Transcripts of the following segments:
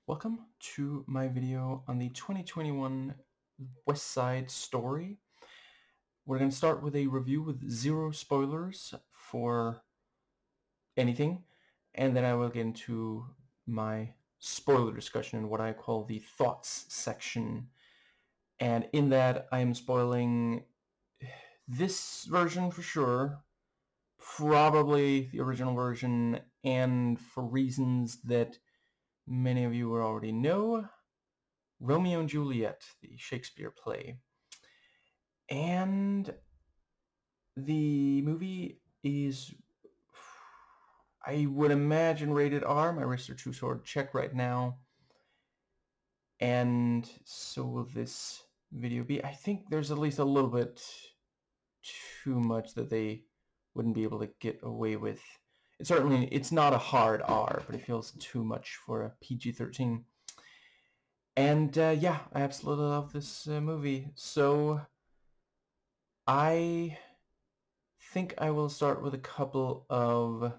Welcome to my video on the 2021 West Side Story. We're going to start with a review with zero spoilers for anything, and then I will get into my spoiler discussion in what I call the thoughts section. And in that, I am spoiling this version for sure, probably the original version, and for reasons that many of you will already know, Romeo and Juliet, the Shakespeare play. And the movie is, I would imagine, rated R. My wrists are too sore to check right now. And so will this video be. I think there's at least a little bit too much that they wouldn't be able to get away with. It's not a hard R, but it feels too much for a PG-13. And yeah, I absolutely love this movie. So I think I will start with a couple of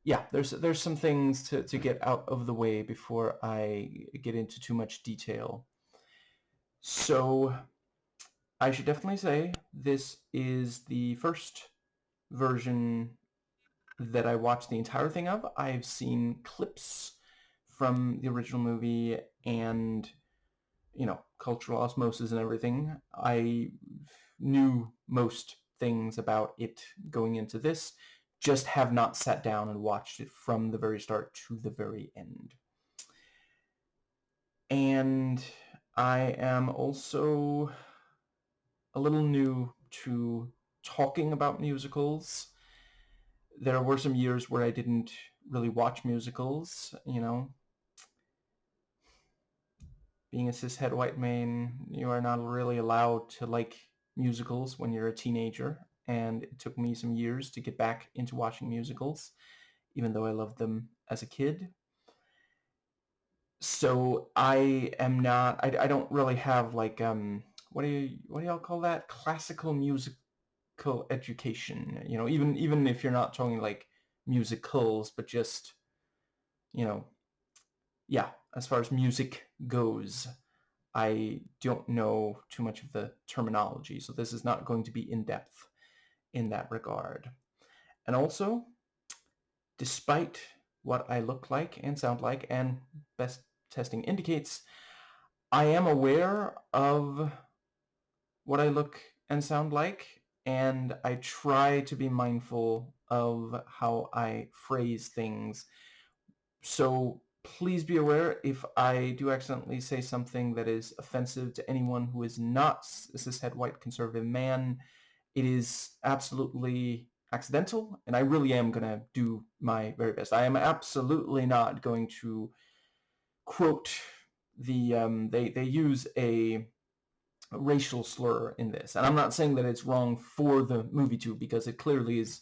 there's some things to get out of the way before I get into too much detail. So I should definitely say this is the first version that I watched the entire thing of. I've seen clips from the original movie and, you know, cultural osmosis and everything. I knew most things about it going into this, just have not sat down and watched it from the very start to the very end. And I am also a little new to talking about musicals. There were some years where I didn't really watch musicals, you know. Being a cishet white man, you are not really allowed to like musicals when you're a teenager, and it took me some years to get back into watching musicals, even though I loved them as a kid. So I am not, I don't really have like, what do y'all call that? Classical musical education, you know, even if you're not talking like musicals, but just, you know, yeah, as far as music goes, I don't know too much of the terminology, so this is not going to be in-depth in that regard. And also, despite what I look like and sound like, and best testing indicates, I am aware of what I look and sound like, and I try to be mindful of how I phrase things. So please be aware if I do accidentally say something that is offensive to anyone who is not a cishet white conservative man. It is absolutely accidental, and I really am going to do my very best. I am absolutely not going to quote the they use a racial slur in this, and I'm not saying that it's wrong for the movie to, because it clearly is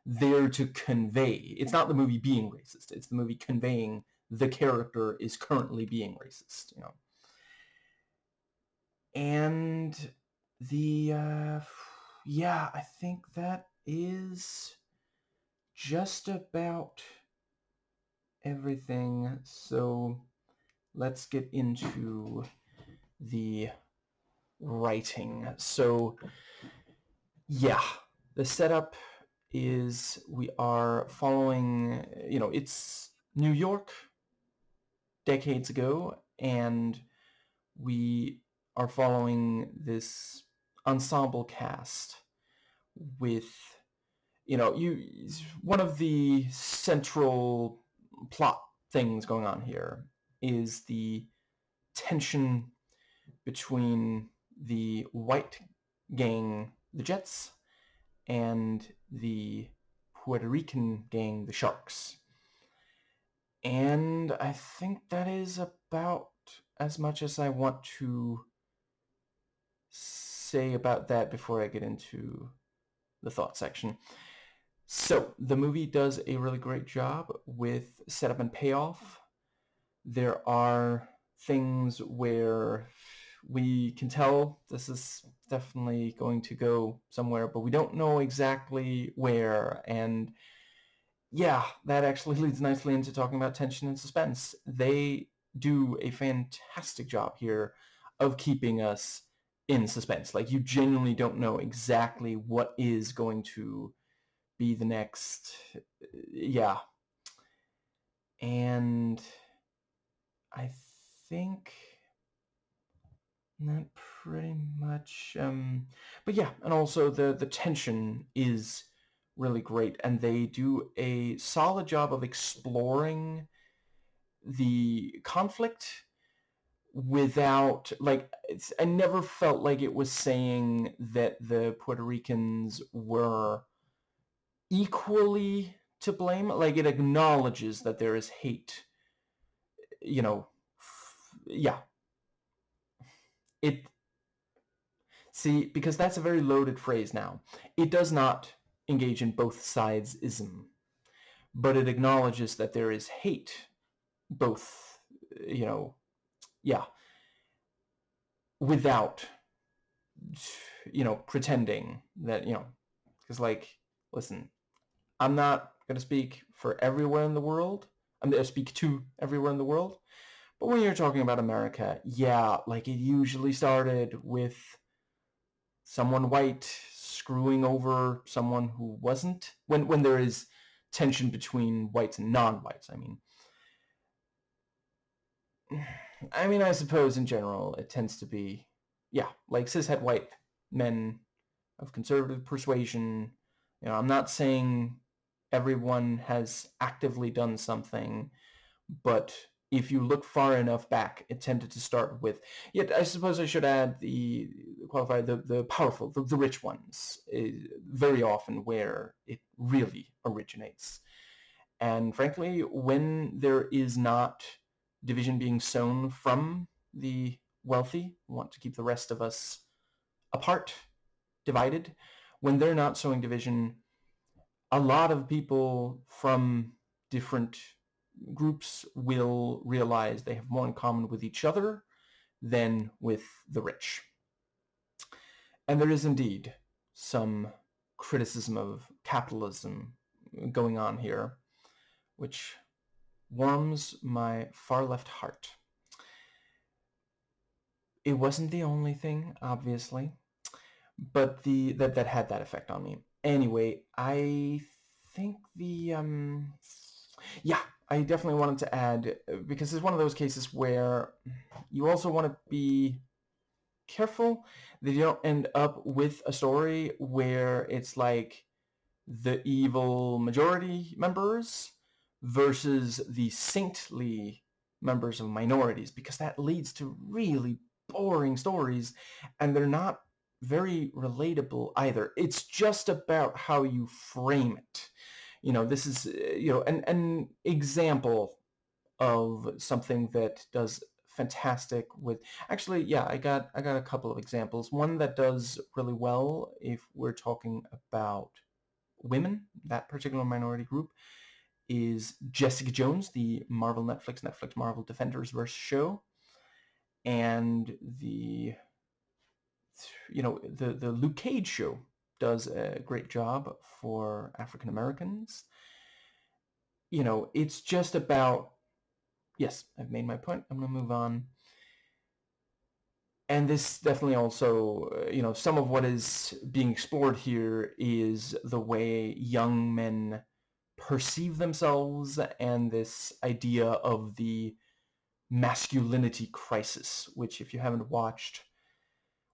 there to convey. It's not the movie being racist, it's the movie conveying the character is currently being racist, you know. And the yeah, I think that is just about everything. So let's get into the writing. So yeah, the setup is we are following, you know, it's New York decades ago, and we are following this ensemble cast with, you know, one of the central plot things going on here is the tension between the white gang, the Jets, and the Puerto Rican gang, the Sharks. And I think that is about as much as I want to say about that before I get into the thought section. So the movie does a really great job with setup and payoff. There are things where we can tell this is definitely going to go somewhere, but we don't know exactly where, and yeah, that actually leads nicely into talking about tension and suspense. They do a fantastic job here of keeping us in suspense. Like, you genuinely don't know exactly what is going to be the next. Yeah. And I think that pretty much, but yeah, and also the tension is really great, and they do a solid job of exploring the conflict without, like, I never felt like it was saying that the Puerto Ricans were equally to blame. Like, it acknowledges that there is hate, you know. Yeah, it see, because that's a very loaded phrase now. It does not engage in both sides-ism, but it acknowledges that there is hate, both, you know, yeah, without, pretending that, because, like, listen, I'm not going to speak for everywhere in the world. I'm going to speak to everywhere in the world. But when you're talking about America, yeah, like, it usually started with someone white screwing over someone who wasn't, when there is tension between whites and non-whites. I suppose in general it tends to be, yeah, like, cishet white men of conservative persuasion. I'm not saying everyone has actively done something, but if you look far enough back, it tended to start with, yet I suppose I should add the qualify the powerful, the rich ones, is very often where it really originates. And frankly, when there is not division being sown from the wealthy, who want to keep the rest of us apart, divided, when they're not sowing division, a lot of people from different groups will realize they have more in common with each other than with the rich. And there is indeed some criticism of capitalism going on here, which warms my far left heart. It wasn't the only thing, obviously, but that had that effect on me. Anyway, I think yeah, I definitely wanted to add, because it's one of those cases where you also want to be careful that you don't end up with a story where it's like the evil majority members versus the saintly members of minorities, because that leads to really boring stories, and they're not very relatable either. It's just about how you frame it. This is, an example of something that does fantastic with, actually, yeah, I got a couple of examples. One that does really well, if we're talking about women, that particular minority group, is Jessica Jones, the Marvel Netflix Marvel Defenders verse show, and the Luke Cage show does a great job for African Americans. It's just about, yes, I've made my point. I'm going to move on. And this definitely also, some of what is being explored here is the way young men perceive themselves, and this idea of the masculinity crisis, which, if you haven't watched,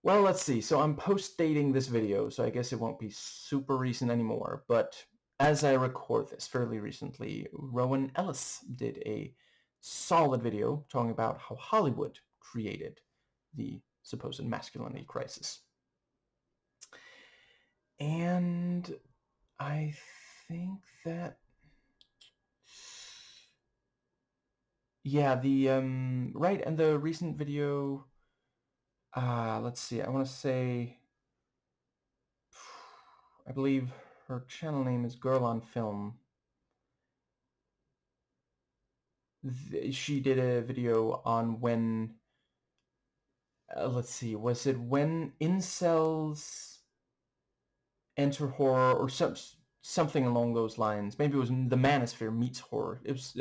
well, let's see. So I'm post-dating this video, so I guess it won't be super recent anymore, but as I record this, fairly recently, Rowan Ellis did a solid video talking about how Hollywood created the supposed masculinity crisis. And I think that, yeah, right, and the recent video, let's see, I want to say, I believe her channel name is Girl on Film. She did a video on when, let's see, was it when incels enter horror, or something along those lines. Maybe it was the Manosphere meets horror. It was,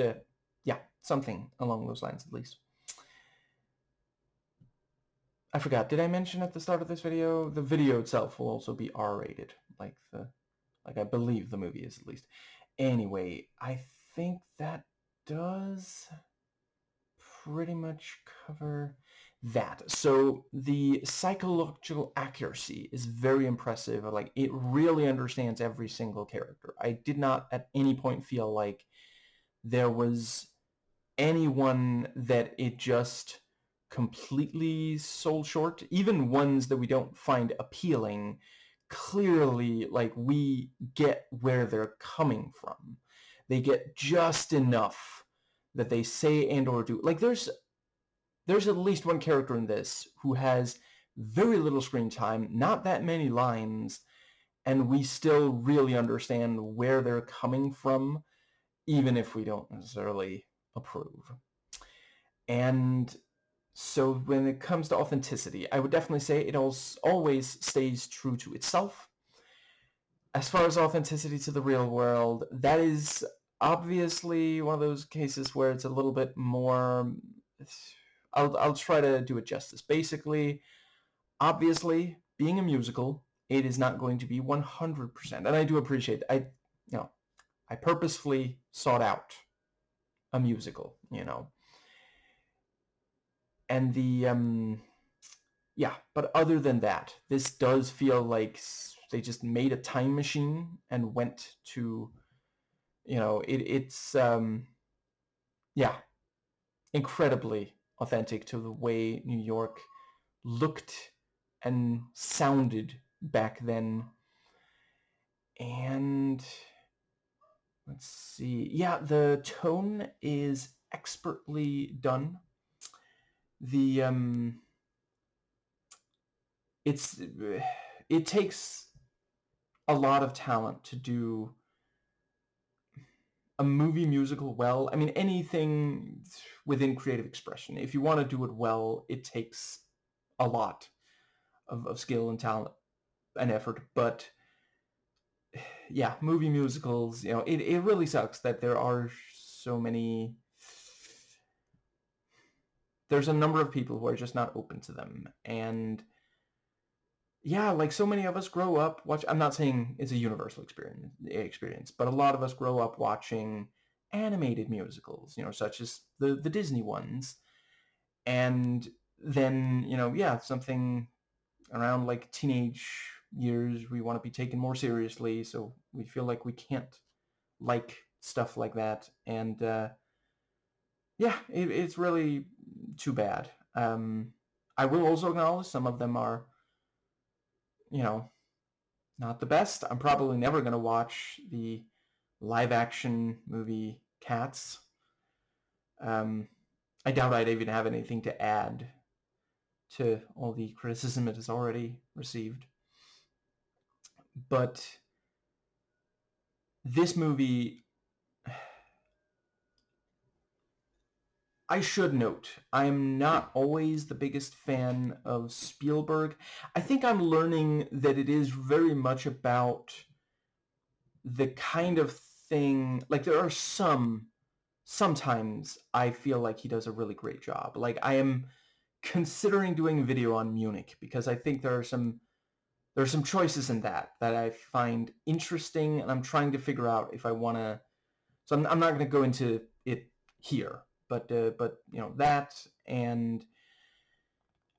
yeah, something along those lines at least. I forgot. Did I mention at the start of this video? The video itself will also be R-rated, like I believe the movie is at least. Anyway, I think that does pretty much cover that. So the psychological accuracy is very impressive. Like, it really understands every single character. I did not at any point feel like there was anyone that it just completely sold short. Even ones that we don't find appealing, clearly, like, we get where they're coming from. They get just enough that they say and or do. Like, there's at least one character in this who has very little screen time, not that many lines, and we still really understand where they're coming from, even if we don't necessarily approve. And so when it comes to authenticity, I would definitely say it always stays true to itself. As far as authenticity to the real world, that is obviously one of those cases where it's a little bit more... I'll try to do it justice. Basically, obviously, being a musical, it is not going to be 100%. And I do appreciate it. I purposefully sought out a musical, And but other than that, this does feel like they just made a time machine and went to, it's incredibly authentic to the way New York looked and sounded back then. And let's see. Yeah, the tone is expertly done. The it takes a lot of talent to do a movie musical well. I mean, anything within creative expression. If you want to do it well, it takes a lot of skill and talent and effort. But yeah, movie musicals, it really sucks that there are so many... There's a number of people who are just not open to them. And yeah, like, so many of us grow up I'm not saying it's a universal experience, but a lot of us grow up watching animated musicals, such as the Disney ones. And then, something around like teenage years, we want to be taken more seriously, so we feel like we can't like stuff like that. And it's really too bad. I will also acknowledge some of them are, not the best. I'm probably never going to watch the live-action movie Cats. I doubt I'd even have anything to add to all the criticism it has already received. But this movie... I should note, I'm not always the biggest fan of Spielberg. I think I'm learning that it is very much about the kind of thing... Like, there are sometimes I feel like he does a really great job. Like, I am considering doing a video on Munich because I think there are some choices in that I find interesting, and I'm trying to figure out if I want to... So I'm not going to go into it here. But that, and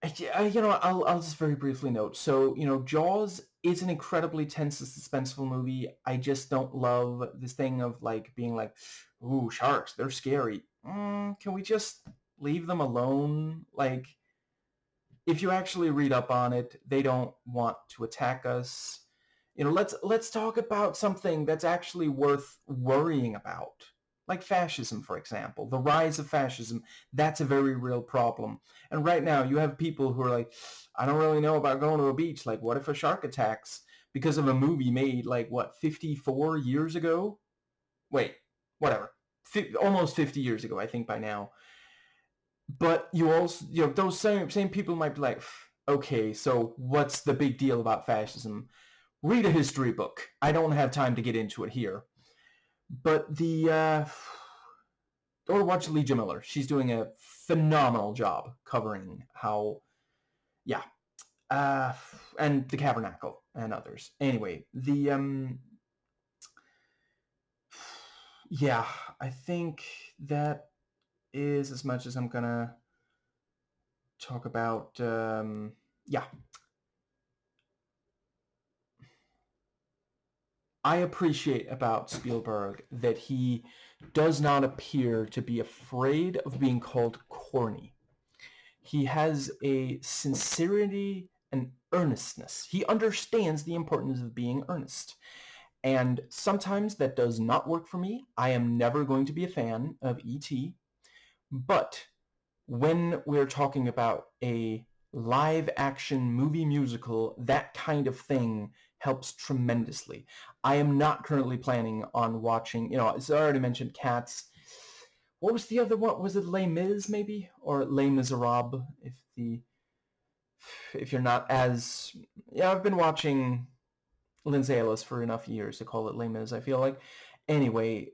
I'll just very briefly note. So, Jaws is an incredibly tense and suspenseful movie. I just don't love this thing of like being like, ooh, sharks, they're scary. Can we just leave them alone? Like, if you actually read up on it, they don't want to attack us. Let's talk about something that's actually worth worrying about. Like fascism, for example. The rise of fascism, that's a very real problem. And right now, you have people who are like, I don't really know about going to a beach. Like, what if a shark attacks? Because of a movie made, 54 years ago? Wait, whatever. Almost 50 years ago, I think, by now. But you also, those same people might be like, okay, so what's the big deal about fascism? read a history book. I don't have time to get into it here. But or watch Legia Miller. She's doing a phenomenal job covering how, yeah, and the Cavernacle and others. Anyway, yeah, I think that is as much as I'm gonna talk about. Yeah, I appreciate about Spielberg that he does not appear to be afraid of being called corny. He has a sincerity and earnestness. He understands the importance of being earnest. And sometimes that does not work for me. I am never going to be a fan of E.T. But when we're talking about a live action movie musical, that kind of thing helps tremendously. I am not currently planning on watching, as I already mentioned, Cats. What was the other one? Was it Les Mis maybe? Or Les Miserables, if you're not as... Yeah, I've been watching Lindsay Ellis for enough years to call it Les Mis, I feel like. Anyway,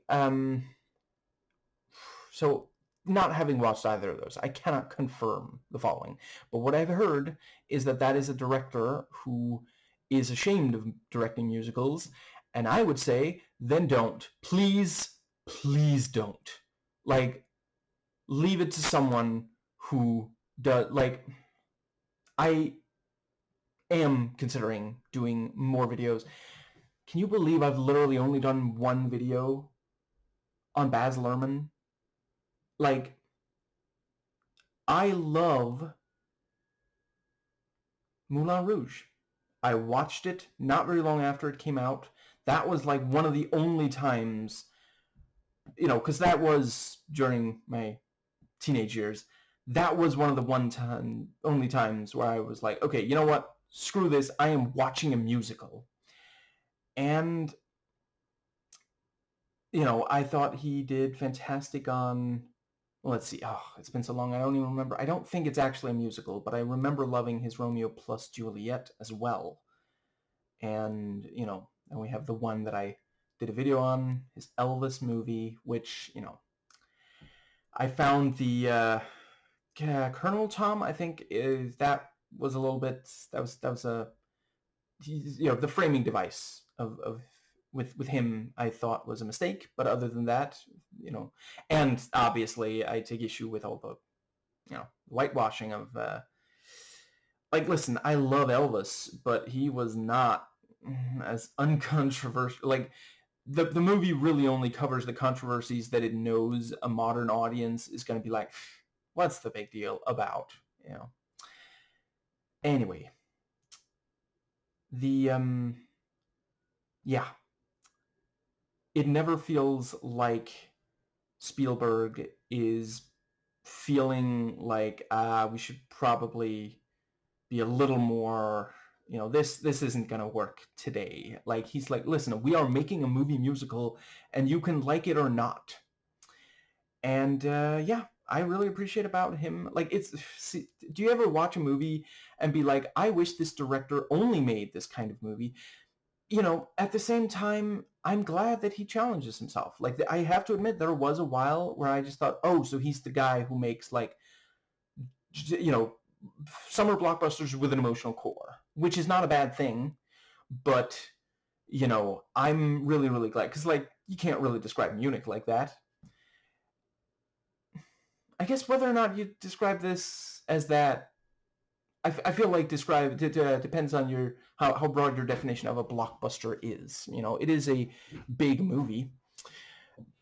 so not having watched either of those, I cannot confirm the following. But what I've heard is that that is a director who is ashamed of directing musicals, and I would say, then don't. Please, please don't. Like, leave it to someone who does, like, I am considering doing more videos. Can you believe I've literally only done one video on Baz Luhrmann? Like, I love Moulin Rouge. I watched it not very long after it came out. That was like one of the only times, because that was during my teenage years. That was one of the only times where I was like, okay, you know what? Screw this. I am watching a musical. And, I thought he did fantastic on... Well, let's see. Oh, it's been so long, I don't even remember. I don't think it's actually a musical, but I remember loving his Romeo plus Juliet as well. And, and we have the one that I did a video on, his Elvis movie, which, I found the Colonel Tom, I think, that was a little bit... That was a... the framing device of with him, I thought was a mistake. But other than that, and obviously I take issue with all the, whitewashing of, like, listen, I love Elvis, but he was not as uncontroversial. Like, the movie really only covers the controversies that it knows a modern audience is going to be like, what's the big deal about, Anyway, the, yeah. It never feels like Spielberg is feeling like, we should probably be a little more, this isn't going to work today. Like, he's like, listen, we are making a movie musical and you can like it or not. And yeah, I really appreciate about him. Like, do you ever watch a movie and be like, I wish this director only made this kind of movie? At the same time, I'm glad that he challenges himself. Like, I have to admit, there was a while where I just thought, oh, so he's the guy who makes, like, summer blockbusters with an emotional core, which is not a bad thing. But, I'm really, really glad. Because, like, you can't really describe Munich like that. I guess whether or not you describe this as that, I feel like depends on how broad your definition of a blockbuster is. It is a big movie,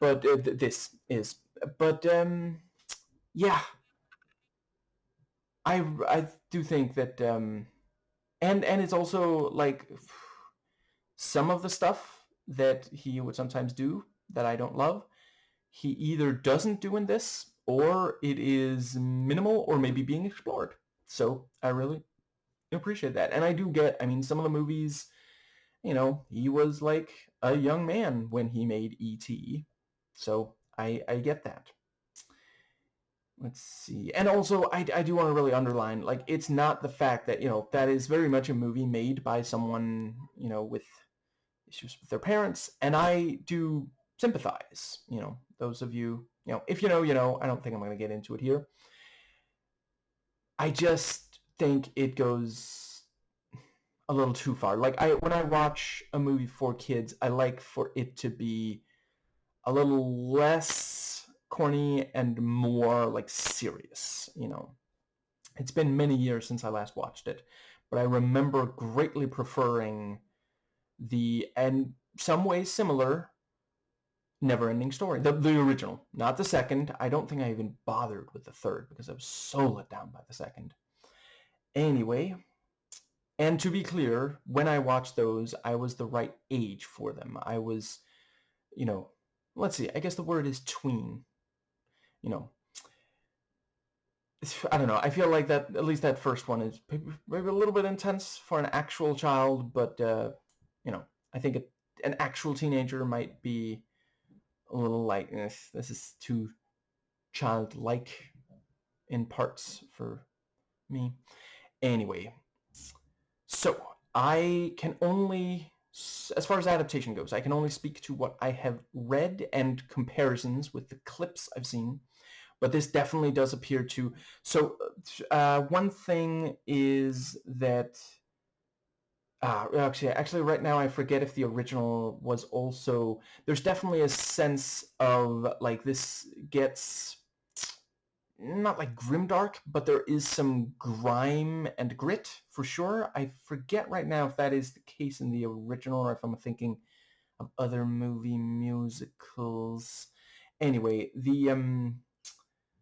but this is. But yeah, I do think that, and it's also like some of the stuff that he would sometimes do that I don't love, he either doesn't do in this, or it is minimal, or maybe being explored. So I really appreciate that. And I do get, some of the movies, he was like a young man when he made E.T. So I get that. let's see. And also, I do want to really underline, like, it's not the fact that, that is very much a movie made by someone, with issues with their parents, and I do sympathize. Those of you, if you know, I don't think I'm going to get into it here. I just think it goes a little too far. Like, when I watch a movie for kids, I like for it to be a little less corny and more like serious. It's been many years since I last watched it, but I remember greatly preferring and some ways similar, Never-Ending Story, the original, not the second. I don't think I even bothered with the third because I was so let down by the second. Anyway, and to be clear, when I watched those, I was the right age for them. I was, let's see, I guess the word is tween. I don't know. I feel like that, at least that first one, is maybe a little bit intense for an actual child, but I think an actual teenager might be a little like, this is too childlike in parts for me. Anyway, so I can only, as far as adaptation goes, I can only speak to what I have read and comparisons with the clips I've seen. But this definitely does appear to. So one thing is that actually, right now I forget if the original was also. There's definitely a sense of like this gets not like grimdark, but there is some grime and grit for sure. I forget right now if that is the case in the original or if I'm thinking of other movie musicals. Anyway,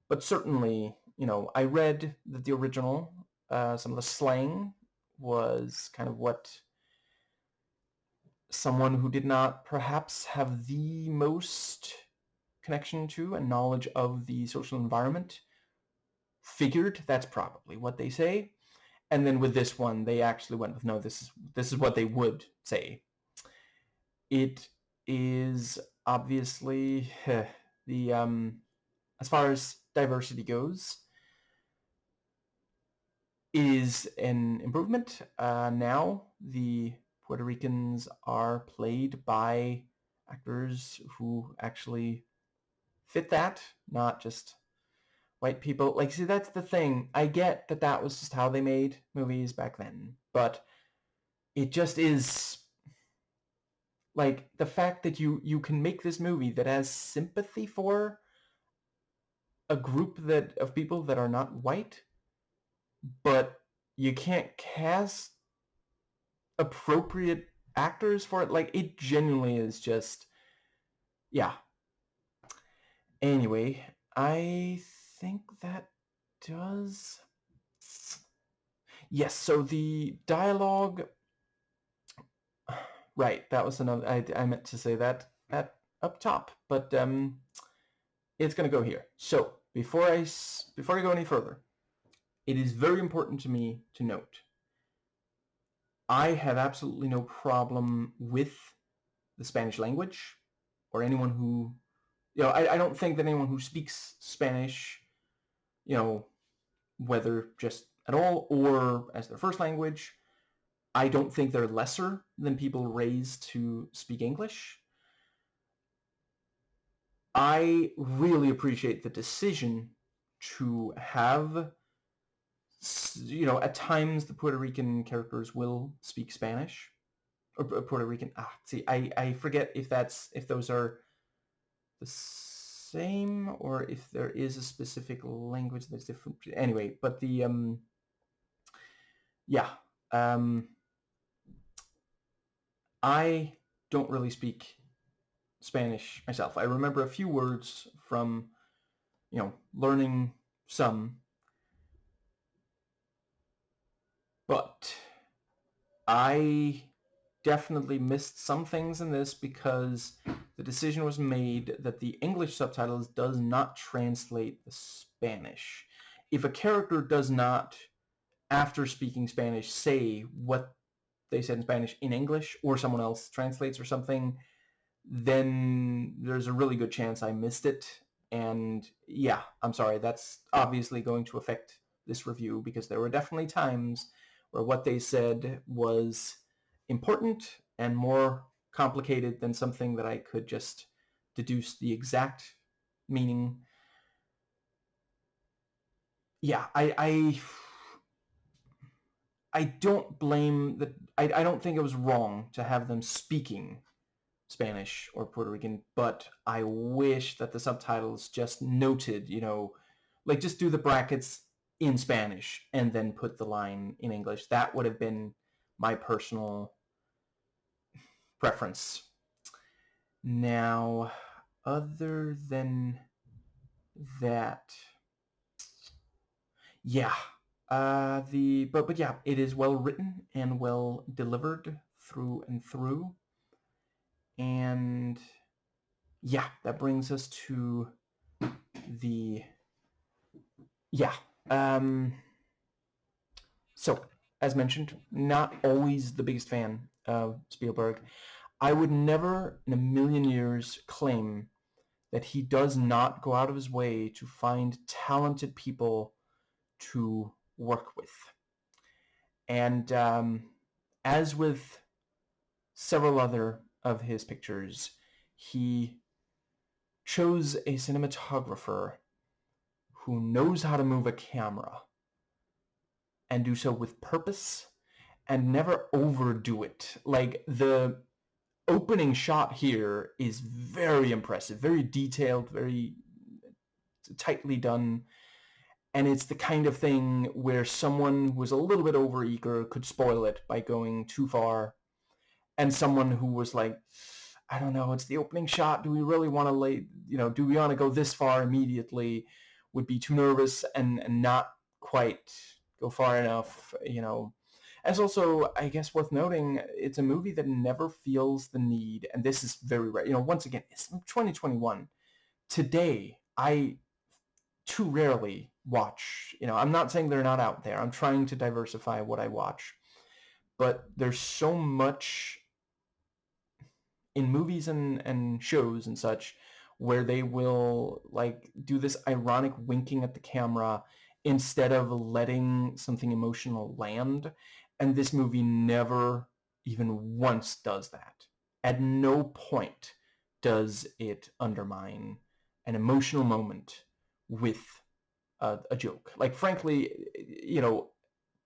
but certainly, I read that the original, some of the slang was kind of what someone who did not perhaps have the most connection to and knowledge of the social environment figured that's probably what they say. And then with this one, they actually went with, no, this is what they would say. It is obviously the as far as diversity goes, is an improvement. Now the Puerto Ricans are played by actors who actually fit that, not just white people. Like, see, that's the thing. I get that that was just how they made movies back then, but it just is like the fact that you can make this movie that has sympathy for a group of people that are not white, but you can't cast appropriate actors for it. Like, it genuinely is just, yeah. Anyway, I think that does. Yes, so the dialogue. Right, that was another. I meant to say that at up top, but it's gonna go here. So before I go any further, it is very important to me to note I have absolutely no problem with the Spanish language or anyone who, I don't think that anyone who speaks Spanish, whether just at all or as their first language, I don't think they're lesser than people raised to speak English. I really appreciate the decision to have, at times the Puerto Rican characters will speak Spanish. Or Puerto Rican. See, I forget if those are the same or if there is a specific language that's different. Anyway, but the yeah, I don't really speak Spanish myself. I remember a few words from, learning some, but I definitely missed some things in this because the decision was made that the English subtitles does not translate the Spanish. If a character does not, after speaking Spanish, say what they said in Spanish in English, or someone else translates or something, then there's a really good chance I missed it. And yeah, I'm sorry, that's obviously going to affect this review, because there were definitely times where what they said was important and more complicated than something that I could just deduce the exact meaning. Yeah, I don't blame the. I don't think it was wrong to have them speaking Spanish or Puerto Rican, but I wish that the subtitles just noted, like just do the brackets in Spanish and then put the line in English. That would have been my personal preference. Now, other than that, yeah, but yeah, it is well written and well delivered through and through, and yeah, that brings us to the yeah. So, as mentioned, not always the biggest fan of Spielberg. I would never in a million years claim that he does not go out of his way to find talented people to work with. And as with several other of his pictures, he chose a cinematographer who knows how to move a camera and do so with purpose and never overdo it. Like, the opening shot here is very impressive, very detailed, very tightly done. And it's the kind of thing where someone who was a little bit overeager could spoil it by going too far. And someone who was like, I don't know, it's the opening shot. Do we really want to do we want to go this far immediately? Would be too nervous and not quite go far enough, And it's also, I guess, worth noting, it's a movie that never feels the need, and this is very rare. Once again, it's 2021. Today, I too rarely watch. I'm not saying they're not out there. I'm trying to diversify what I watch. But there's so much in movies and shows and such where they will like do this ironic winking at the camera instead of letting something emotional land. And this movie never even once does that. At no point does it undermine an emotional moment with a joke. Like, frankly,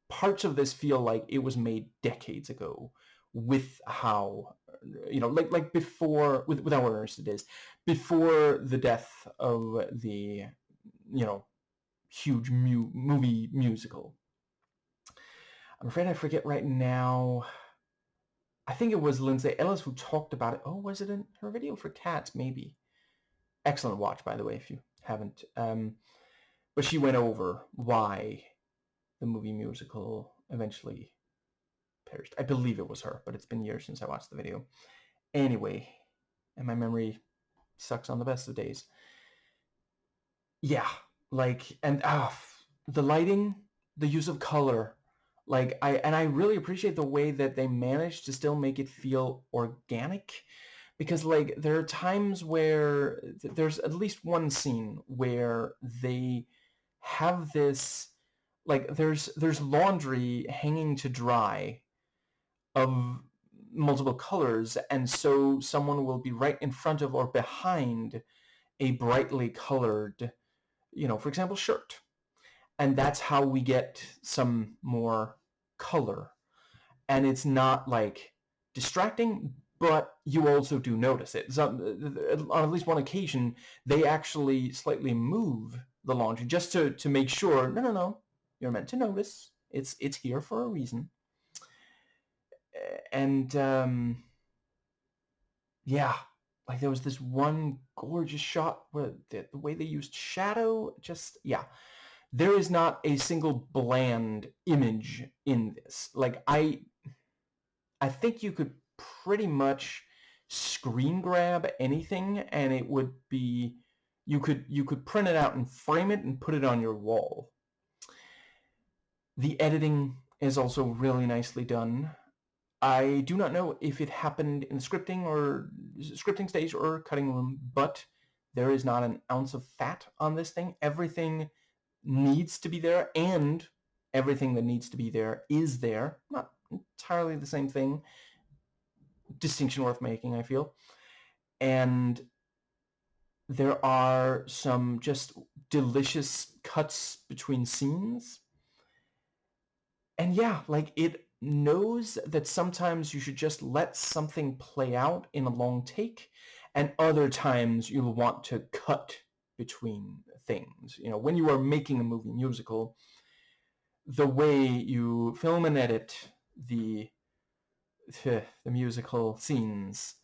parts of this feel like it was made decades ago with how, like before, with how earnest it is, before the death of the, huge movie musical. I'm afraid I forget right now. I think it was Lindsay Ellis who talked about it. Oh, was it in her video for Cats? Maybe. Excellent watch, by the way, if you haven't. But she went over why the movie musical eventually perished. I believe it was her, but it's been years since I watched the video. Anyway, and my memory sucks on the best of days. Yeah, and the lighting, the use of color, I really appreciate the way that they managed to still make it feel organic, because there are times where there's at least one scene where they have this, there's laundry hanging to dry of multiple colors, and so someone will be right in front of or behind a brightly colored, for example, shirt. And that's how we get some more color. And it's not distracting, but you also do notice it. On at least one occasion, they actually slightly move the laundry just to make sure, no, you're meant to notice. It's here for a reason. And yeah, there was this one gorgeous shot where the way they used shadow, just, yeah. There is not a single bland image in this. I think you could pretty much screen grab anything and it would be, you could print it out and frame it and put it on your wall. The editing is also really nicely done. I do not know if it happened in the scripting stage or cutting room, but there is not an ounce of fat on this thing. Everything needs to be there, and everything that needs to be there is there. Not entirely the same thing. Distinction worth making, I feel. And there are some just delicious cuts between scenes. And yeah, like it knows that sometimes you should just let something play out in a long take, and other times you'll want to cut between things. You know, when you are making a movie musical, the way you film and edit the the musical scenes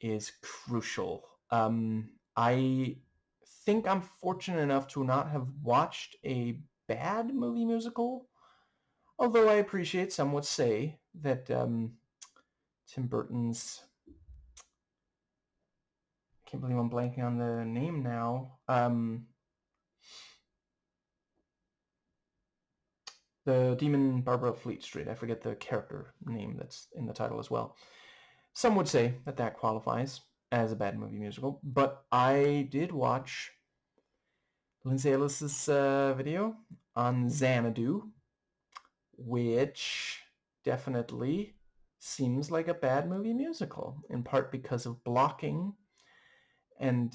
is crucial. I think I'm fortunate enough to not have watched a bad movie musical, although I appreciate some would say that Tim Burton's, I can't believe I'm blanking on the name now, the Demon Barber of Fleet Street, I forget the character name that's in the title as well. Some would say that that qualifies as a bad movie musical, but I did watch Lindsay Ellis's video on Xanadu, which definitely seems like a bad movie musical, in part because of blocking. And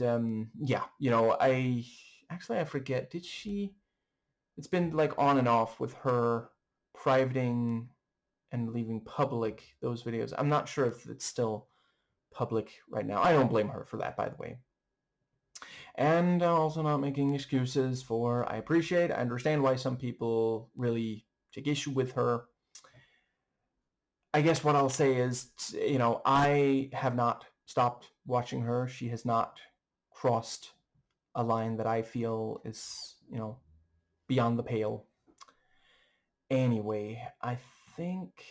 yeah, you know, I forget, did she, it's been like on and off with her privating and leaving public those videos. I'm not sure if it's still public right now. I don't blame her for that, by the way. And I'm also not making excuses for, I understand why some people really take issue with her. I guess what I'll say is, you know, I have not stopped watching her. She has not crossed a line that I feel is, you know, beyond the pale. Anyway, I think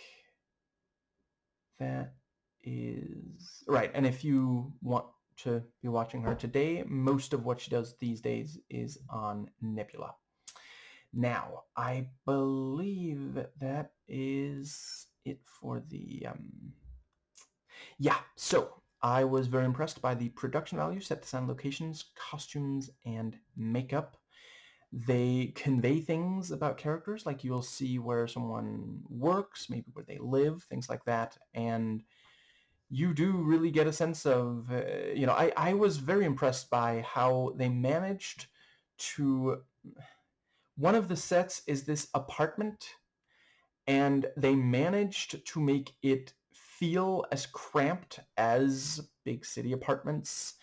that is right. And if you want to be watching her today, most of what she does these days is on Nebula. Now, I believe that is it for the yeah, so I was very impressed by the production value, set design, locations, costumes, and makeup. They convey things about characters, like you'll see where someone works, maybe where they live, things like that, and you do really get a sense of, you know, I was very impressed by how they managed to, one of the sets is this apartment, and they managed to make it feel as cramped as big city apartments.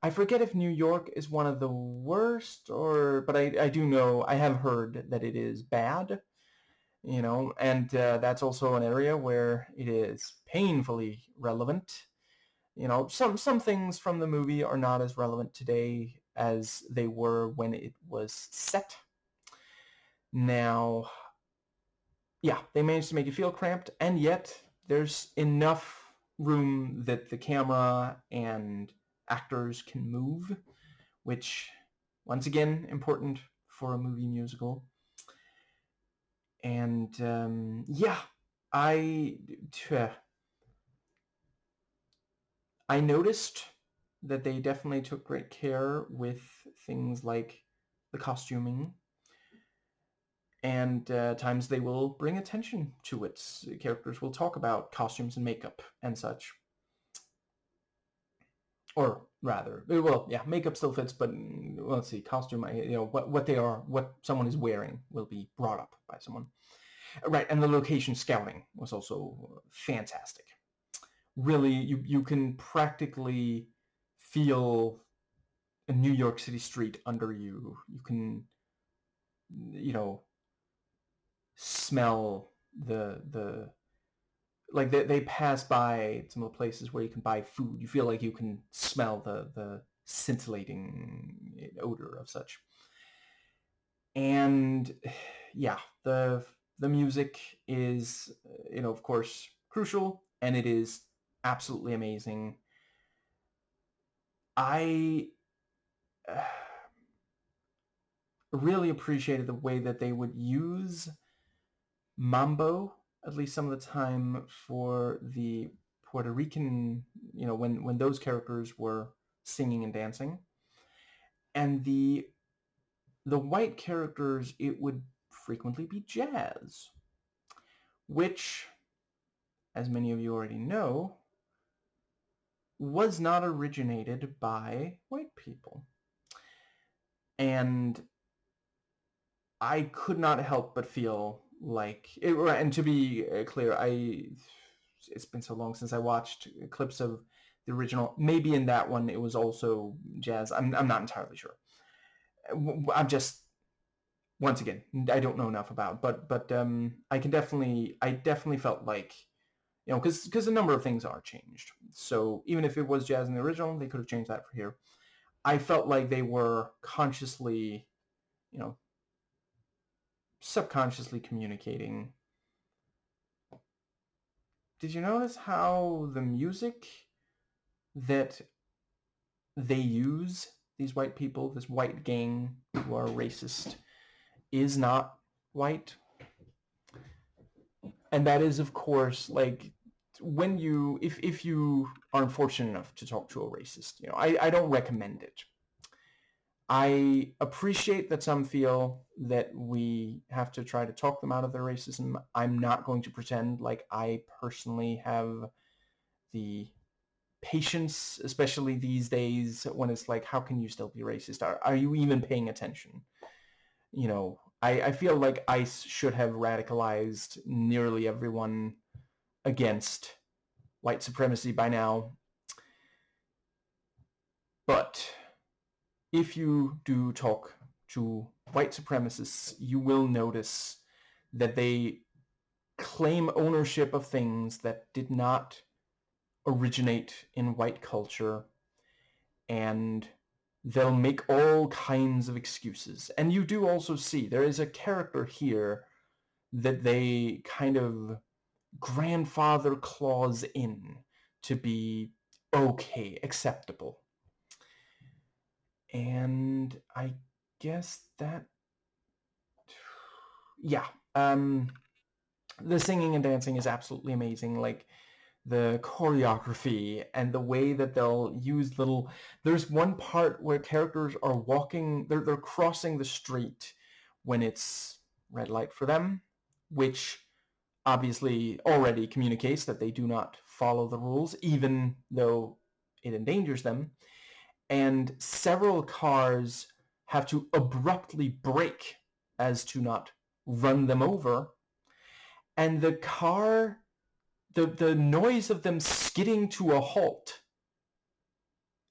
I forget if New York is one of the worst, or but I do know, I have heard that it is bad, you know, and that's also an area where it is painfully relevant. You know, some things from the movie are not as relevant today as they were when it was set. Now, yeah, they managed to make it feel cramped, and yet there's enough room that the camera and actors can move, which, once again, important for a movie musical. And yeah, I I noticed that they definitely took great care with things like the costuming, and times they will bring attention to it. Characters will talk about costumes and makeup and such. Or rather, well, yeah, makeup still fits, but let's see, costume, you know, what they are, what someone is wearing will be brought up by someone. Right, and the location scouting was also fantastic. Really, you can practically feel a New York City street under you. You can, you know, smell the like they pass by some of the places where you can buy food. You feel like you can smell the scintillating odor of such. And yeah, the music is, you know, of course, crucial, and it is absolutely amazing. I really appreciated the way that they would use mambo, at least some of the time, for the Puerto Rican, you know, when those characters were singing and dancing. And the white characters, it would frequently be jazz, which, as many of you already know, was not originated by white people. And I could not help but feel like it, and to be clear, it's been so long since I watched clips of the original. Maybe in that one it was also jazz. I'm not entirely sure. I'm just, once again, I don't know enough about, but I definitely felt like, because a number of things are changed. So even if it was jazz in the original, they could have changed that for here. I felt like they were consciously, subconsciously communicating. Did you notice how the music that they use, these white people, this white gang who are racist, is not white? And that is, of course, like, when you, if you are unfortunate enough to talk to a racist, I don't recommend it. I appreciate that some feel that we have to try to talk them out of their racism. I'm not going to pretend like I personally have the patience, especially these days when it's like, how can you still be racist? Are you even paying attention? I feel like ICE should have radicalized nearly everyone against white supremacy by now. But if you do talk to white supremacists, you will notice that they claim ownership of things that did not originate in white culture, and they'll make all kinds of excuses. And you do also see there is a character here that they kind of grandfather clause in to be okay, acceptable. And I guess that, yeah, the singing and dancing is absolutely amazing. Like, the choreography and the way that they'll use little, there's one part where characters are walking, they're crossing the street when it's red light for them, which obviously already communicates that they do not follow the rules, even though it endangers them. And several cars have to abruptly brake as to not run them over. And the car, the noise of them skidding to a halt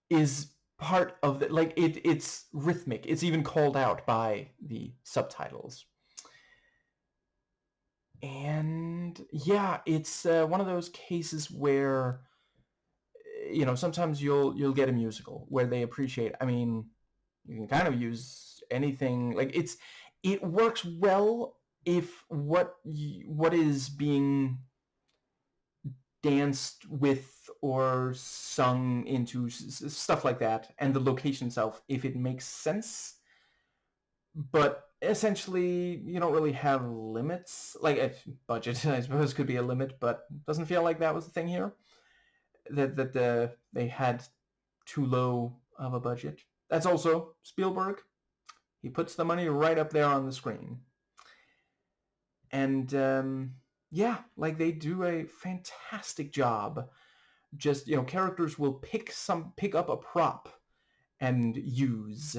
is part of the, like, it's rhythmic. It's even called out by the subtitles. And yeah, it's one of those cases where, sometimes you'll get a musical where they appreciate, I mean, you can kind of use anything, like, it works well if what is being danced with or sung into, stuff like that, and the location itself, if it makes sense. But essentially, you don't really have limits. Like, budget, I suppose, could be a limit, but doesn't feel like that was the thing here. That they had too low of a budget. That's also Spielberg. He puts the money right up there on the screen. And yeah, like, they do a fantastic job. Just, characters will pick up a prop and use,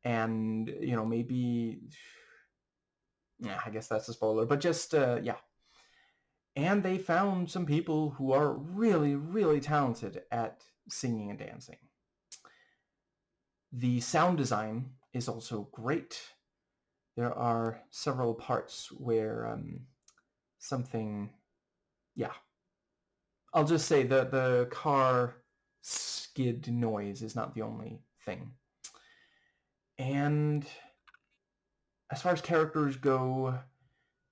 and maybe, yeah, I guess that's a spoiler, but just yeah. And they found some people who are really, really talented at singing and dancing. The sound design is also great. There are several parts where something, yeah, I'll just say the car skid noise is not the only thing. And as far as characters go,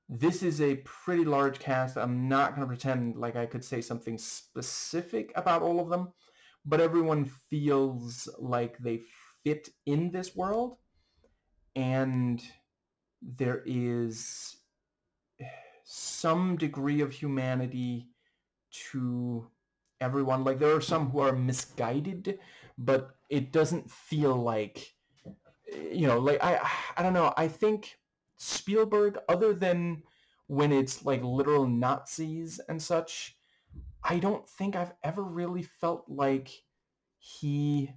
this is a pretty large cast. I'm not going to pretend like I could say something specific about all of them, but everyone feels like they fit in this world, and there is some degree of humanity to everyone. Like, there are some who are misguided, but it doesn't feel like like I don't know. I think Spielberg, other than when it's like literal Nazis and such, I don't think I've ever really felt like he.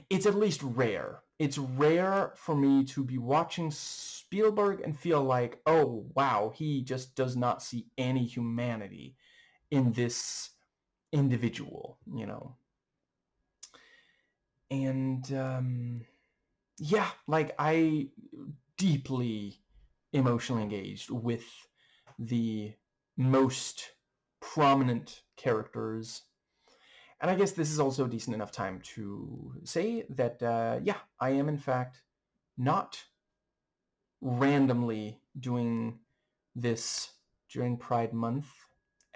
It's at least rare. It's rare for me to be watching Spielberg and feel like, oh wow, he just does not see any humanity in this individual. And yeah, like I deeply emotionally engaged with the most prominent characters. And I guess this is also a decent enough time to say that, yeah, I am in fact not randomly doing this during Pride Month.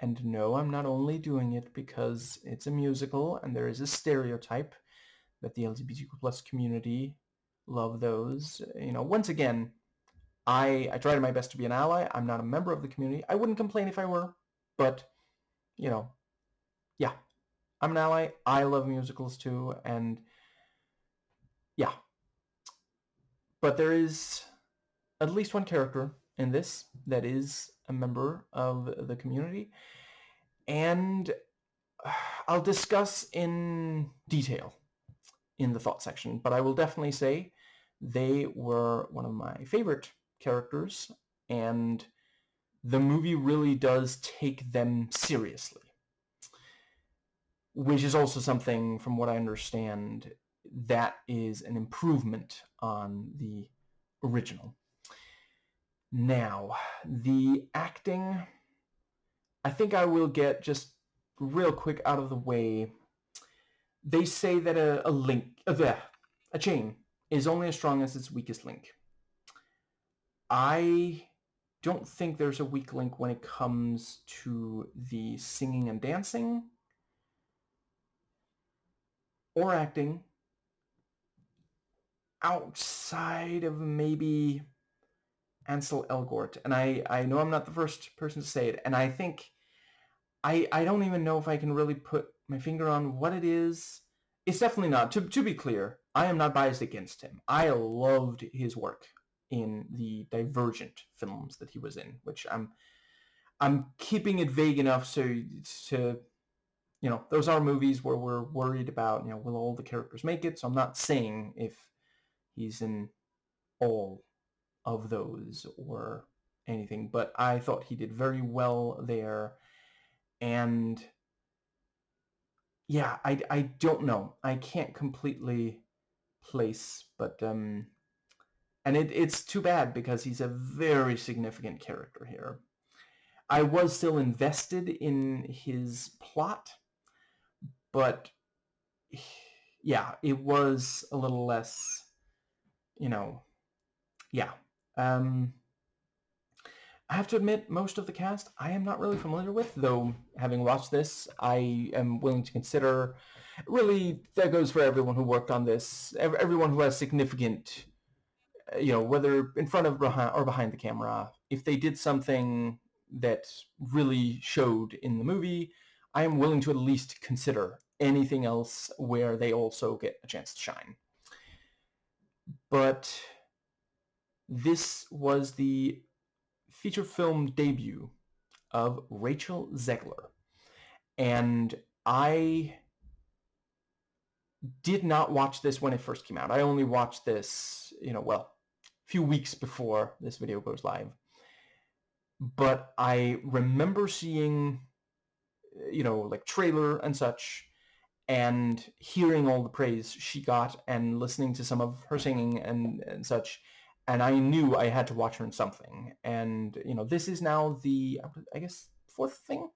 And no, I'm not only doing it because it's a musical and there is a stereotype that the LGBTQ plus community love those. Once again, I try my best to be an ally. I'm not a member of the community. I wouldn't complain if I were, but you know, yeah, I'm an ally. I love musicals too, and yeah. But there is at least one character in this that is a member of the community, and I'll discuss in detail in the thought section, but I will definitely say they were one of my favorite characters, and the movie really does take them seriously, which is also something, from what I understand, that is an improvement on the original. Now, the acting, I think I will get just real quick out of the way. They say that a chain is only as strong as its weakest link. I don't think there's a weak link when it comes to the singing and dancing or acting outside of maybe Ansel Elgort. And I know I'm not the first person to say it, and I think I don't even know if I can really put my finger on what it is. It's definitely not. To be clear, I am not biased against him. I loved his work in the Divergent films that he was in, which I'm keeping it vague enough so to those are movies where we're worried about, will all the characters make it? So I'm not saying if he's in all of those or anything, but I thought he did very well there. And yeah, I don't know. I can't completely place, but and it's too bad because he's a very significant character here. I was still invested in his plot, but yeah, it was a little less, yeah. I have to admit, most of the cast I am not really familiar with, though having watched this, I am willing to consider. Really, that goes for everyone who worked on this, everyone who has significant, whether in front of or behind the camera. If they did something that really showed in the movie, I am willing to at least consider anything else where they also get a chance to shine. But this was the feature film debut of Rachel Zegler. And I did not watch this when it first came out. I only watched this, a few weeks before this video goes live. But I remember seeing, like trailer and such, and hearing all the praise she got and listening to some of her singing and such. And I knew I had to watch her in something. And, this is now the, I guess, fourth thing.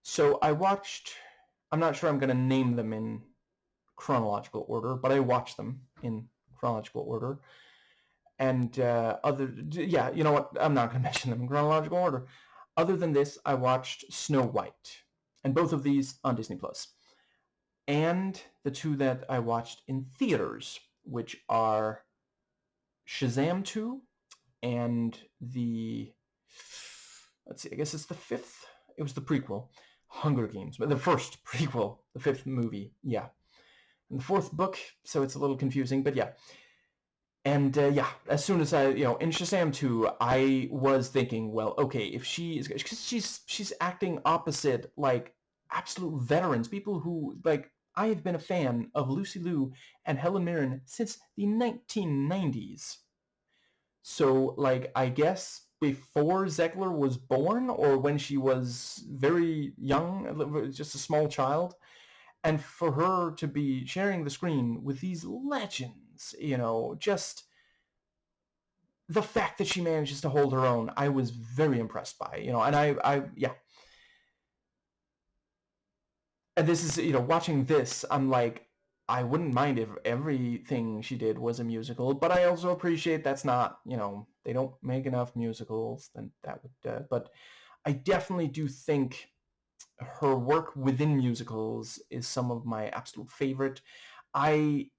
So I watched, I'm not sure I'm going to name them in chronological order, but I watched them in chronological order. And yeah, you know what? I'm not going to mention them in chronological order. Other than this, I watched Snow White, and both of these on Disney Plus. And the two that I watched in theaters, which are Shazam 2 and let's see, I guess it's the fifth. It was the prequel, Hunger Games, but the first prequel, the fifth movie, yeah. in the fourth book, so it's a little confusing, but yeah. And yeah, as soon as I, in Shazam 2, I was thinking, well, okay, if she is, because she's acting opposite like absolute veterans, people who like I have been a fan of Lucy Liu and Helen Mirren since the 1990s. So like I guess before Zegler was born, or when she was very young, just a small child, and for her to be sharing the screen with these legends, just the fact that she manages to hold her own, I was very impressed by, and yeah. And this is, watching this, I'm like, I wouldn't mind if everything she did was a musical, but I also appreciate that's not, they don't make enough musicals, then that would, but I definitely do think her work within musicals is some of my absolute favorite. I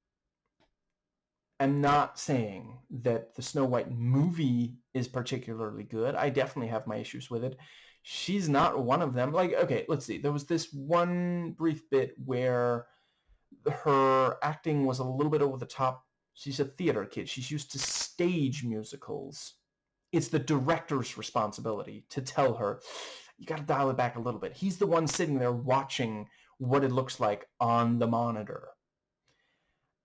am not saying that the Snow White movie is particularly good. I definitely have my issues with it. She's not one of them. Like, okay, let's see. There was this one brief bit where her acting was a little bit over the top. She's a theater kid. She's used to stage musicals. It's the director's responsibility to tell her, you got to dial it back a little bit. He's the one sitting there watching what it looks like on the monitor.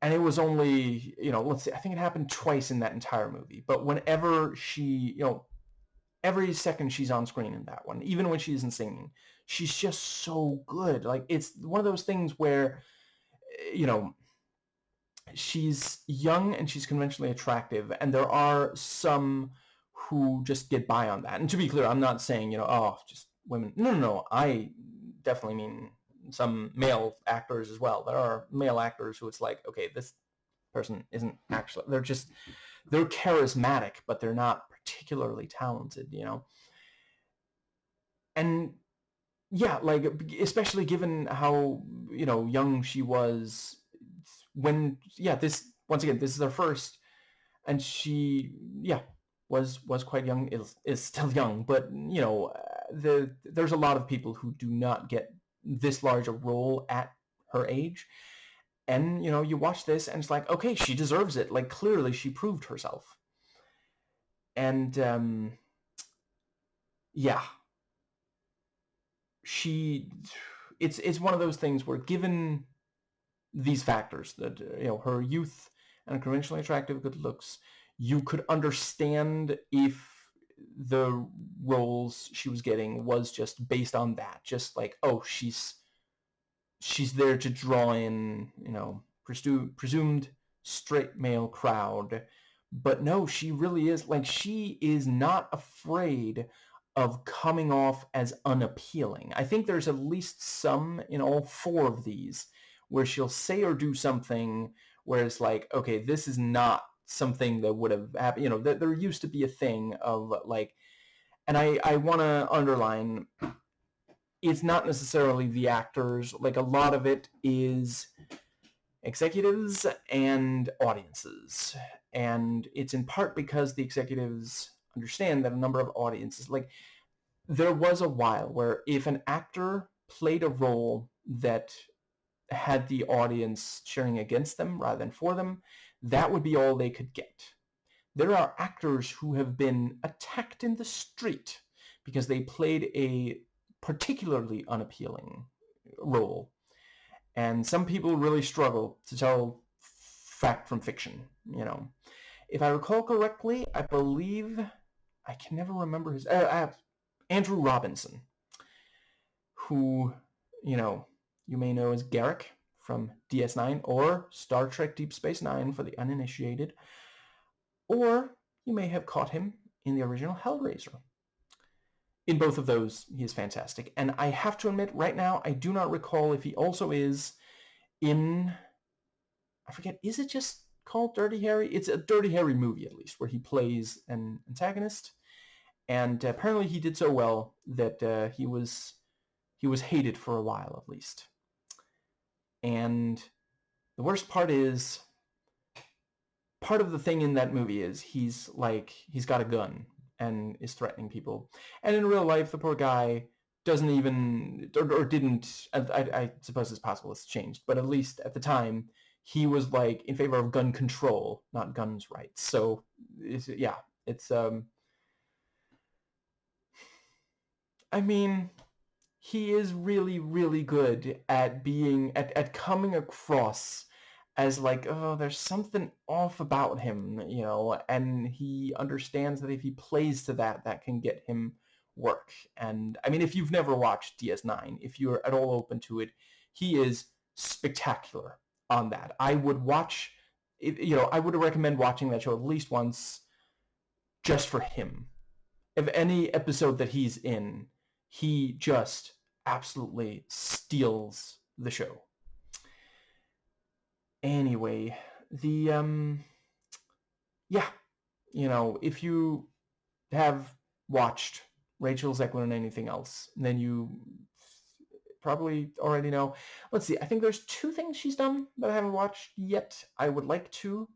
And it was only, let's see, I think it happened twice in that entire movie. But whenever she, every second she's on screen in that one, even when she isn't singing, she's just so good. Like, it's one of those things where, she's young and she's conventionally attractive, and there are some who just get by on that. And to be clear, I'm not saying, oh, just women. No. I definitely mean some male actors as well. There are male actors who it's like, okay, this person isn't actually, they're charismatic, but they're not particularly talented, And yeah, like, especially given how, young she was when, yeah, this, once again, this is her first, and she, yeah, was quite young, is still young, but, there's a lot of people who do not get this large a role at her age. And, you watch this and it's like, okay, she deserves it. Like, clearly she proved herself. And, yeah, it's one of those things where, given these factors, that, her youth and conventionally attractive good looks, you could understand if the roles she was getting was just based on that. Just like, oh, she's there to draw in, presumed straight male crowd. But no, she really is, like, she is not afraid of coming off as unappealing. I think there's at least some in all four of these where she'll say or do something where it's like, okay, this is not something that would have happened. There used to be a thing of like, and I want to underline, it's not necessarily the actors. Like, a lot of it is executives and audiences. And it's in part because the executives understand that a number of audiences, like, there was a while where if an actor played a role that had the audience cheering against them rather than for them, that would be all they could get. There are actors who have been attacked in the street because they played a particularly unappealing role. And some people really struggle to tell fact from fiction, If I recall correctly, I believe, I can never remember his, Andrew Robinson, who, you may know as Garrick from DS9 or Star Trek Deep Space Nine for the uninitiated, or you may have caught him in the original Hellraiser. In both of those, he is fantastic. And I have to admit, right now, I do not recall if he also is in, I forget, is it just called Dirty Harry? It's a Dirty Harry movie, at least, where he plays an antagonist. And apparently he did so well that he was hated for a while, at least. And the worst part is, part of the thing in that movie is he's got a gun and is threatening people. And in real life, the poor guy doesn't even, or didn't, I suppose it's possible it's changed, but at least at the time, he was like in favor of gun control, not guns rights. So, yeah, it's, I mean, he is really, really good at at coming across as like, oh, there's something off about him, and he understands that if he plays to that, that can get him work. And I mean, if you've never watched DS9, if you're at all open to it, he is spectacular on that. I would watch, I would recommend watching that show at least once just for him. If any episode that he's in, he just absolutely steals the show. Anyway, yeah, if you have watched Rachel Zegler and anything else, then you probably already know. Let's see, I think there's 2 things she's done that I haven't watched yet. I would like to.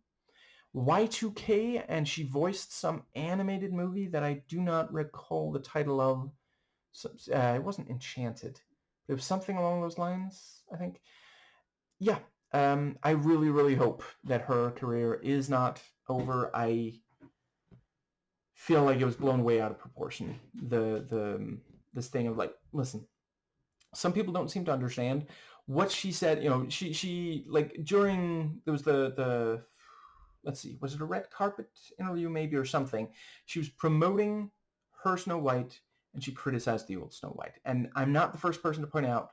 Y2K, and she voiced some animated movie that I do not recall the title of. It wasn't Enchanted. It was something along those lines, I think. Yeah, I really, really hope that her career is not over. I feel like it was blown way out of proportion. This thing of like, listen, some people don't seem to understand what she said. She like during there was the let's see, was it a red carpet interview maybe or something? She was promoting her Snow White, and she criticized the old Snow White. And I'm not the first person to point out,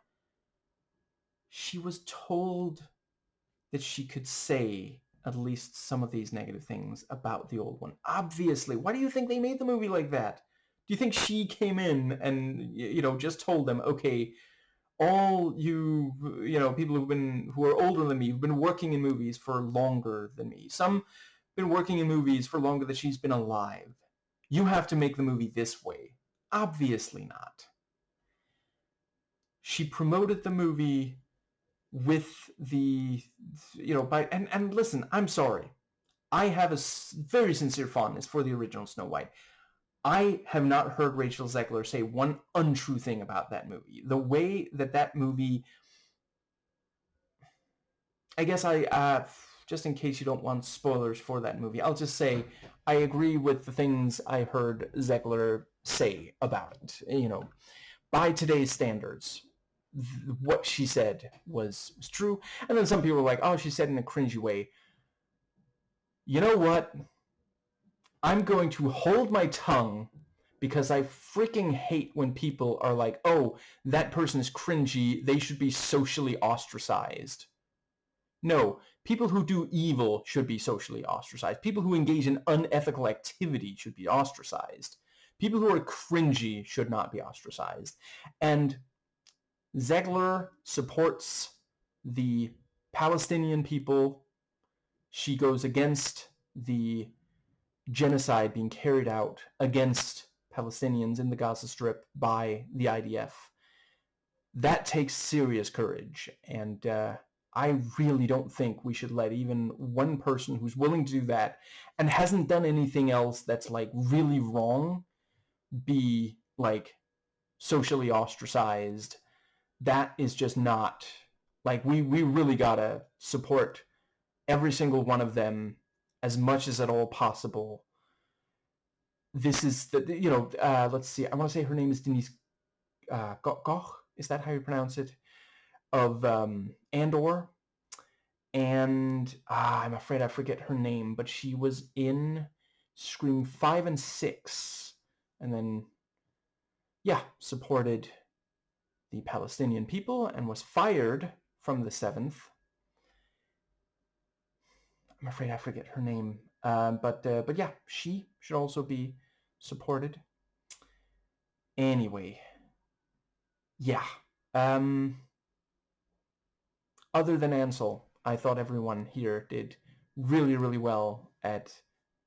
she was told that she could say at least some of these negative things about the old one. Obviously, why do you think they made the movie like that? Do you think she came in and, just told them, okay, all you people who are older than me, who've been working in movies for longer than me, some been working in movies for longer than she's been alive, you have to make the movie this way? Obviously not. She promoted the movie with the and listen, I'm sorry, I have a very sincere fondness for the original Snow White. I have not heard Rachel Zegler say one untrue thing about that movie. The way that movie, I guess just in case you don't want spoilers for that movie, I'll just say I agree with the things I heard Zegler say about it. By today's standards, what she said was true. And then some people were like, oh, she said in a cringy way. You know what? I'm going to hold my tongue because I freaking hate when people are like, oh, that person is cringy, they should be socially ostracized. No, people who do evil should be socially ostracized. People who engage in unethical activity should be ostracized. People who are cringy should not be ostracized. And Zegler supports the Palestinian people. She goes against the genocide being carried out against Palestinians in the Gaza Strip by the IDF. That takes serious courage, and I really don't think we should let even one person who's willing to do that and hasn't done anything else that's like really wrong be like socially ostracized. That is just not, like, we really gotta support every single one of them as much as at all possible. This is let's see, I want to say her name is Denise Goch, is that how you pronounce it, of Andor, and I'm afraid I forget her name, but she was in Scream 5 and 6, and then supported the Palestinian people and was fired from the 7th. I'm afraid I forget her name, but yeah, she should also be supported. Anyway, yeah. Other than Ansel, I thought everyone here did really, really well at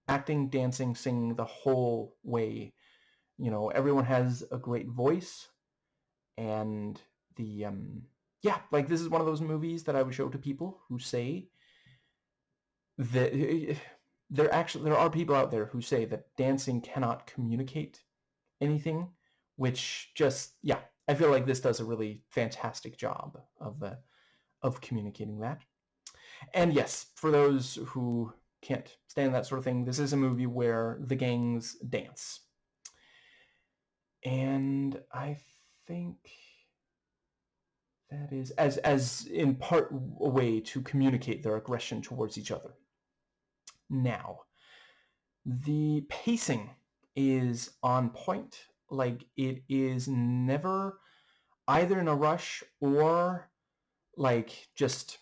acting, dancing, singing the whole way. Everyone has a great voice, and like, this is one of those movies that I would show to people who say that there are people out there who say that dancing cannot communicate anything, which just, I feel like this does a really fantastic job of communicating that. And yes, for those who can't stand that sort of thing, this is a movie where the gangs dance. And I think that is as in part a way to communicate their aggression towards each other. Now, the pacing is on point. Like, it is never either in a rush or like just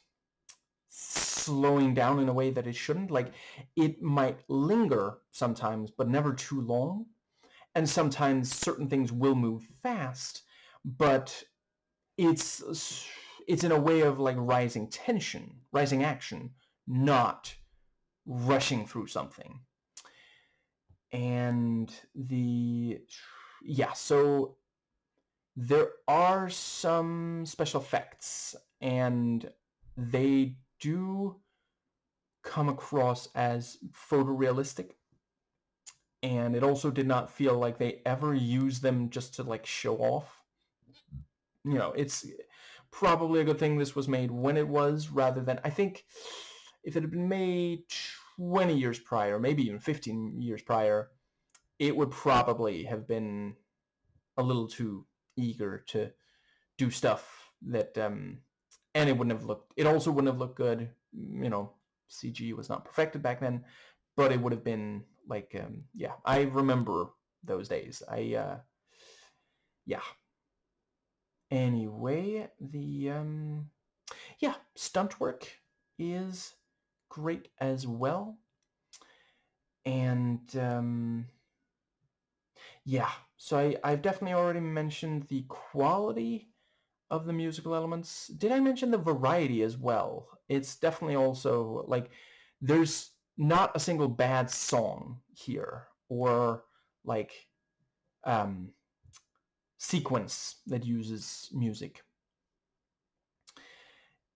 slowing down in a way that it shouldn't. Like, it might linger sometimes, but never too long. And sometimes certain things will move fast, but it's in a way of like rising tension, rising action, not rushing through something. And so there are some special effects, and they do come across as photorealistic. And it also did not feel like they ever used them just to like show off. It's probably a good thing this was made when it was, rather than, I think if it had been made 20 years prior, maybe even 15 years prior, it would probably have been a little too eager to do stuff that, and it also wouldn't have looked good. CG was not perfected back then, but it would have been like, I remember those days. Yeah. Anyway, the stunt work is great as well. And so I've definitely already mentioned the quality of the musical elements. Did I mention the variety as well? It's definitely also like there's not a single bad song here, or like sequence that uses music.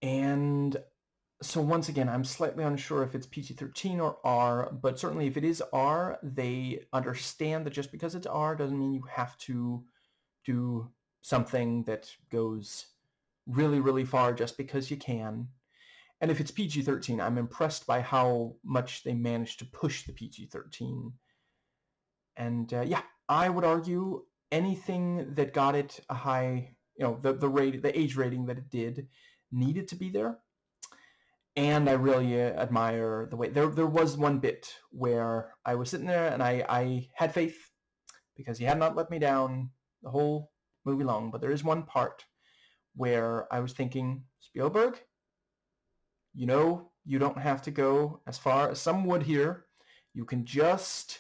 And so once again, I'm slightly unsure if it's PG-13 or R, but certainly if it is R, they understand that just because it's R doesn't mean you have to do something that goes really, really far just because you can. And if it's PG-13, I'm impressed by how much they managed to push the PG-13. And I would argue anything that got it a high, the age rating that it did needed to be there. And I really admire the way there was one bit where I was sitting there and I had faith because he had not let me down the whole movie long. But there is one part where I was thinking, Spielberg, you don't have to go as far as some would here. You can just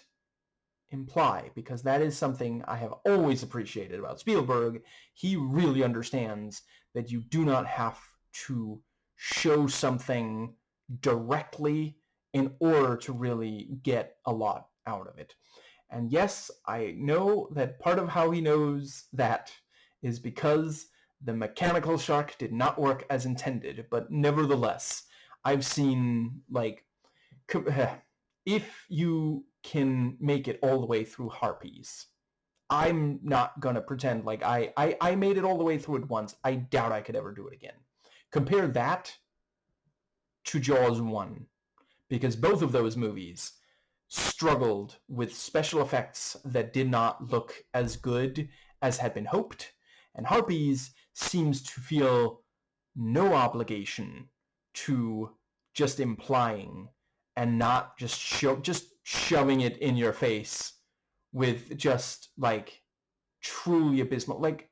imply, because that is something I have always appreciated about Spielberg. He really understands that you do not have to show something directly in order to really get a lot out of it. And yes, I know that part of how he knows that is because the mechanical shark did not work as intended, but nevertheless, I've seen, like, if you can make it all the way through Harpies, I'm not going to pretend like I made it all the way through it once. I doubt I could ever do it again. Compare that to Jaws 1, because both of those movies struggled with special effects that did not look as good as had been hoped, and Harpies seems to feel no obligation to just implying and not just shoving it in your face with just like truly abysmal, like,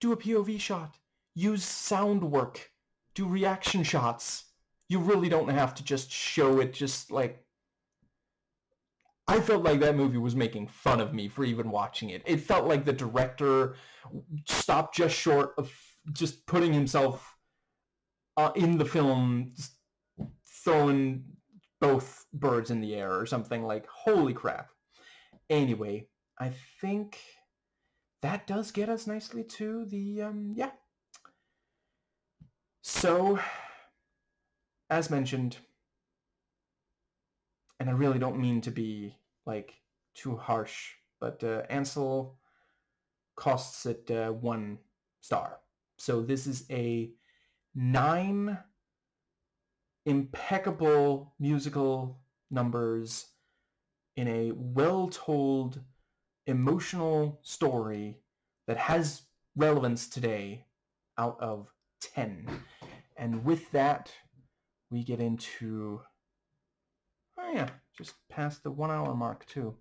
do a POV shot, use sound work, do reaction shots. You really don't have to just show it. Just like, I felt like that movie was making fun of me for even watching it. It felt like the director stopped just short of just putting himself in the film, just throwing both birds in the air or something. Like, holy crap. Anyway, I think that does get us nicely to the, So, as mentioned, and I really don't mean to be, like, too harsh, but Ansel costs it 1 star. So this is a 9 impeccable musical numbers in a well-told, emotional story that has relevance today out of 10. And with that, we get into, oh yeah, just past the 1 hour mark too.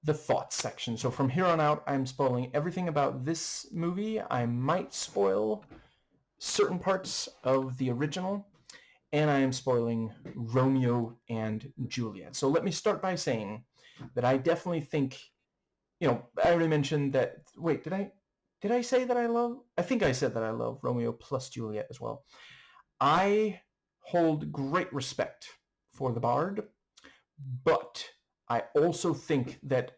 The thoughts section. So from here on out, I'm spoiling everything about this movie. I might spoil certain parts of the original, and I am spoiling Romeo and Juliet. So let me start by saying that I definitely think, I already mentioned that, wait, did I say that I think I said that I love Romeo plus Juliet as well. I hold great respect for the Bard, but I also think that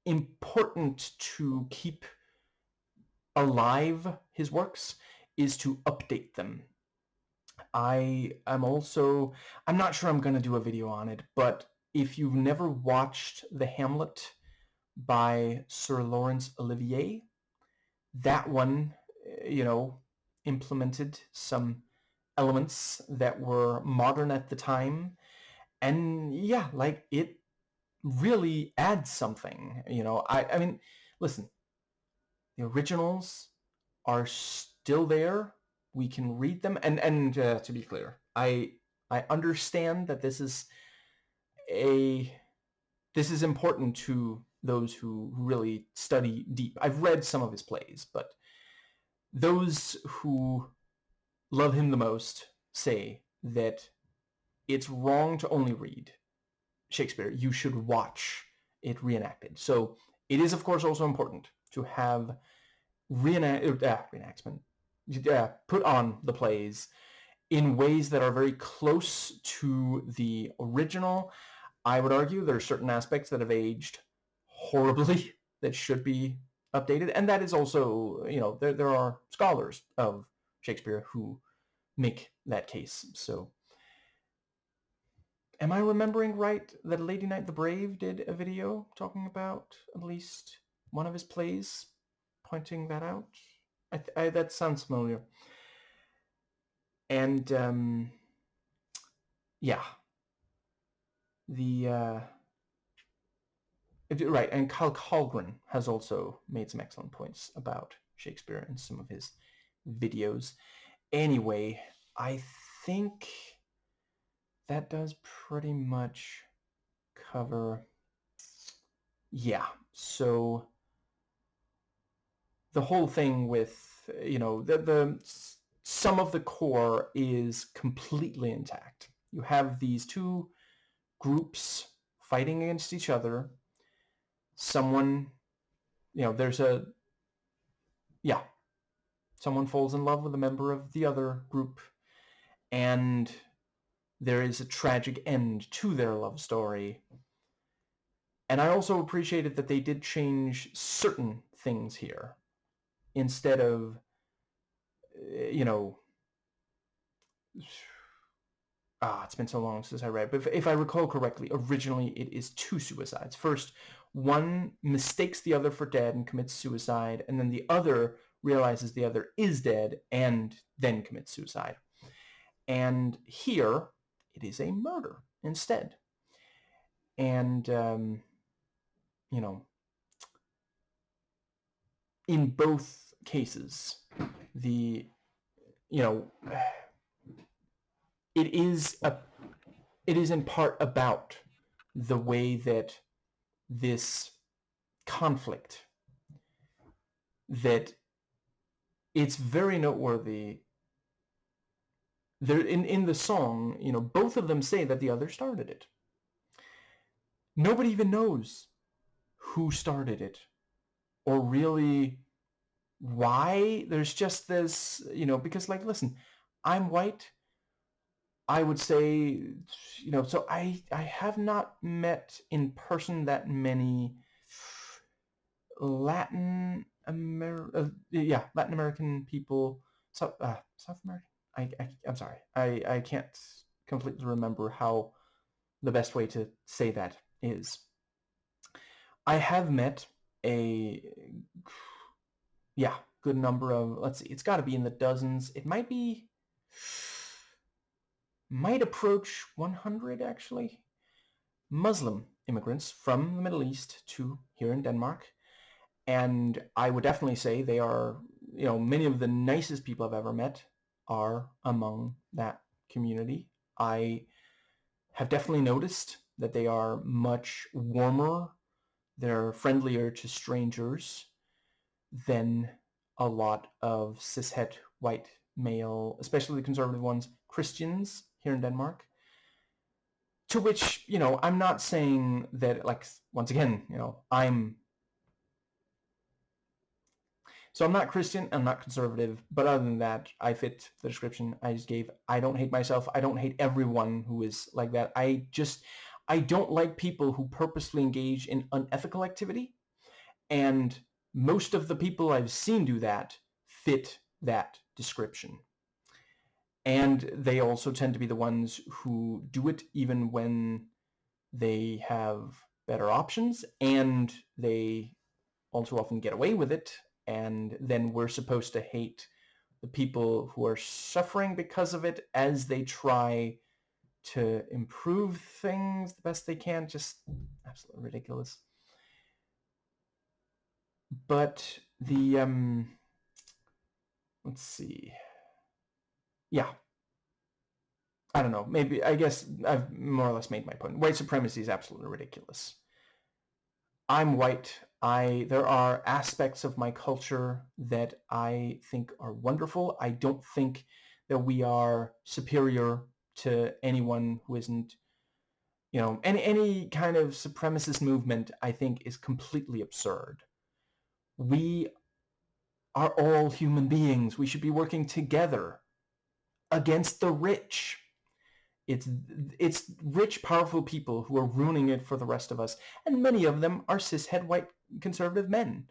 important to keep alive his works is to update them. I'm not sure I'm going to do a video on it, but if you've never watched The Hamlet by Sir Laurence Olivier, that one, implemented some elements that were modern at the time. And yeah, like it really adds something, I mean, listen, the originals are still there. We can read them, and to be clear, I understand that this is important to those who really study deep. I've read some of his plays, but those who love him the most say that it's wrong to only read Shakespeare. You should watch it reenacted. So it is, of course, also important to have reenactment, put on the plays in ways that are very close to the original. I would argue there are certain aspects that have aged horribly that should be updated, and that is also, there are scholars of Shakespeare who make that case. So am I remembering right that Lady Knight the Brave did a video talking about at least one of his plays, pointing that out? That sounds familiar. And yeah, right, and Kyle Colgren has also made some excellent points about Shakespeare in some of his videos. Anyway, I think that does pretty much cover, yeah, so the whole thing with, the some of the core is completely intact. You have these two groups fighting against each other. Someone, someone falls in love with a member of the other group, and there is a tragic end to their love story. And I also appreciated that they did change certain things here. Instead of, it's been so long since I read, but if I recall correctly, originally it is 2 suicides. First, one mistakes the other for dead and commits suicide, and then the other realizes the other is dead and then commits suicide. And here, it is a murder instead. And, in both cases, it is in part about the way that this conflict, that it's very noteworthy. There in the song, both of them say that the other started it. Nobody even knows who started it or really why. There's just this, because, like, listen, I'm white. I would say, so I have not met in person that many Latin American people. South American. I'm sorry. I can't completely remember how the best way to say that is. I have met a, good number of, let's see, it's got to be in the dozens. It might approach 100 actually, Muslim immigrants from the Middle East to here in Denmark. And I would definitely say they are, many of the nicest people I've ever met are among that community. I have definitely noticed that they are much warmer, they're friendlier to strangers than a lot of cishet white male, especially the conservative ones, Christians here in Denmark. To which, I'm not saying that, like, once again, So I'm not Christian, I'm not conservative, but other than that, I fit the description I just gave. I don't hate myself. I don't hate everyone who is like that. I don't like people who purposely engage in unethical activity. And most of the people I've seen do that fit that description. And they also tend to be the ones who do it even when they have better options, and they also often get away with it. And then we're supposed to hate the people who are suffering because of it as they try to improve things the best they can. Just absolutely ridiculous. But let's see. Yeah. I don't know. Maybe, I guess I've more or less made my point. White supremacy is absolutely ridiculous. I'm white. There are aspects of my culture that I think are wonderful. I don't think that we are superior to anyone who isn't, any kind of supremacist movement, I think, is completely absurd. We are all human beings. We should be working together against the rich. It's rich, powerful people who are ruining it for the rest of us, and many of them are cishet white conservative men.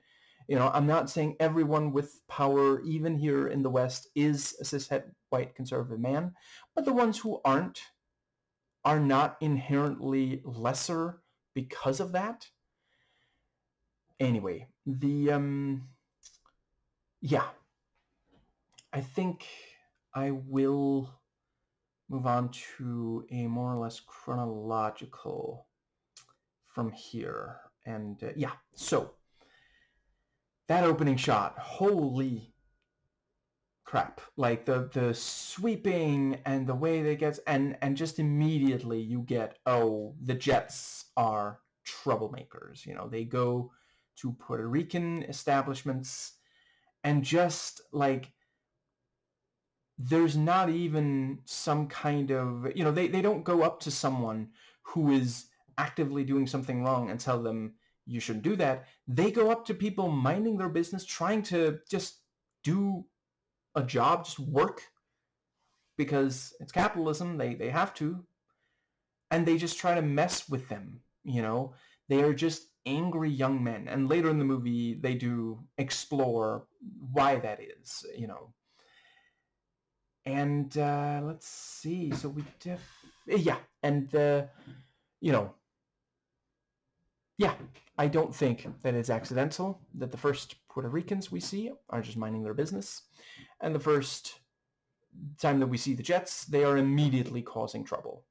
I'm not saying everyone with power, even here in the West, is a cishet white conservative man, but the ones who aren't are not inherently lesser because of that. Anyway, yeah, I think I will move on to a more or less chronological from here. And so that opening shot, holy crap, like the sweeping and the way they get, and just immediately you get, oh, the Jets are troublemakers. They go to Puerto Rican establishments, and just like, there's not even some kind of, they don't go up to someone who is actively doing something wrong and tell them you shouldn't do that. They go up to people minding their business, trying to just do a job, just work, because it's capitalism. They have to, and they just try to mess with them. They are just angry young men, and later in the movie they do explore why that is. And let's see. So we and I don't think that it's accidental that the first Puerto Ricans we see are just minding their business, and the first time that we see the Jets, they are immediately causing trouble.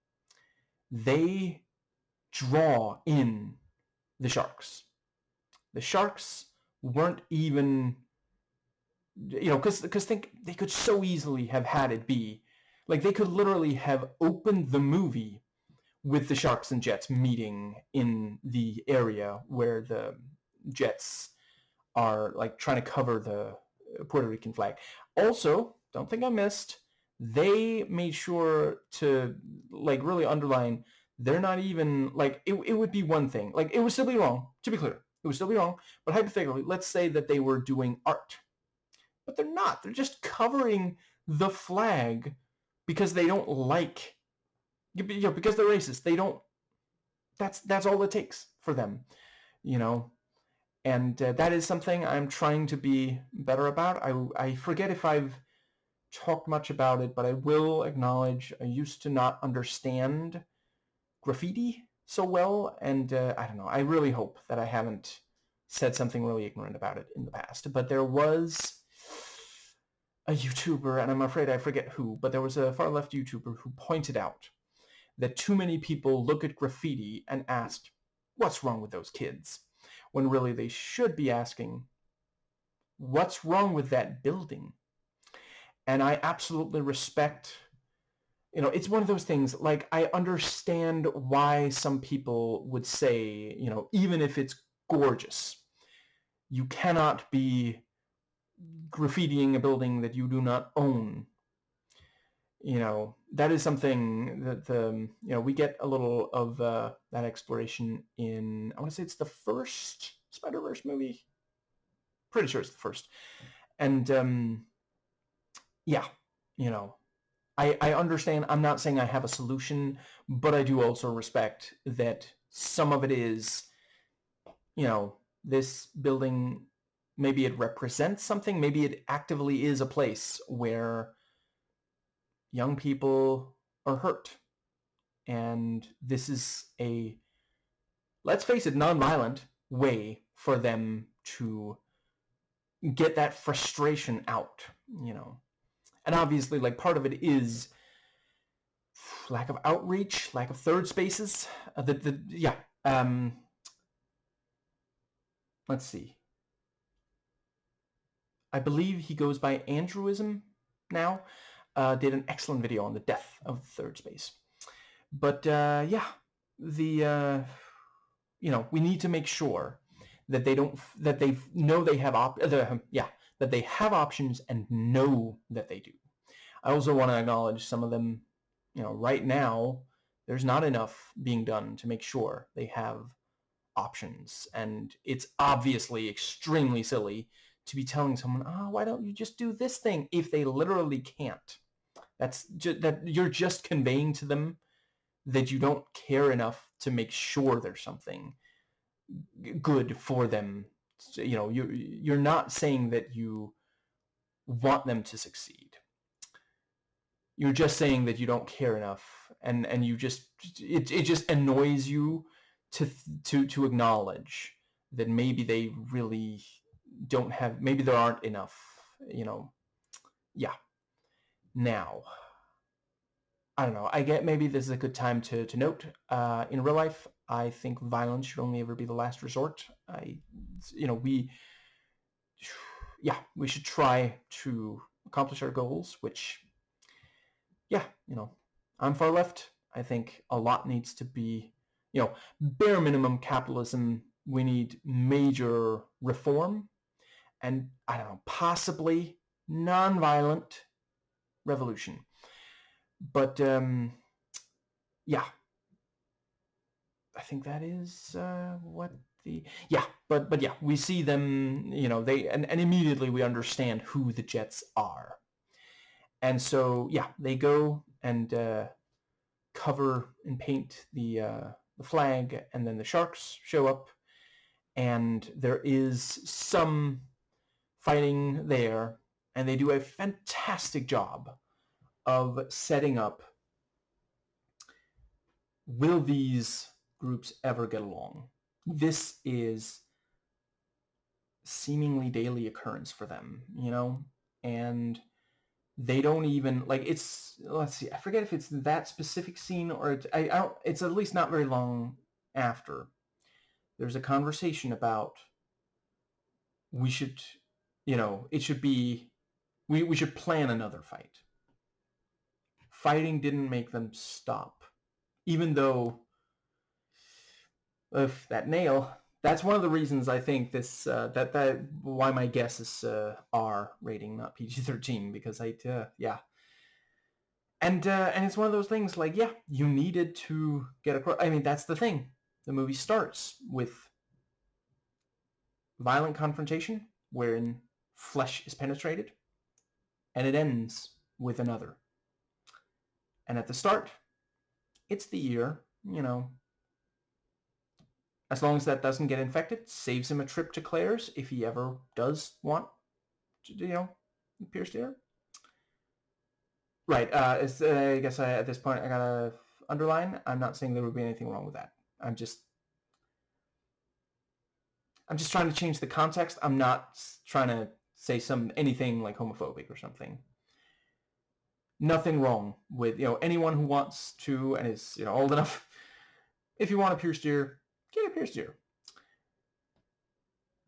They draw in the Sharks. The Sharks weren't even, because think they could so easily have had it be, like, they could literally have opened the movie with the Sharks and Jets meeting in the area where the Jets are, like, trying to cover the Puerto Rican flag. Also, don't think I missed, they made sure to, like, really underline, they're not even, like, it would be one thing. Like, it would still be wrong, to be clear. It would still be wrong, but hypothetically, let's say that they were doing art. But they're not. They're just covering the flag because they don't like, because they're racist. They don't, that's all it takes for them, and that is something I'm trying to be better about. I forget if I've talked much about it, but I will acknowledge I used to not understand graffiti so well, and I don't know. I really hope that I haven't said something really ignorant about it in the past. But there was a YouTuber, and I'm afraid I forget who, but there was a far-left YouTuber who pointed out that too many people look at graffiti and ask, what's wrong with those kids? When really they should be asking, what's wrong with that building? And I absolutely respect, it's one of those things, like, I understand why some people would say, even if it's gorgeous, you cannot be graffitiing a building that you do not own. That is something that, we get a little of that exploration in, I want to say it's the first Spider-Verse movie. Pretty sure it's the first. And yeah, I understand. I'm not saying I have a solution, but I do also respect that some of it is, this building, maybe it represents something. Maybe it actively is a place where young people are hurt. And this is a, let's face it, nonviolent way for them to get that frustration out, And obviously, like, part of it is lack of outreach, lack of third spaces. Let's see. I believe he goes by Andrewism now. Did an excellent video on the death of the third space. But yeah, the we need to make sure that they know they have that they have options and know that they do. I also want to acknowledge some of them. Right now there's not enough being done to make sure they have options, and it's obviously extremely silly to be telling someone, oh, why don't you just do this thing, if they literally can't. That's just, that you're just conveying to them that you don't care enough to make sure there's something good for them. You're not saying that you want them to succeed. You're just saying that you don't care enough, and you just, it just annoys you to acknowledge that maybe they really don't have, maybe there aren't enough, yeah. Now, I don't know, I get maybe this is a good time to note, in real life, I think violence should only ever be the last resort. We should try to accomplish our goals, which, yeah, I'm far left. I think a lot needs to be, bare minimum capitalism. We need major reform, and I don't know, possibly nonviolent revolution. But yeah, I think that is what the, yeah. But yeah, we see them. They, and immediately we understand who the Jets are. And so, yeah, they go and cover and paint the flag, and then the Sharks show up, and there is some fighting there, and they do a fantastic job of setting up, will these groups ever get along? This is seemingly daily occurrence for them, and they don't even, like, it's, let's see, I forget if it's that specific scene or I don't, it's at least not very long after. There's a conversation about, we should, it should be, we should plan another fight. Fighting didn't make them stop, even though, that nail, that's one of the reasons I think this, that why my guess is R rating, not PG-13, because yeah. And it's one of those things, like, yeah, you needed to get across. I mean, that's the thing. The movie starts with violent confrontation, wherein flesh is penetrated, and it ends with another. And at the start, it's the ear, as long as that doesn't get infected, saves him a trip to Claire's if he ever does want to, pierce the ear. Right. I guess at this point I gotta underline, I'm not saying there would be anything wrong with that. I'm just trying to change the context. I'm not trying to say anything like homophobic or something. Nothing wrong with, anyone who wants to and is, old enough. If you want a pierced ear, get a pierced ear.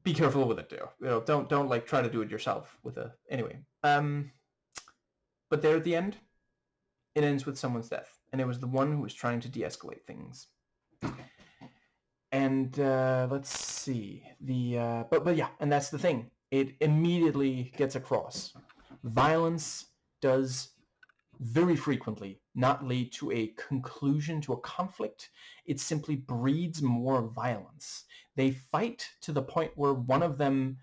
Be careful with it too. Don't like try to do it yourself with a anyway. But there at the end, it ends with someone's death, and it was the one who was trying to de-escalate things. And let's see but yeah, and that's the thing. It immediately gets across. Violence does very frequently not lead to a conclusion to a conflict. It simply breeds more violence. They fight to the point where one of them,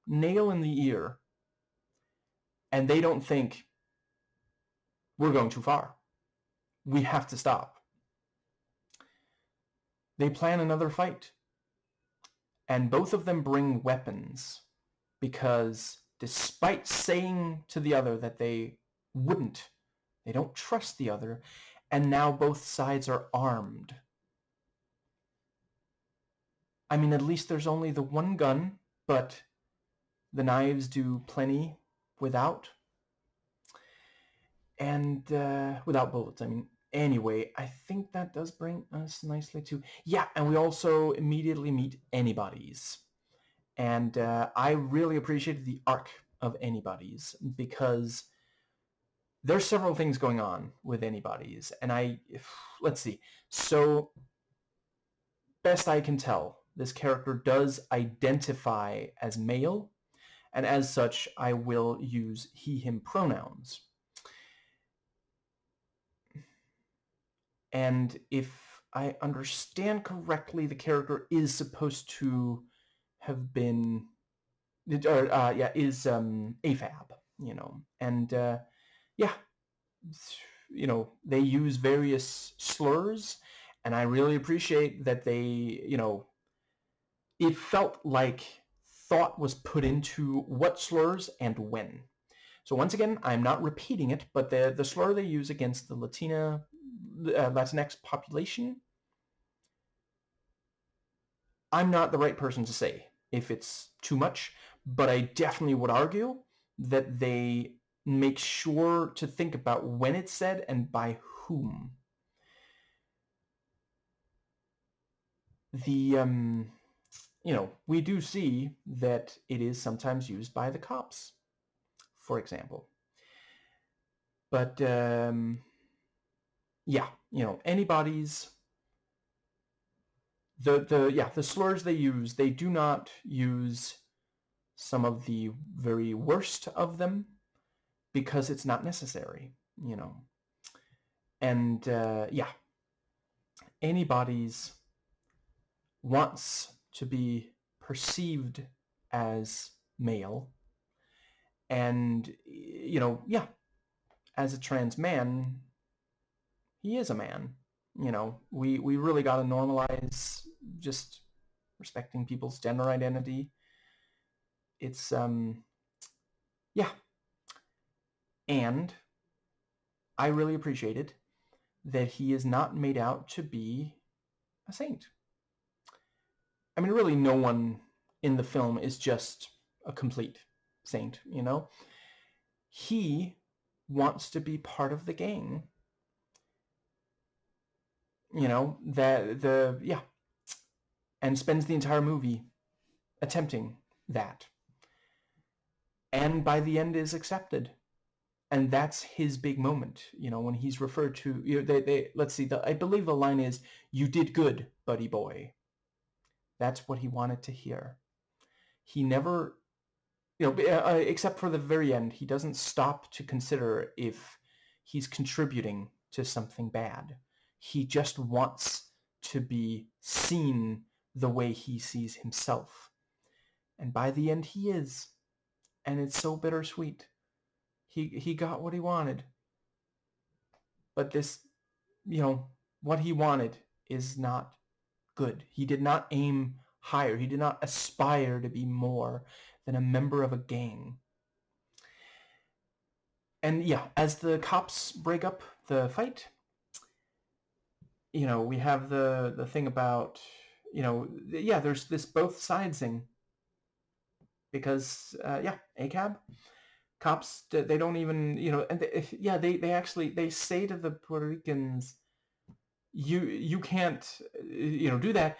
nail in the ear, and they don't think, we're going too far. We have to stop. They plan another fight. And both of them bring weapons because despite saying to the other that they wouldn't, they don't trust the other, and now both sides are armed. I mean, at least there's only the one gun, but the knives do plenty without. And without bullets, I mean. Anyway, I think that does bring us nicely to... Yeah, and we also immediately meet Anybody's. And I really appreciated the arc of Anybody's because there's several things going on with Anybody's. And let's see. So, best I can tell, this character does identify as male, and as such, I will use he, him pronouns. And if I understand correctly, the character is supposed to have been, is AFAB, and they use various slurs, and I really appreciate that they, it felt like thought was put into what slurs and when. So once again, I'm not repeating it, but the slur they use against the Latinx population, I'm not the right person to say if it's too much, but I definitely would argue that they make sure to think about when it's said and by whom. We do see that it is sometimes used by the cops, for example. But Anybody's, the slurs they use, they do not use some of the very worst of them because it's not necessary, And Anybody's wants to be perceived as male, and as a trans man, he is a man. We really got to normalize just respecting people's gender identity. It's and I really appreciated that he is not made out to be a saint. I mean, really, no one in the film is just a complete saint, He wants to be part of the gang. And spends the entire movie attempting that. And by the end is accepted. And that's his big moment, when he's referred to, let's see, I believe the line is, "You did good, buddy boy." That's what he wanted to hear. He never, except for the very end, he doesn't stop to consider if he's contributing to something bad. He just wants to be seen the way he sees himself. And by the end, he is. And it's so bittersweet. He got what he wanted. But this, what he wanted is not good. He did not aim higher. He did not aspire to be more than a member of a gang. And as the cops break up the fight, we have the thing about, yeah, there's this both sides thing because, yeah, ACAB cops, they don't even, and yeah, they actually, they say to the Puerto Ricans, you can't, do that.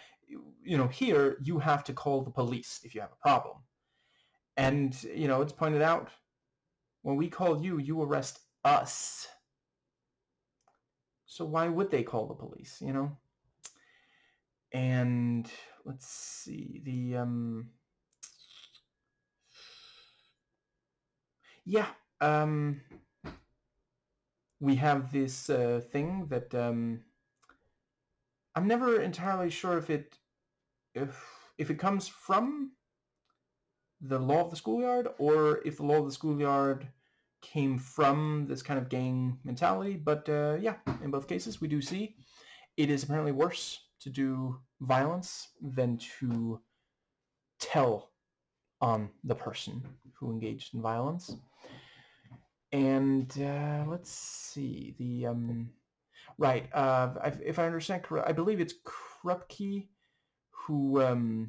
Here you have to call the police if you have a problem. And, it's pointed out, when we call you, you arrest us. So why would they call the police, And let's see, yeah, we have this thing that I'm never entirely sure if it comes from the law of the schoolyard or if the law of the schoolyard came from this kind of gang mentality. But yeah, in both cases, we do see it is apparently worse to do violence than to tell on the person who engaged in violence. And let's see, right, if I understand correct, I believe it's Krupke who,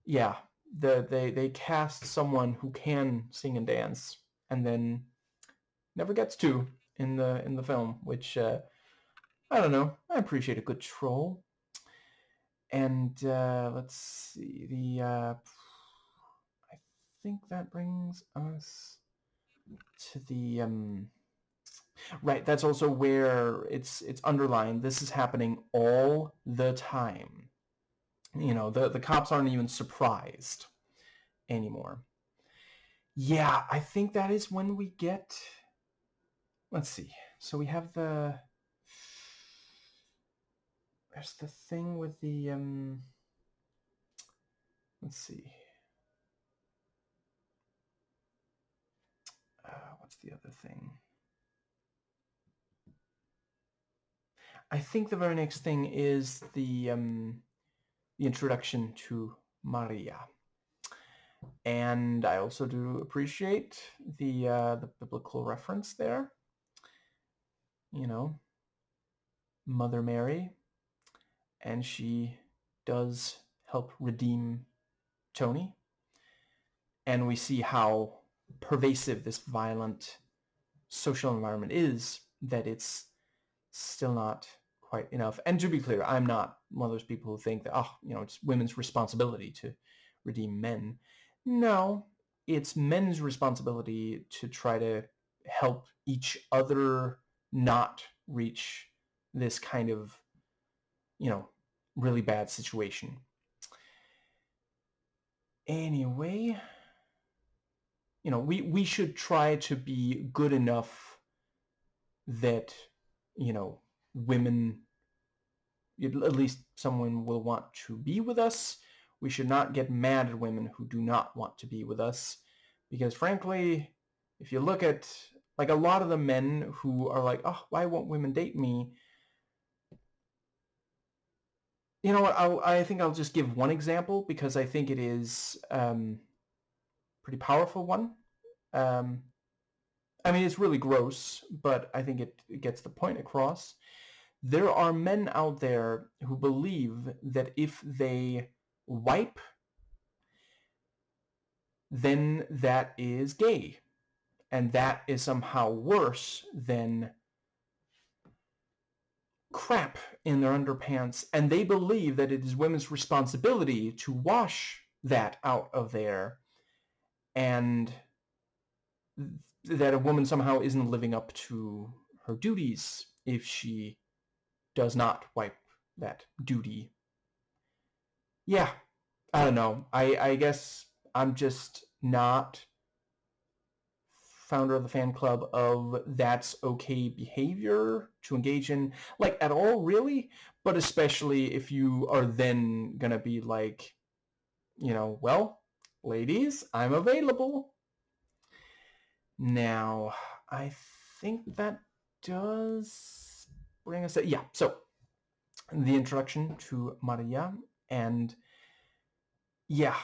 yeah, they cast someone who can sing and dance and then never gets to in the film, which I don't know. I appreciate a good troll. And let's see, I think that brings us to the right. That's also where it's underlined. This is happening all the time. The cops aren't even surprised anymore. Yeah, I think that is when we get. Let's see. So we have there's the thing with the let's see. What's the other thing? I think the very next thing is the introduction to Maria. And I also do appreciate the biblical reference there. Mother Mary, and she does help redeem Tony. And we see how pervasive this violent social environment is, that it's still not quite enough. And to be clear, I'm not one of those people who think that, it's women's responsibility to redeem men. No, it's men's responsibility to try to help each other not reach this kind of, really bad situation. Anyway, we should try to be good enough that, women, at least someone will want to be with us. We should not get mad at women who do not want to be with us, because frankly, if you look at like a lot of the men who are like, oh, why won't women date me? You know what? I think I'll just give one example because I think it is pretty powerful one. I mean, it's really gross, but I think it gets the point across. There are men out there who believe that if they wipe, then that is gay. And that is somehow worse than crap in their underpants. And they believe that it is women's responsibility to wash that out of there, and that a woman somehow isn't living up to her duties if she does not wipe that duty. Yeah, I don't know. I guess I'm just not founder of the fan club of that's okay behavior to engage in, like, at all, really, but especially if you are then gonna be like, well, ladies, I'm available. Now, I think that does bring us to, yeah, so the introduction to Maria, and yeah,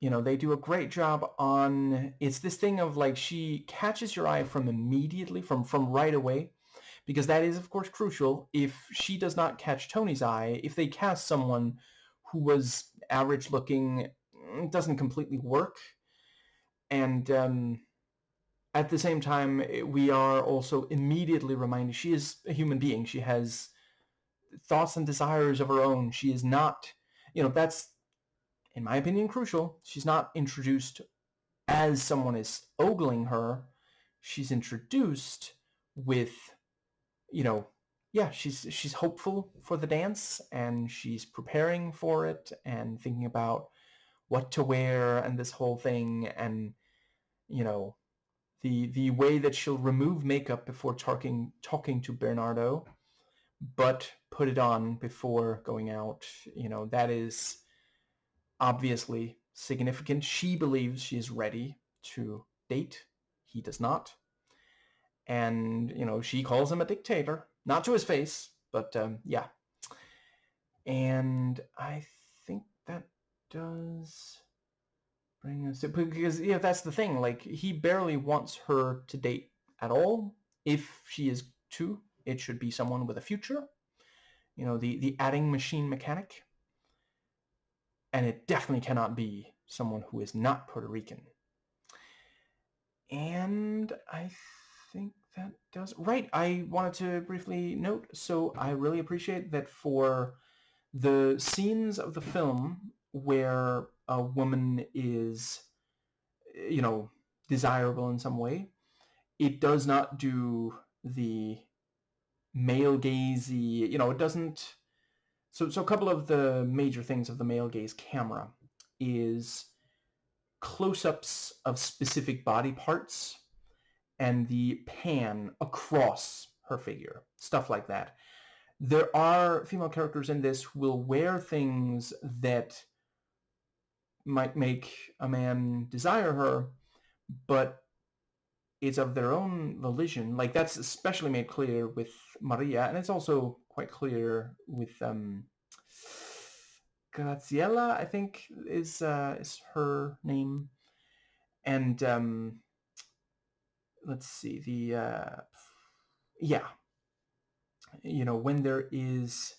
they do a great job on, it's this thing of like, she catches your eye from immediately, from right away, because that is, of course, crucial. If she does not catch Tony's eye, if they cast someone who was average looking, it doesn't completely work. And at the same time, we are also immediately reminded she is a human being. She has thoughts and desires of her own. She is not, that's, in my opinion, crucial. She's not introduced as someone is ogling her. She's introduced with, she's hopeful for the dance, and she's preparing for it and thinking about what to wear and this whole thing, and the way that she'll remove makeup before talking to Bernardo, but put it on before going out. That is obviously significant. She believes she is ready to date. He does not. And, she calls him a dictator. Not to his face, but yeah. And I think that does bring us to, because that's the thing. Like, he barely wants her to date at all. If she is to, it should be someone with a future. The adding machine mechanic. And it definitely cannot be someone who is not Puerto Rican. And I think that does... Right, I wanted to briefly note, so I really appreciate that for the scenes of the film where a woman is, desirable in some way, it does not do the male gazy, it doesn't... So a couple of the major things of the male gaze camera is close-ups of specific body parts and the pan across her figure, stuff like that. There are female characters in this who will wear things that might make a man desire her, but it's of their own volition. Like, that's especially made clear with Maria, and it's also quite clear with Graziella, I think is her name. And let's see, when there is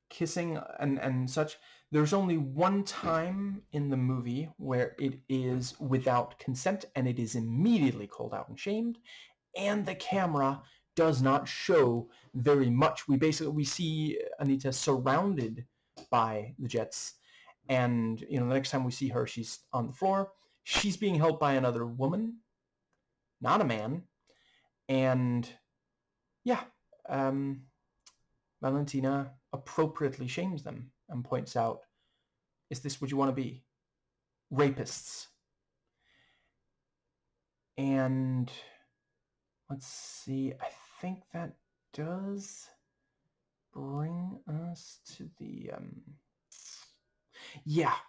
kissing and such, there's only one time in the movie where it is without consent, and it is immediately called out and shamed, and the camera does not show very much. We see Anita surrounded by the Jets, and the next time we see her, she's on the floor. She's being held by another woman, not a man, and Valentina appropriately shames them and points out, is this what you want to be? Rapists. And let's see, I think that does bring us to the...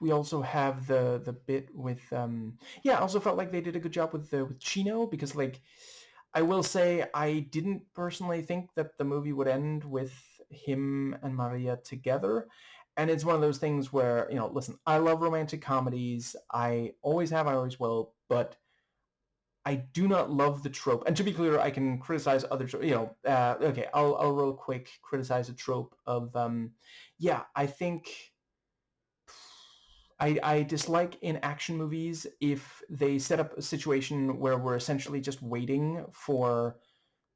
we also have the bit with... I also felt like they did a good job with Chino, because, like, I will say I didn't personally think that the movie would end with him and Maria together. And it's one of those things where, listen, I love romantic comedies. I always have, I always will, but I do not love the trope. And to be clear, I can criticize other, okay, I'll real quick criticize a trope of, I think I dislike in action movies if they set up a situation where we're essentially just waiting for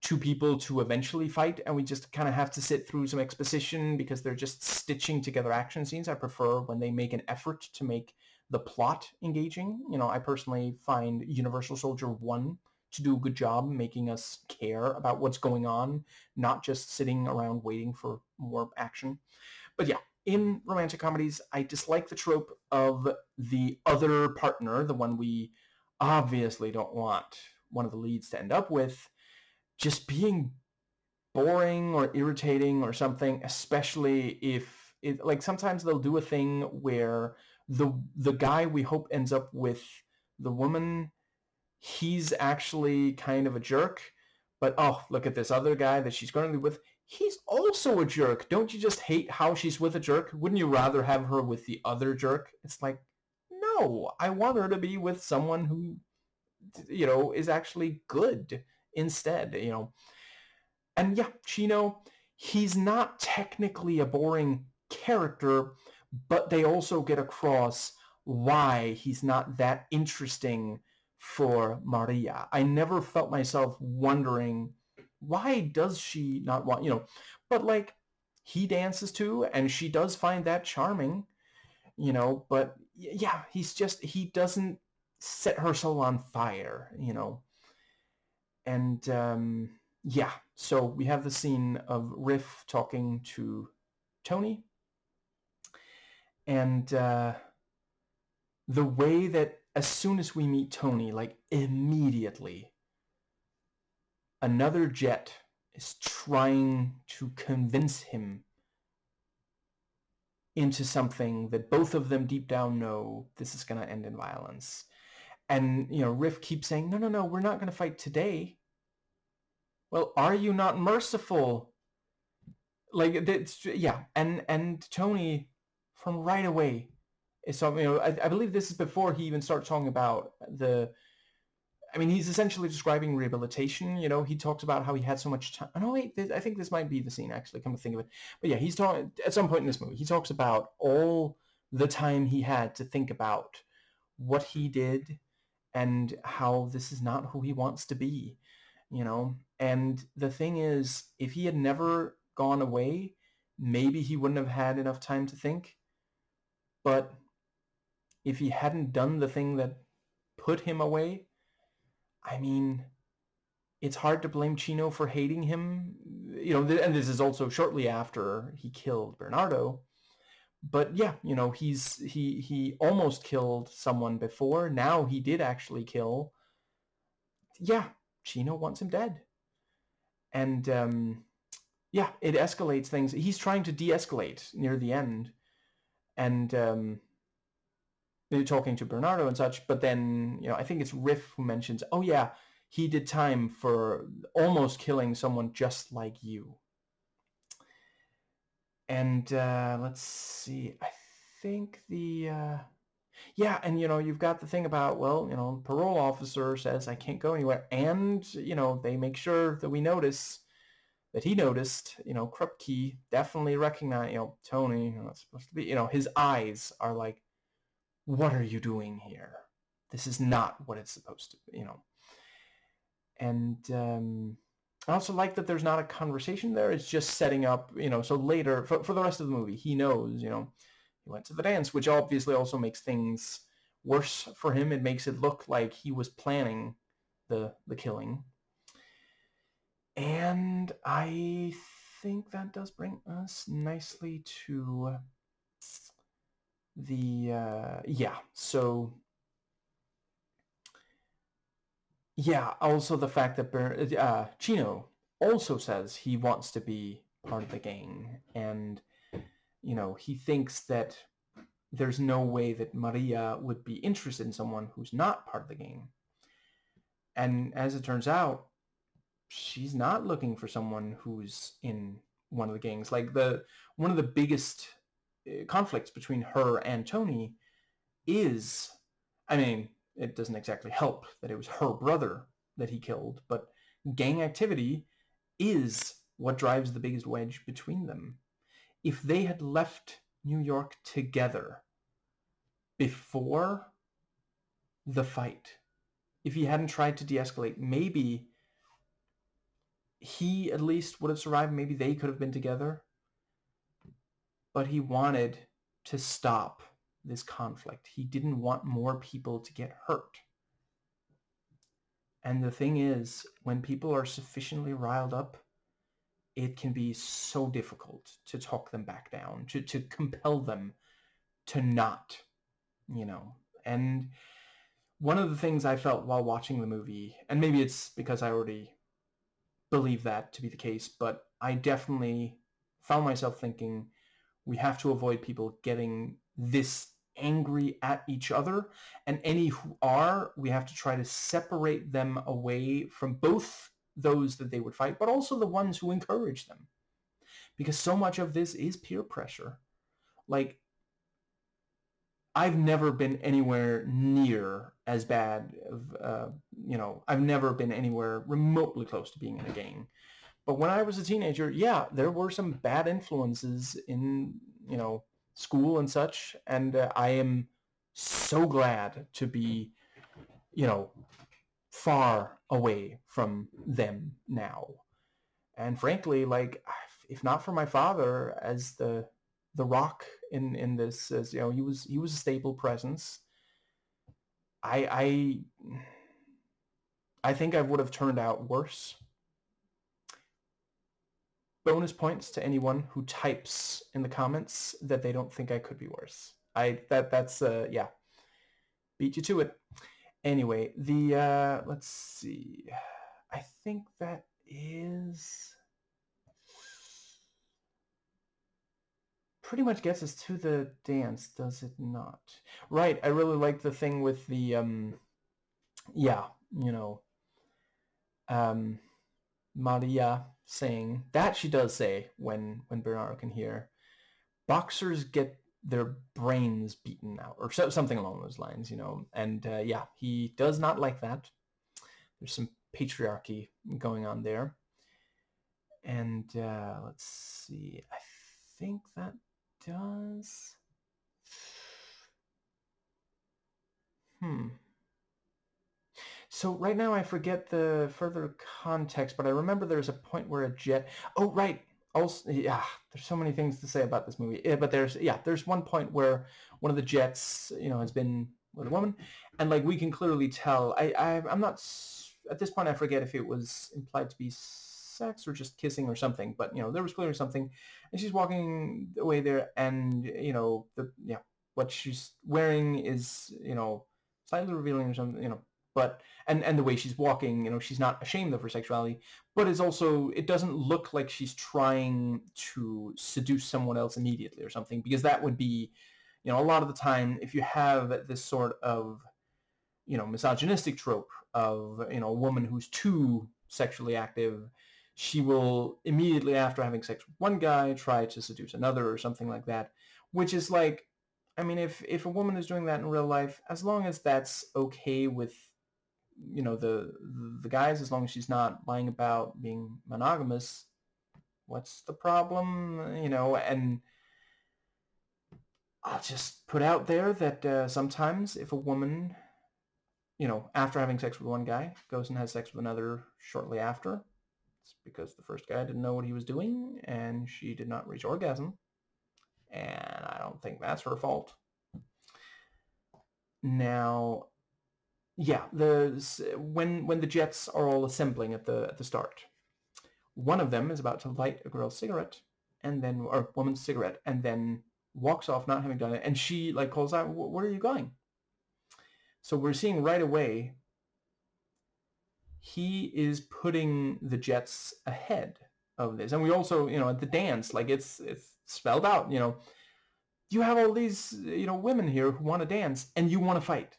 two people to eventually fight, and we just kind of have to sit through some exposition because they're just stitching together action scenes. I prefer when they make an effort to make the plot engaging. I personally find Universal Soldier 1 to do a good job making us care about what's going on, not just sitting around waiting for more action. But in romantic comedies, I dislike the trope of the other partner, the one we obviously don't want one of the leads to end up with, just being boring or irritating or something, especially if like sometimes they'll do a thing where the guy we hope ends up with the woman, he's actually kind of a jerk, but oh, look at this other guy that she's currently with, he's also a jerk. Don't you just hate how she's with a jerk? Wouldn't you rather have her with the other jerk? It's like, no, I want her to be with someone who, is actually good instead, And yeah, Chino, he's not technically a boring character, but they also get across why he's not that interesting for Maria. I never felt myself wondering, why does she not want, but like, he dances too, and she does find that charming, but yeah, he doesn't set her soul on fire, and yeah, so we have the scene of Riff talking to Tony, and the way that as soon as we meet Tony, like immediately, another jet is trying to convince him into something that both of them deep down know this is going to end in violence. And, Riff keeps saying, no, no, no, we're not going to fight today. Well, are you not merciful? Like, that's, yeah. And Tony, from right away, is talking, I believe this is before he even starts talking about he's essentially describing rehabilitation. He talks about how he had so much time. Oh, no, wait, I think this might be the scene, actually, come to think of it. But yeah, he's talking, at some point in this movie, he talks about all the time he had to think about what he did and how this is not who he wants to be, And the thing is, if he had never gone away, maybe he wouldn't have had enough time to think. But if he hadn't done the thing that put him away, it's hard to blame Chino for hating him, and this is also shortly after he killed Bernardo. But yeah, he almost killed someone before. Now he did actually kill. Yeah, Chino wants him dead. And yeah, it escalates things. He's trying to de-escalate near the end. And talking to Bernardo and such, but then, I think it's Riff who mentions, oh yeah, he did time for almost killing someone just like you. And let's see, I think yeah, and you've got the thing about, well, parole officer says I can't go anywhere, and they make sure that we notice that he noticed, Krupke definitely recognized, Tony, it's supposed to be, his eyes are like, what are you doing here? This is not what it's supposed to be, And I also like that there's not a conversation there. It's just setting up, so later, for the rest of the movie, he knows, he went to the dance, which obviously also makes things worse for him. It makes it look like he was planning the killing. And I think that does bring us nicely to the, yeah, so... Yeah, also the fact that Chino also says he wants to be part of the gang, and he thinks that there's no way that Maria would be interested in someone who's not part of the gang. And as it turns out, she's not looking for someone who's in one of the gangs. Like, one of the biggest conflicts between her and Tony is, it doesn't exactly help that it was her brother that he killed, but gang activity is what drives the biggest wedge between them. If they had left New York together before the fight, if he hadn't tried to de-escalate, maybe he at least would have survived. Maybe they could have been together. But he wanted to stop this conflict. He didn't want more people to get hurt. And the thing is, when people are sufficiently riled up, it can be so difficult to talk them back down, to compel them to not, And one of the things I felt while watching the movie, and maybe it's because I already believe that to be the case, but I definitely found myself thinking, we have to avoid people getting this angry at each other, and any who are, we have to try to separate them away from both those that they would fight, but also the ones who encourage them. Because so much of this is peer pressure. Like, I've never been anywhere near as bad of, I've never been anywhere remotely close to being in a gang. But when I was a teenager, yeah, there were some bad influences in, school and such. And I am so glad to be, you know, far away from them now. And frankly, like, if not for my father as the rock in this, as he was a stable presence, I I think I would have turned out worse. Bonus points to anyone who types in the comments that they don't think I could be worse. That's yeah, beat you to it. Anyway, the let's see. I think that is pretty much gets us to the dance, does it not? Right, I really like the thing with the yeah, um Maria saying that. She does say when Bernardo can hear, boxers get their brains beaten out, or something along those lines, and yeah, he does not like that. There's some patriarchy going on there. And let's see, I think that does. So right now I forget the further context, but I remember there's a point where a jet. Oh, right. Also, yeah, there's so many things to say about this movie. Yeah, but there's one point where one of the jets, has been with a woman, and like we can clearly tell. I'm not at this point. I forget if it was implied to be sex or just kissing or something, but there was clearly something, and she's walking away there, and what she's wearing is slightly revealing or something, but and the way she's walking, she's not ashamed of her sexuality, but it doesn't look like she's trying to seduce someone else immediately or something, because that would be, a lot of the time, if you have this sort of, misogynistic trope of, a woman who's too sexually active, she will immediately after having sex with one guy try to seduce another or something like that, which is like, I mean, if a woman is doing that in real life, as long as that's okay with the guys, as long as she's not lying about being monogamous, what's the problem? And I'll just put out there that sometimes if a woman, after having sex with one guy, goes and has sex with another shortly after, it's because the first guy didn't know what he was doing and she did not reach orgasm, and I don't think that's her fault. Now, yeah, when the jets are all assembling at the start, one of them is about to light a girl's cigarette, or woman's cigarette, and then walks off not having done it, and she like calls out, "Where are you going?" So we're seeing right away he is putting the jets ahead of this, and we also, at the dance, like it's spelled out, you have all these, women here who want to dance, and you want to fight.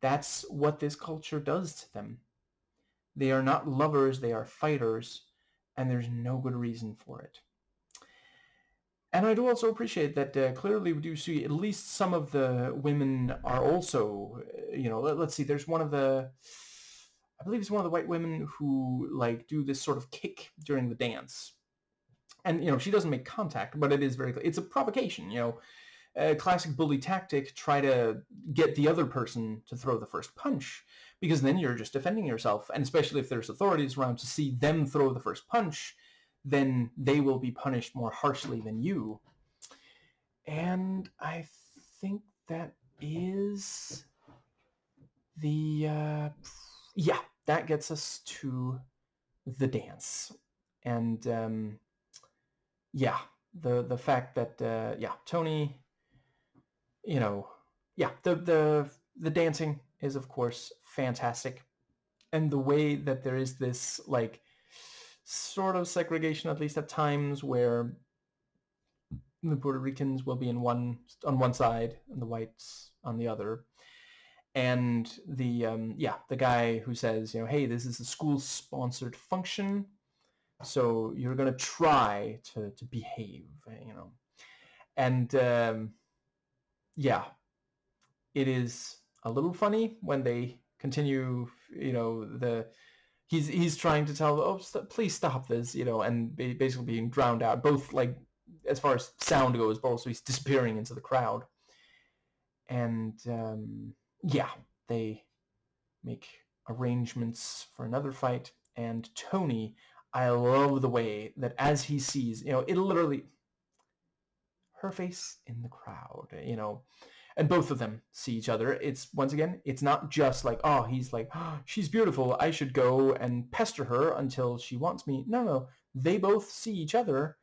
That's what this culture does to them. They are not lovers, they are fighters, and there's no good reason for it. And I do also appreciate that clearly we do see at least some of the women are also, let's see, there's one of the, I believe it's one of the white women who like do this sort of kick during the dance. And, she doesn't make contact, but it is it's a provocation, a classic bully tactic, try to get the other person to throw the first punch, because then you're just defending yourself. And especially if there's authorities around to see them throw the first punch, then they will be punished more harshly than you. And I think that is the, yeah, that gets us to the dance. And yeah, the fact that, yeah, Tony, yeah, the dancing is, of course, fantastic. And the way that there is this, like, sort of segregation, at least at times, where the Puerto Ricans will be on one side and the whites on the other. And the guy who says, hey, this is a school-sponsored function, so you're going to try to behave, And yeah, it is a little funny when they continue, he's trying to tell, oh, please stop this, and basically being drowned out, both like as far as sound goes, but also he's disappearing into the crowd. And yeah, they make arrangements for another fight. And Tony, I love the way that as he sees, it literally, her face in the crowd, and both of them see each other. It's, once again, it's not just like, oh, he's like, oh, she's beautiful, I should go and pester her until she wants me. No, they both see each other,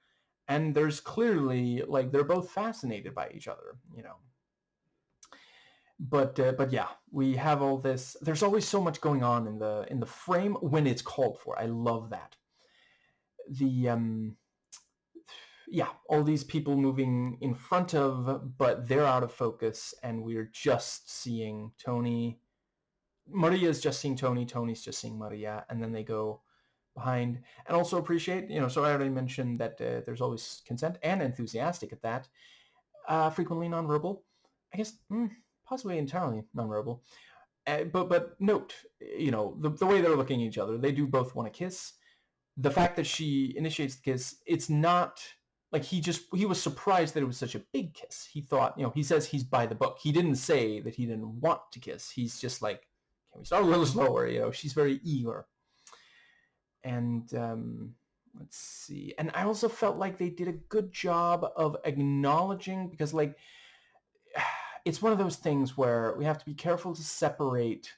and there's clearly, like, they're both fascinated by each other, But yeah, we have all this. There's always so much going on in the frame when it's called for. I love that. The yeah, all these people moving in front of, but they're out of focus, and we're just seeing Tony. Maria's just seeing Tony. Tony's just seeing Maria, and then they go behind. And also appreciate, so I already mentioned that there's always consent and enthusiastic at that. Frequently nonverbal. I guess possibly entirely nonverbal. But note, the way they're looking at each other, they do both want to kiss. The fact that she initiates the kiss, it's not like he was surprised that it was such a big kiss. He thought, he says he's by the book. He didn't say that he didn't want to kiss. He's just like, can we start a little slower? She's very eager. And let's see. And I also felt like they did a good job of acknowledging, because like, it's one of those things where we have to be careful to separate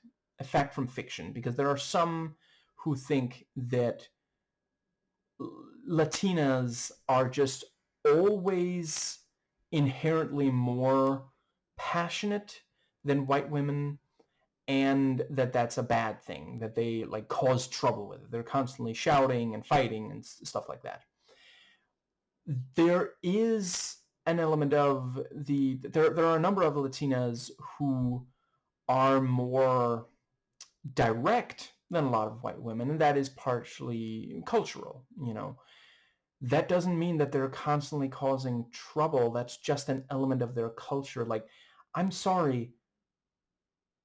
fact from fiction, because there are some who think that Latinas are just always inherently more passionate than white women, and that's a bad thing, that they like cause trouble with it. They're constantly shouting and fighting and stuff like that. There is an element of there are a number of Latinas who are more direct than a lot of white women, and that is partially cultural. That doesn't mean that they're constantly causing trouble. That's just an element of their culture. Like, I'm sorry,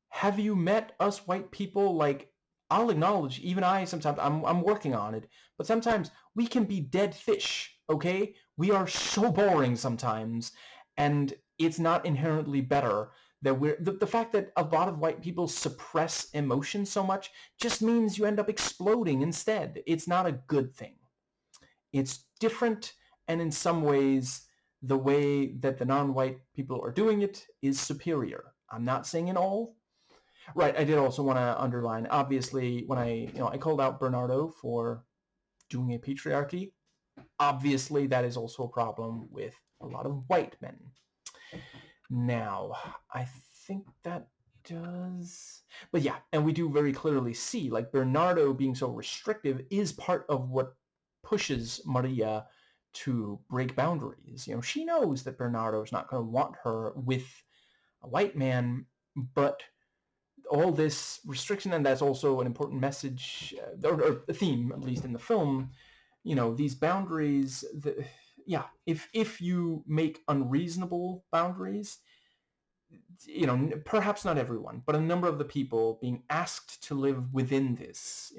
have you met us white people? Like, I'll acknowledge, even I sometimes, I'm working on it, but sometimes we can be dead fish, okay? We are so boring sometimes, and it's not inherently better that the fact that a lot of white people suppress emotion so much just means you end up exploding instead. It's not a good thing. It's different, and in some ways, the way that the non-white people are doing it is superior. I'm not saying in all. Right, I did also want to underline, obviously, when I called out Bernardo for doing a patriarchy, obviously that is also a problem with a lot of white men. Now, I think that does... But yeah, and we do very clearly see, like, Bernardo being so restrictive is part of what pushes Maria to break boundaries. She knows that Bernardo's not going to want her with a white man, but all this restriction, and that's also an important message, or a theme, at least in the film, these boundaries, if you make unreasonable boundaries, perhaps not everyone, but a number of the people being asked to live within this,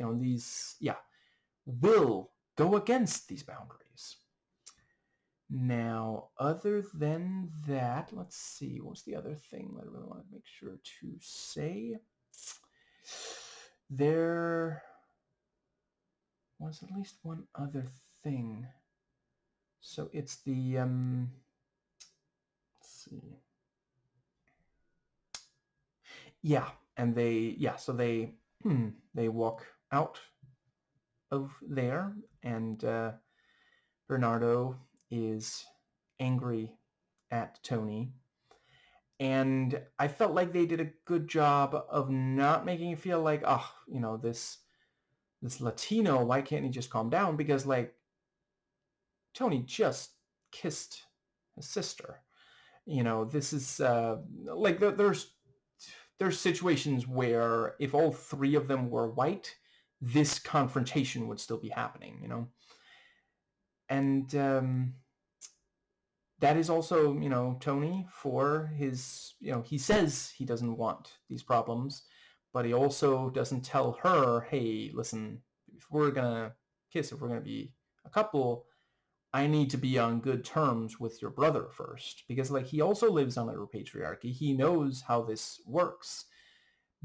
will go against these boundaries. Now, other than that, let's see, what's the other thing that I really want to make sure to say? There was at least one other thing. So it's the, let's see. Yeah, and so they walk out of there, and Bernardo is angry at Tony, and I felt like they did a good job of not making it feel like, this Latino, why can't he just calm down? Because, like, Tony just kissed his sister. This is like there's situations where if all three of them were white, this confrontation would still be happening. And that is also, Tony, for his, he says he doesn't want these problems, but he also doesn't tell her, hey, listen, if we're gonna kiss, if we're gonna be a couple, I need to be on good terms with your brother first, because like he also lives under patriarchy. He knows how this works.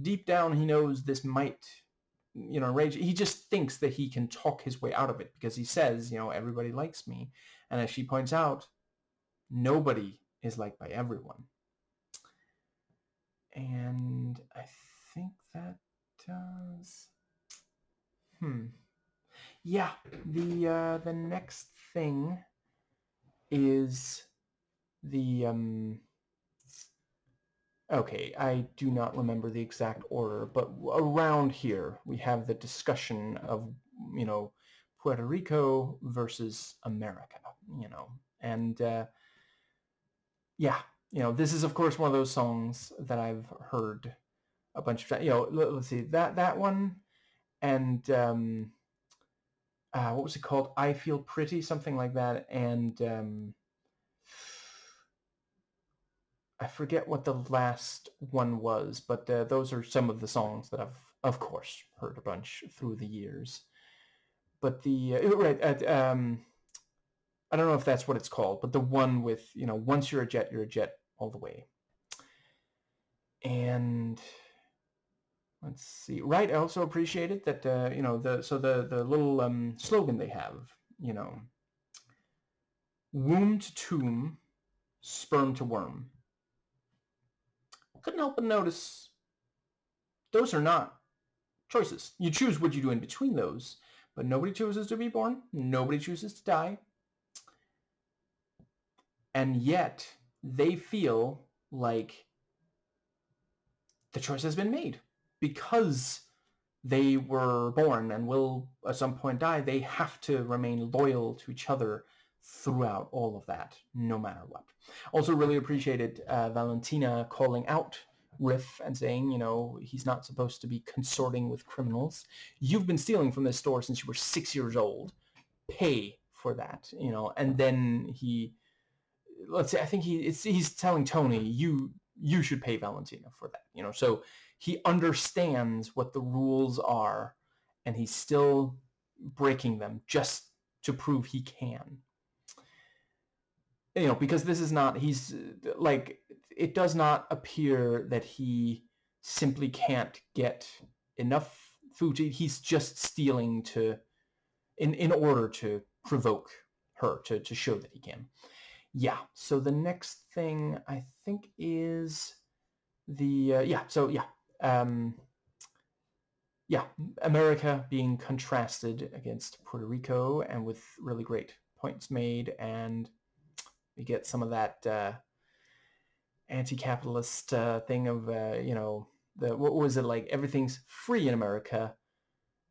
Deep down, he knows this might, rage. He just thinks that he can talk his way out of it because he says, everybody likes me, and as she points out, nobody is liked by everyone. And I think that does. Yeah, the next thing is the okay, I do not remember the exact order, but around here we have the discussion of, Puerto Rico versus America, and yeah, this is of course one of those songs that I've heard a bunch of times. Let's see, that one, and what was it called? I Feel Pretty, something like that, and I forget what the last one was, but those are some of the songs that I've, of course, heard a bunch through the years. But the right, I don't know if that's what it's called, but the one with, once you're a jet all the way. And let's see, right? I also appreciated that, the little slogan they have, womb to tomb, sperm to worm. Couldn't help but notice those are not choices. You choose what you do in between those, but nobody chooses to be born. Nobody chooses to die. And yet they feel like the choice has been made because they were born and will at some point die. They have to remain loyal to each other throughout all of that, no matter what. Also really appreciated Valentina calling out Riff and saying, he's not supposed to be consorting with criminals. You've been stealing from this store since you were 6 years old. Pay for that, and then let's say, I think he's telling Tony, you should pay Valentina for that, so he understands what the rules are, and he's still breaking them just to prove he can. Because this is not, he's like, it does not appear that he simply can't get enough food to eat. He's just stealing in order to provoke her, to show that he can. Yeah, so the next thing I think is America being contrasted against Puerto Rico, and with really great points made, and we get some of that anti-capitalist thing of, what was it, like, everything's free in America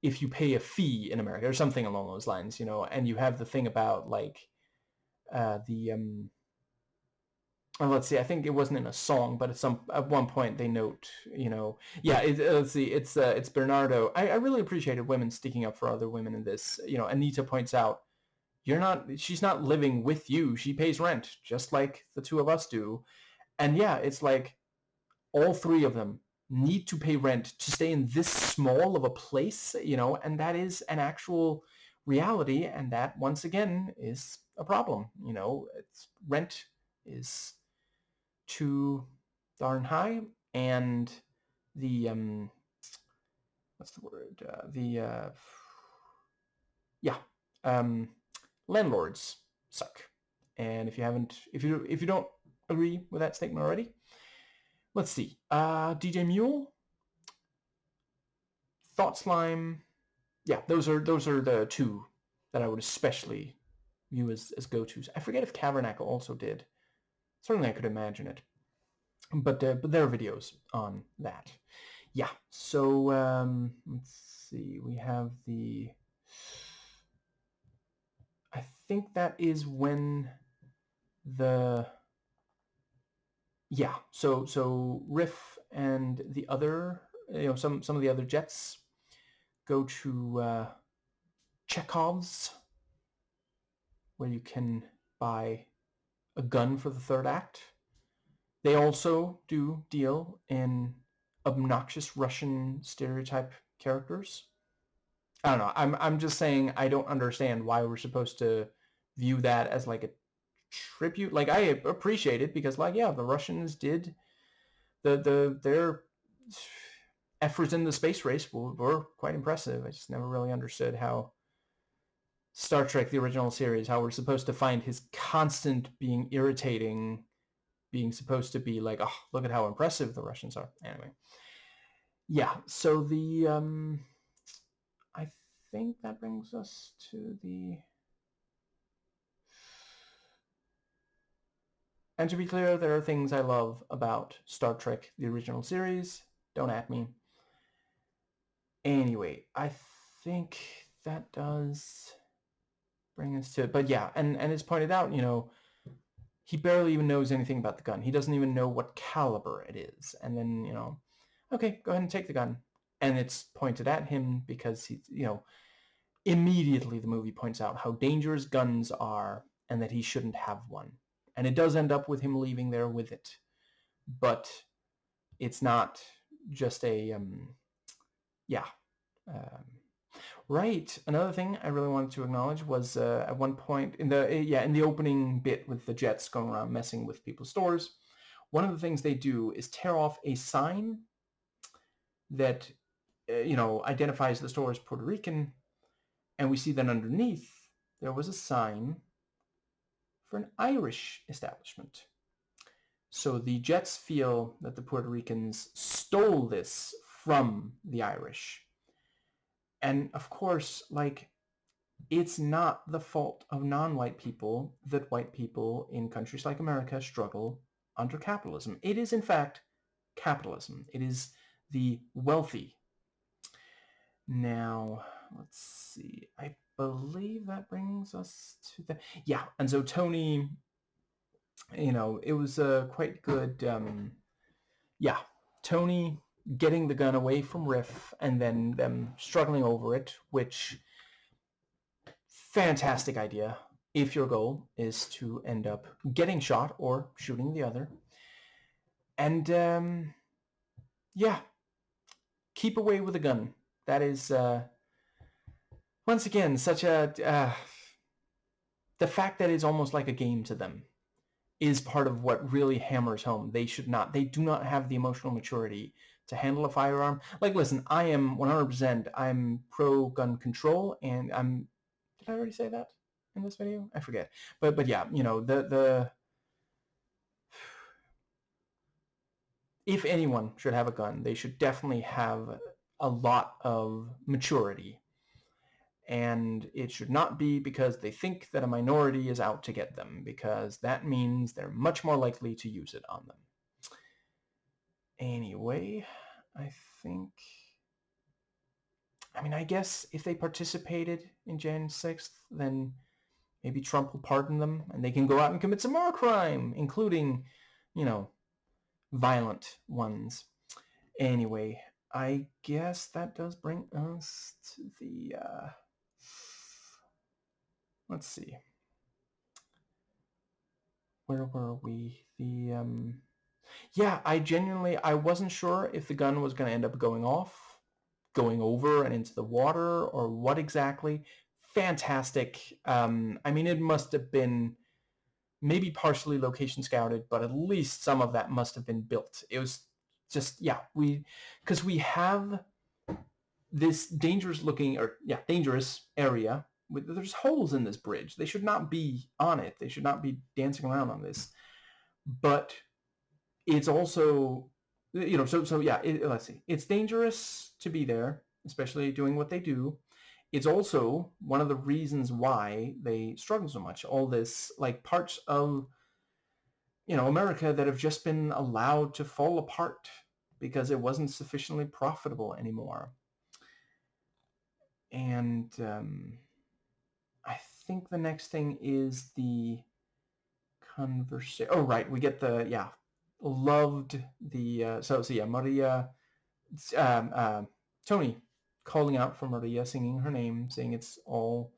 if you pay a fee in America, or something along those lines, and you have the thing about, like, let's see, I think it wasn't in a song, but at one point they note, let's see, it's Bernardo. I really appreciated women sticking up for other women in this. Anita points out, she's not living with you. She pays rent, just like the two of us do. And yeah, it's like all three of them need to pay rent to stay in this small of a place, and that is an actual reality, and that, once again, is a problem. Rent is too darn high, and the what's the word? Landlords suck. And if you don't agree with that statement already, let's see. DJ Mule, Thought Slime. Yeah, those are the two that I would especially view as go-tos. I forget if Cavernacle also did. Certainly I could imagine it. But there are videos on that. Yeah, so let's see. We have I think that is when so Riff and the other, some of the other jets go to Chekhov's, where you can buy a gun for the third act. They also do deal in obnoxious Russian stereotype characters. I don't know. I'm just saying I don't understand why we're supposed to view that as like a tribute. Like, I appreciate it because, like, yeah, the Russians did their efforts in the space race were quite impressive. I just never really understood how Star Trek, the original series, how we're supposed to find his constant being irritating, being supposed to be like, oh, look at how impressive the Russians are. Anyway, yeah. So I think that brings us to the. And to be clear, there are things I love about Star Trek, the original series. Don't at me. Anyway, I think that does bring us to. But yeah, and it's pointed out, he barely even knows anything about the gun. He doesn't even know what caliber it is. And then, okay, go ahead and take the gun. And it's pointed at him because immediately the movie points out how dangerous guns are and that he shouldn't have one. And it does end up with him leaving there with it. But it's not just a, yeah. Right. Another thing I really wanted to acknowledge was at one point in the opening bit with the jets going around messing with people's stores, one of the things they do is tear off a sign that identifies the store as Puerto Rican, and we see that underneath there was a sign for an Irish establishment. So the Jets feel that the Puerto Ricans stole this from the Irish. And of course, like, it's not the fault of non-white people that white people in countries like America struggle under capitalism. It is, in fact, capitalism. It is the wealthy. Now, let's see. I believe that brings us to the... Yeah, and so Tony, it was quite good... yeah, Tony getting the gun away from Riff and then them struggling over it, which... fantastic idea if your goal is to end up getting shot or shooting the other. And yeah, keep away with a gun. That is once again such a the fact that it's almost like a game to them is part of what really hammers home. They do not have the emotional maturity to handle a firearm. Like, listen, I am 100%, I'm pro gun control, and did I already say that in this video? I forget. But yeah, the if anyone should have a gun, they should definitely have a lot of maturity. And it should not be because they think that a minority is out to get them, because that means they're much more likely to use it on them. Anyway, I guess if they participated in Jan 6th, then maybe Trump will pardon them and they can go out and commit some more crime, including, violent ones. Anyway, I guess that does bring us to the, let's see. Where were we? Yeah, I wasn't sure if the gun was going to end up going off, going over and into the water, or what exactly. Fantastic. It must have been maybe partially location scouted, but at least some of that must have been built. It was just, yeah, because we have this dangerous area. There's holes in this bridge. They should not be on it. They should not be dancing around on this. But it's also, so yeah, let's see. It's dangerous to be there, especially doing what they do. It's also one of the reasons why they struggle so much. All this, like, parts of, America that have just been allowed to fall apart because it wasn't sufficiently profitable anymore. And I think the next thing is the conversation. Oh, right. We get loved the, Maria, Tony calling out for Maria, singing her name, saying it's all,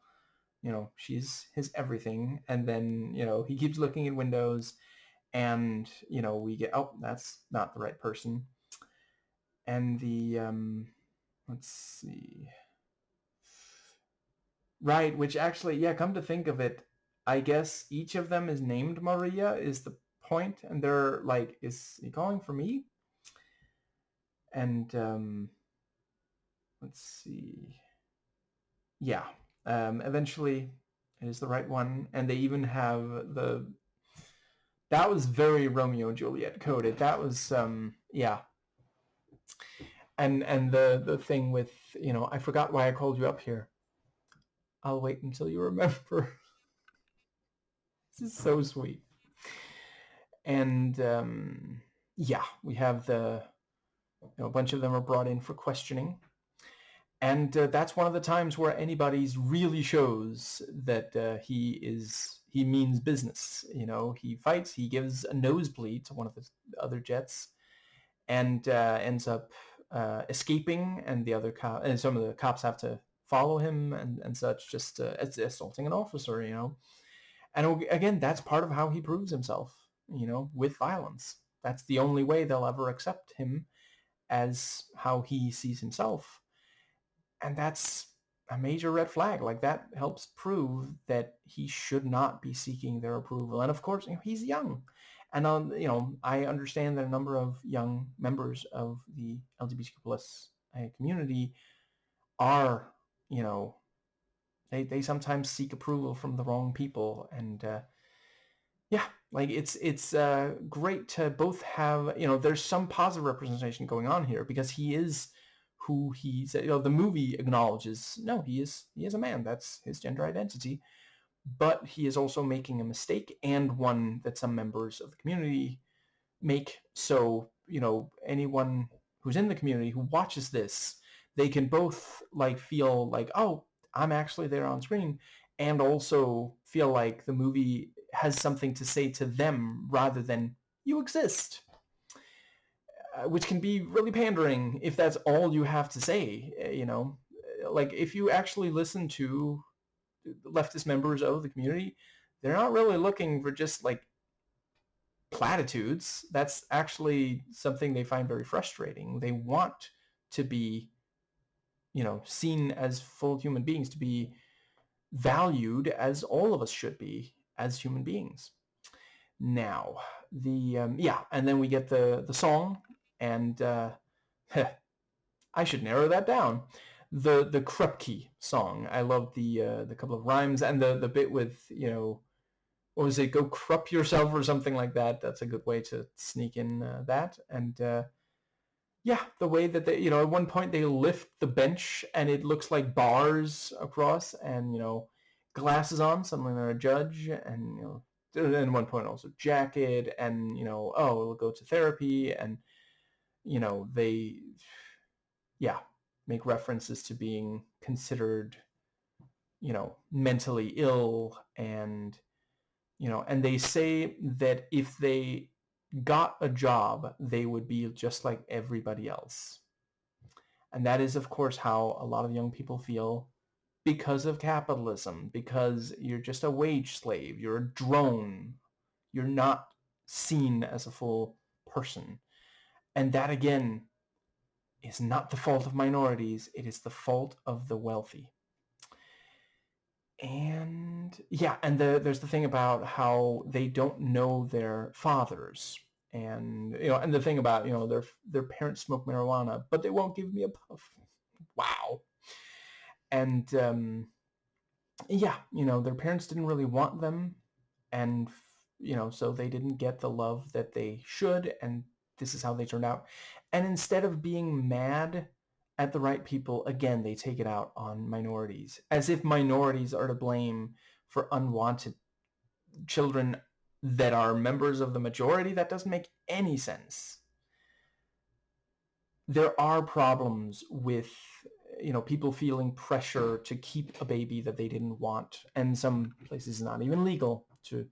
she's his everything. And then, he keeps looking at windows and, we get, oh, that's not the right person. And the let's see. Right, which actually, yeah, come to think of it, I guess each of them is named Maria is the point, and they're like, is he calling for me? And let's see. Yeah, eventually it is the right one, and they even have the. That was very Romeo and Juliet coded. That was yeah. And the thing with, I forgot why I called you up here. I'll wait until you remember. This is so sweet. And yeah, we have a bunch of them are brought in for questioning. And that's one of the times where anybody's really shows that he means business. He fights, he gives a nosebleed to one of the other jets, and ends up escaping, and and some of the cops have to follow him and such, just assaulting an officer. And again, that's part of how he proves himself. With violence. That's the only way they'll ever accept him as how he sees himself. And that's a major red flag. Like, that helps prove that he should not be seeking their approval. And of course, he's young. And I understand that a number of young members of the LGBTQ plus community are, they sometimes seek approval from the wrong people. And yeah, like it's great to both have, there's some positive representation going on here, because he is who he's, the movie acknowledges, no, he is a man. That's his gender identity. But he is also making a mistake, and one that some members of the community make. So, anyone who's in the community who watches this, they can both feel like, oh, I'm actually there on screen, and also feel like the movie has something to say to them rather than you exist. Which can be really pandering if that's all you have to say. Like, if you actually listen to leftist members of the community, they're not really looking for just platitudes. That's actually something they find very frustrating. They want to be, seen as full human beings, to be valued as all of us should be as human beings. Now, yeah, and then we get the song, and I should narrow that down. The Krupke song. I love the couple of rhymes, and the bit with, what was it? Go crup yourself or something like that. That's a good way to sneak in that. And yeah, the way that they, at one point they lift the bench and it looks like bars across, and glasses on, suddenly they're a judge, and at one point also jacket, and oh, we'll go to therapy, and they, yeah, make references to being considered, mentally ill, and and they say that if they got a job, they would be just like everybody else. And that is, of course, how a lot of young people feel because of capitalism, because you're just a wage slave, you're a drone, you're not seen as a full person. And that, again, is not the fault of minorities, it is the fault of the wealthy. And yeah, and there's the thing about how they don't know their fathers, and and the thing about their parents smoke marijuana, but they won't give me a puff. Wow. And yeah, their parents didn't really want them, and so they didn't get the love that they should, and this is how they turned out. And instead of being mad at the right people, again, they take it out on minorities, as if minorities are to blame for unwanted children that are members of the majority. That doesn't make any sense. There are problems with people feeling pressure to keep a baby that they didn't want, and some places it's not even legal to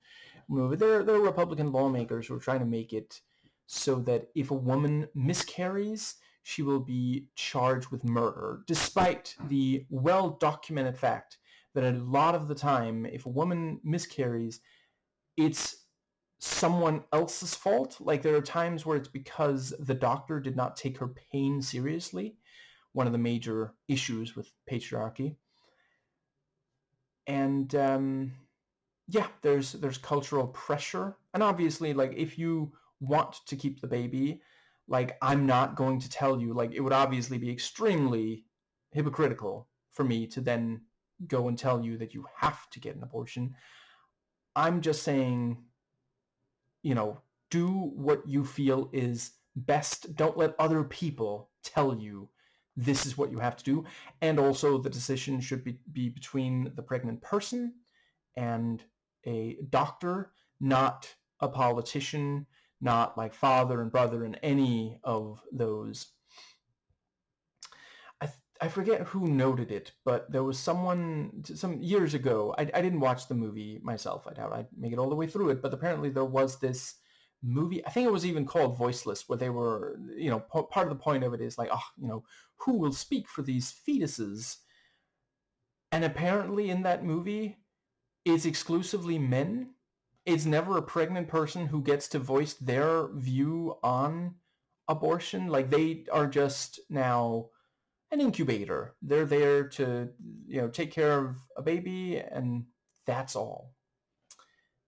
move it. There are Republican lawmakers who are trying to make it so that if a woman miscarries, she will be charged with murder, despite the well-documented fact that a lot of the time, if a woman miscarries, it's someone else's fault. Like there are times where it's because the doctor did not take her pain seriously, one of the major issues with patriarchy. And yeah, there's cultural pressure, and obviously, like if you want to keep the baby, like I'm not going to tell you, like it would obviously be extremely hypocritical for me to then go and tell you that you have to get an abortion. I'm just saying, do what you feel is best. Don't let other people tell you this is what you have to do. And also the decision should be between the pregnant person and a doctor, not a politician, not like father and brother and any of those. I forget who noted it, but there was someone some years ago. I didn't watch the movie myself. I doubt I'd make it all the way through it, but apparently there was this movie. I think it was even called Voiceless, where they were, part of the point of it is like, who will speak for these fetuses? And apparently in that movie, it's exclusively men. It's never a pregnant person who gets to voice their view on abortion. Like they are just now an incubator. They're there to, take care of a baby, and that's all.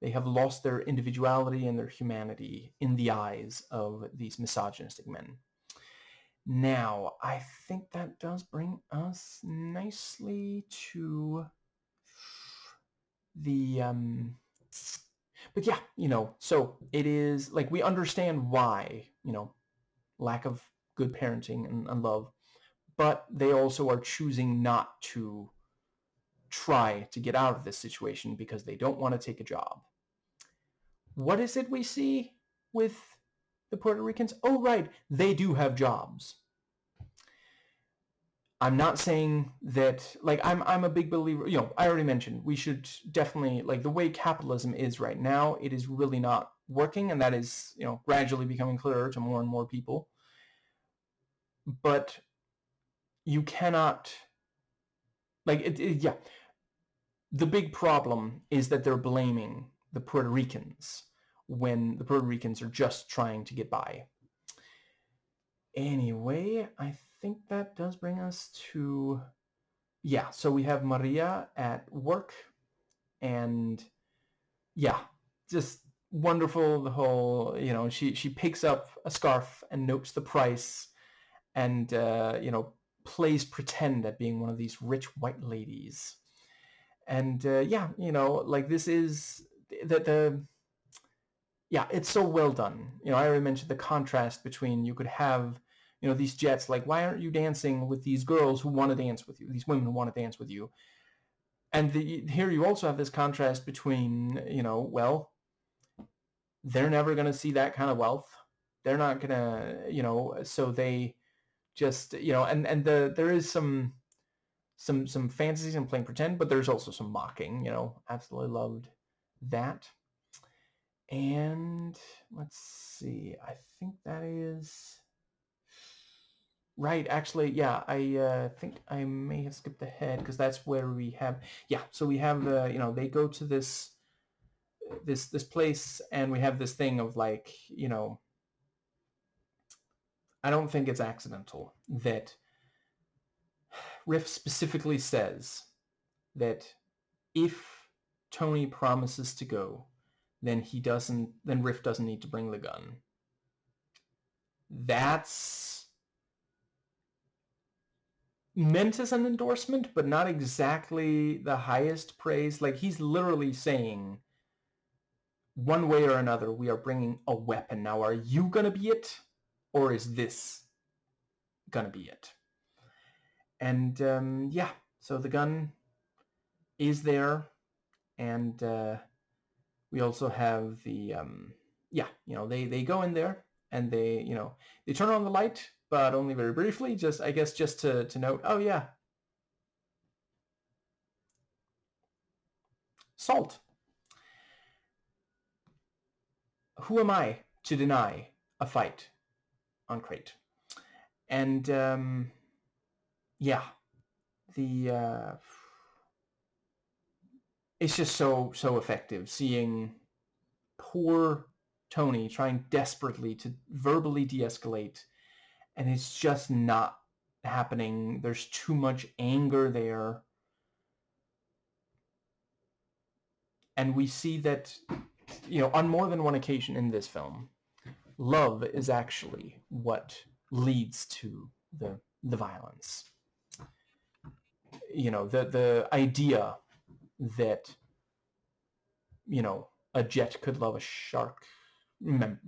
They have lost their individuality and their humanity in the eyes of these misogynistic men. Now, I think that does bring us nicely to the but yeah, so it is like we understand why, lack of good parenting and love, but they also are choosing not to try to get out of this situation because they don't want to take a job. What is it we see with the Puerto Ricans? Oh, right, they do have jobs. I'm not saying that, like, I'm a big believer, I already mentioned, we should definitely, like, the way capitalism is right now, it is really not working, and that is, gradually becoming clearer to more and more people. But you cannot, like, yeah, the big problem is that they're blaming the Puerto Ricans when the Puerto Ricans are just trying to get by. Anyway, I think that does bring us to, yeah, so we have Maria at work, and yeah, just wonderful. The whole, she picks up a scarf and notes the price, and plays pretend at being one of these rich white ladies. And yeah, like this is yeah, it's so well done. I already mentioned the contrast between, you could have, these jets, like, why aren't you dancing with these girls who want to dance with you, these women who want to dance with you? And here you also have this contrast between, well, they're never going to see that kind of wealth. They're not going to, so they just, and there is some fantasies and playing pretend, but there's also some mocking, absolutely loved that. And let's see, I think that is right. Actually, yeah, I think I may have skipped ahead because that's where we have, yeah, so we have the, they go to this place, and we have this thing of like, I don't think it's accidental that Riff specifically says that if Tony promises to go, then Riff doesn't need to bring the gun. That's meant as an endorsement, but not exactly the highest praise. Like, he's literally saying, one way or another, we are bringing a weapon. Now, are you gonna be it, or is this gonna be it? And yeah, so the gun is there, and we also have the yeah, they go in there, and they they turn on the light, but only very briefly, just I guess just to note, oh yeah, salt. Who am I to deny a fight on Crate? And yeah, the it's just so effective seeing poor Tony trying desperately to verbally de-escalate, and it's just not happening. There's too much anger there. And we see that, on more than one occasion in this film, love is actually what leads to the violence. The idea that, a jet could love a shark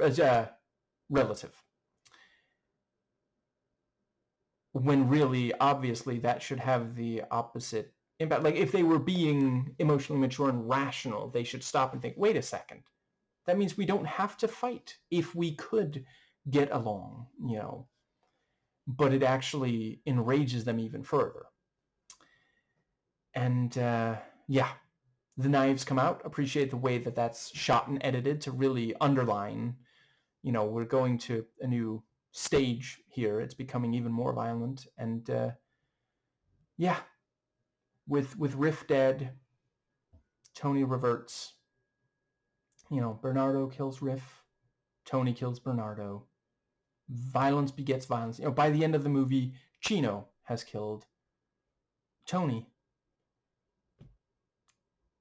as a relative, when really, obviously, that should have the opposite impact. Like, if they were being emotionally mature and rational, they should stop and think, wait a second, that means we don't have to fight if we could get along, but it actually enrages them even further. And yeah, the knives come out. Appreciate the way that that's shot and edited to really underline, we're going to a new stage here. It's becoming even more violent. And yeah, with Riff dead, Tony reverts. Bernardo kills Riff. Tony kills Bernardo. Violence begets violence. By the end of the movie, Chino has killed Tony,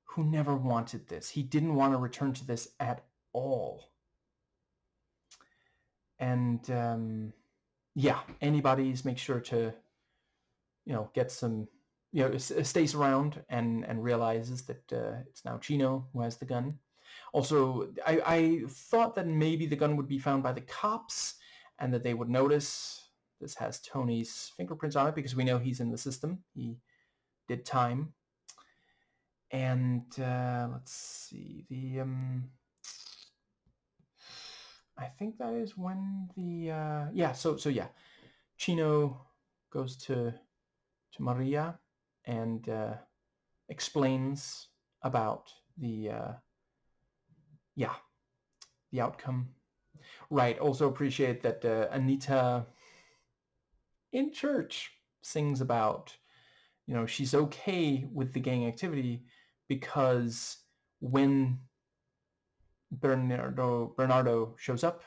who never wanted this. He didn't want to return to this at all. And yeah, anybody's make sure to, get some, stays around and realizes that it's now Chino who has the gun. Also, I thought that maybe the gun would be found by the cops and that they would notice this has Tony's fingerprints on it, because we know he's in the system. He did time. And let's see, I think that is when the yeah. So yeah, Chino goes to Maria and explains about the the outcome. Right. Also appreciate that Anita in church sings about, she's okay with the gang activity because when Bernardo shows up,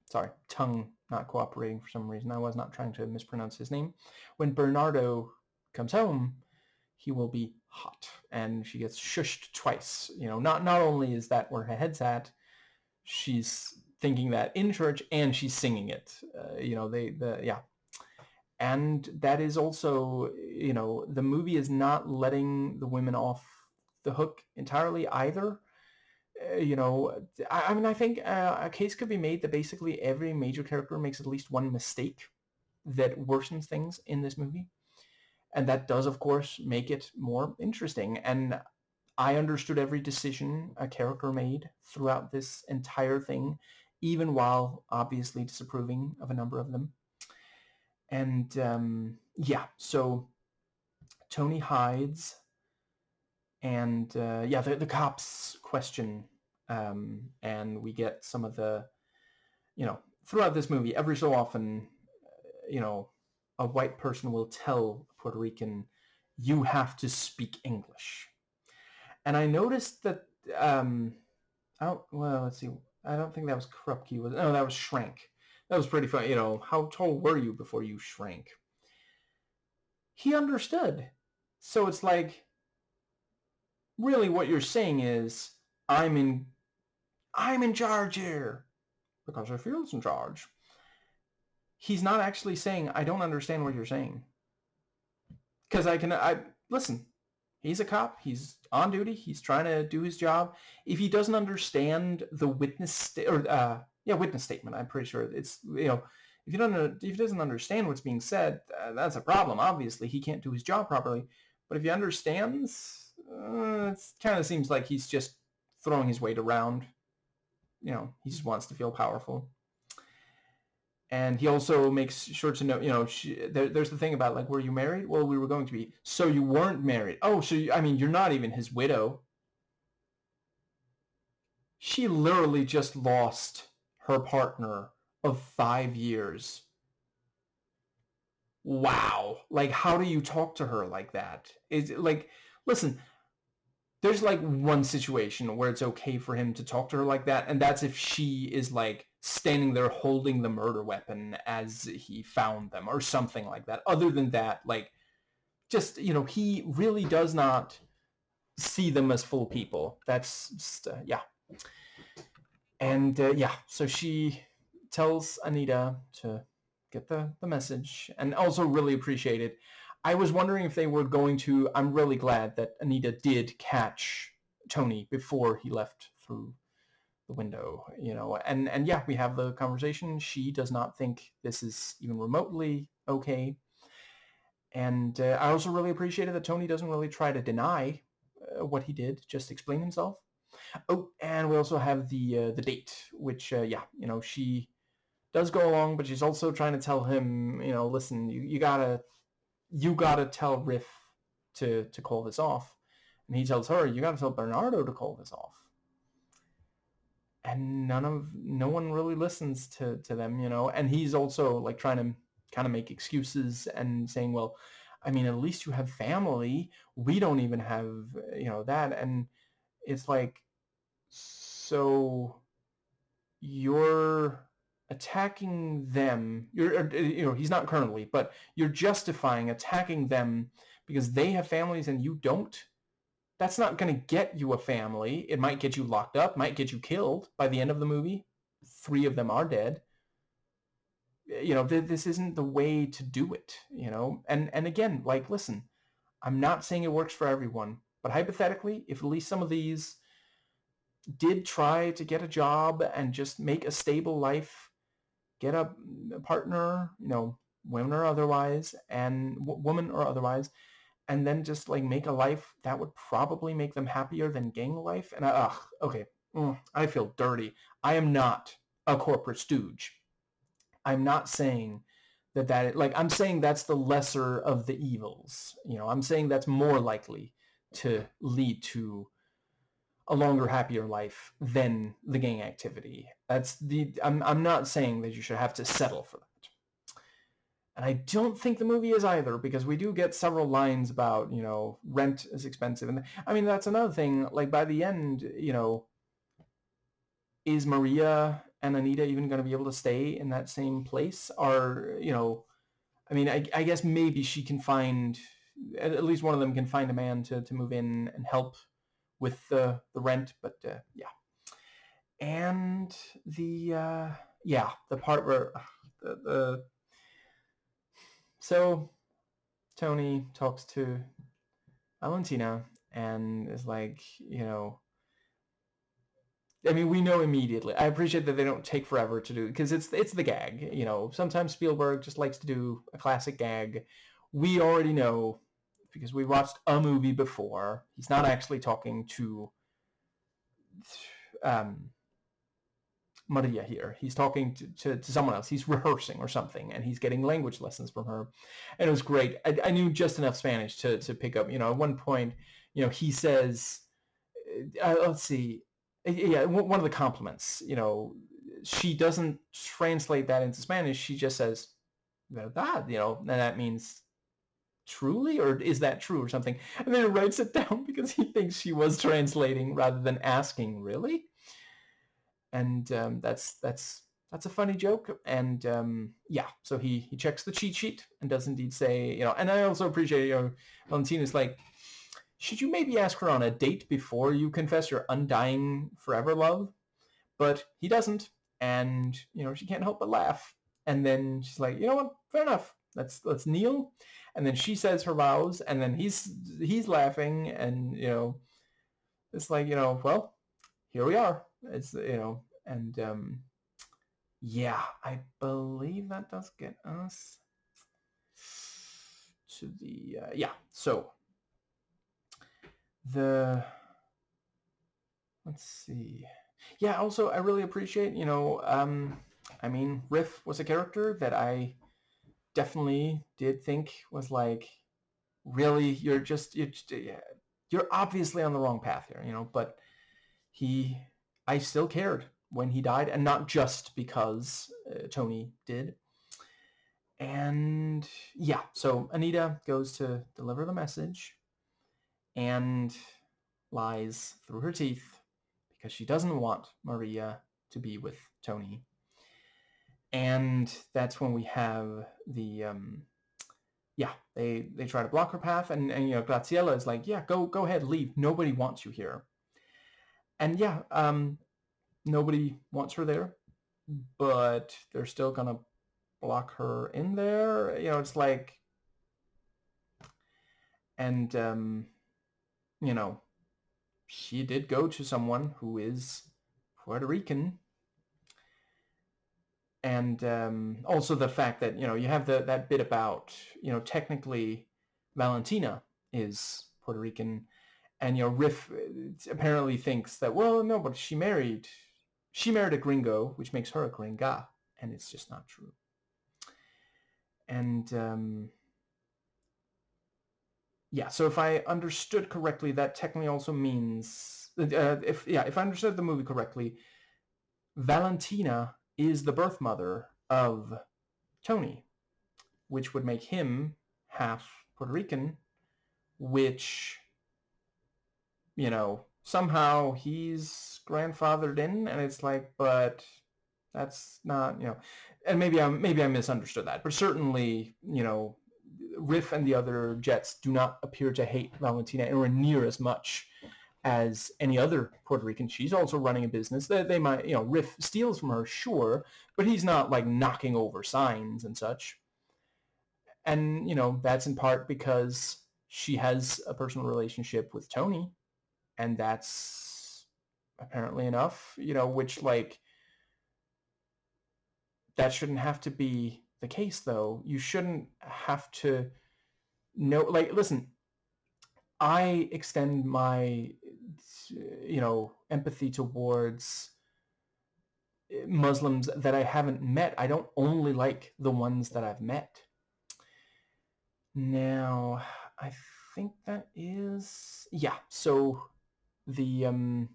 sorry, tongue not cooperating for some reason. I was not trying to mispronounce his name. When Bernardo comes home, he will be hot, and she gets shushed twice. Not only is that where her head's at, she's thinking that in church, and she's singing it. Yeah. And that is also, the movie is not letting the women off the hook entirely either. I think a case could be made that basically every major character makes at least one mistake that worsens things in this movie. And that does, of course, make it more interesting. And I understood every decision a character made throughout this entire thing, even while obviously disapproving of a number of them. And yeah, so Tony hides, and the cops question, and we get some of the, throughout this movie, every so often, a white person will tell a Puerto Rican, you have to speak English. And I noticed that, let's see, I don't think that was Krupke. No, that was Shrank. That was pretty funny. How tall were you before you shrank? He understood. So it's like, really what you're saying is, I'm in charge here because I feel in charge. He's not actually saying, I don't understand what you're saying. Because listen, he's a cop. He's on duty. He's trying to do his job. If he doesn't understand the witness statement, I'm pretty sure it's, if he doesn't understand what's being said, that's a problem. Obviously, he can't do his job properly. But if he understands, it kind of seems like he's just throwing his weight around. He just wants to feel powerful. And he also makes sure to know, there's the thing about, like, were you married? Well, we were going to be. So you weren't married. Oh, so you're not even his widow. She literally just lost her partner of 5 years. Wow. Like, how do you talk to her like that? Is like, listen, there's like one situation where it's okay for him to talk to her like that, and that's if she is like standing there holding the murder weapon as he found them or something like that. Other than that, like, just, he really does not see them as full people. That's just, yeah. And yeah, so she tells Anita to get the message, and also really appreciate it. I was wondering if they were going to. I'm really glad that Anita did catch Tony before he left through the window, and yeah, we have the conversation. She does not think this is even remotely okay. And I also really appreciated that Tony doesn't really try to deny what he did, just explain himself. Oh, and we also have the date, which yeah, she does go along, but she's also trying to tell him, listen, you gotta tell Riff to call this off, and he tells her, you gotta tell Bernardo to call this off. And no one really listens to them, and he's also like trying to kind of make excuses and saying, well, I mean, at least you have family. We don't even have, that. And it's like, so you're attacking them. He's not currently, but you're justifying attacking them because they have families and you don't. That's not going to get you a family. It might get you locked up, might get you killed by the end of the movie. 3 of them are dead. This isn't the way to do it, And again, like, listen, I'm not saying it works for everyone, but hypothetically, if at least some of these did try to get a job and just make a stable life, get a partner, women or otherwise, and woman or otherwise, and then just like make a life that would probably make them happier than gang life. And okay, I feel dirty. I am not a corporate stooge. I'm not saying that I'm saying that's the lesser of the evils. I'm saying that's more likely to lead to a longer, happier life than the gang activity. I'm not saying that you should have to settle for that. And I don't think the movie is either, because we do get several lines about, rent is expensive. And I mean, that's another thing. Like, by the end, is Maria and Anita even going to be able to stay in that same place? Or, I mean, I guess maybe she can find, at least one of them can find a man to move in and help with the rent. But yeah. And the part where so Tony talks to Valentina and is like, I mean, we know immediately. I appreciate that they don't take forever to do, because it's the gag. Sometimes Spielberg just likes to do a classic gag. We already know, because we watched a movie before. He's not actually talking to Maria here. He's talking to someone else. He's rehearsing or something, and he's getting language lessons from her. And it was great. I knew just enough Spanish to pick up. At one point, he says, let's see, yeah, one of the compliments, she doesn't translate that into Spanish. She just says, verdad, and that means truly, or is that true, or something. And then he writes it down because he thinks she was translating rather than asking, really? And that's a funny joke. And yeah, so he checks the cheat sheet and does indeed say, and I also appreciate, Valentina's like, should you maybe ask her on a date before you confess your undying forever love? But he doesn't, and she can't help but laugh. And then she's like, you know what, fair enough, let's kneel. And then she says her vows, and then he's laughing, and it's like, well, here we are. It's and yeah, I believe that does get us to the yeah. So let's see. Yeah, also I really appreciate, I mean, Riff was a character that I definitely did think was like, really, you're obviously on the wrong path here, but I still cared when he died, and not just because Tony did. And yeah, so Anita goes to deliver the message, and lies through her teeth because she doesn't want Maria to be with Tony. And that's when we have the they try to block her path, and Graziella is like, yeah, go ahead, leave. Nobody wants you here. And nobody wants her there, but they're still gonna block her in there. It's like, and she did go to someone who is Puerto Rican. And also the fact that, you have that bit about, technically Valentina is Puerto Rican, and, Riff apparently thinks that, well, no, but she married a gringo, which makes her a gringa, and it's just not true. And so if I understood correctly, that technically also means, if I understood the movie correctly, Valentina is the birth mother of Tony, which would make him half Puerto Rican, which, somehow he's grandfathered in, and it's like, but that's not, and maybe I misunderstood that, but certainly, Riff and the other Jets do not appear to hate Valentina anywhere near as much as any other Puerto Rican. She's also running a business. They might, Riff steals from her, sure, but he's not like knocking over signs and such. And, that's in part because she has a personal relationship with Tony, and that's apparently enough, which, like, that shouldn't have to be the case, though. You shouldn't have to know, like, listen, I extend my, empathy towards Muslims that I haven't met. I don't only like the ones that I've met. Now, I think that is, so the,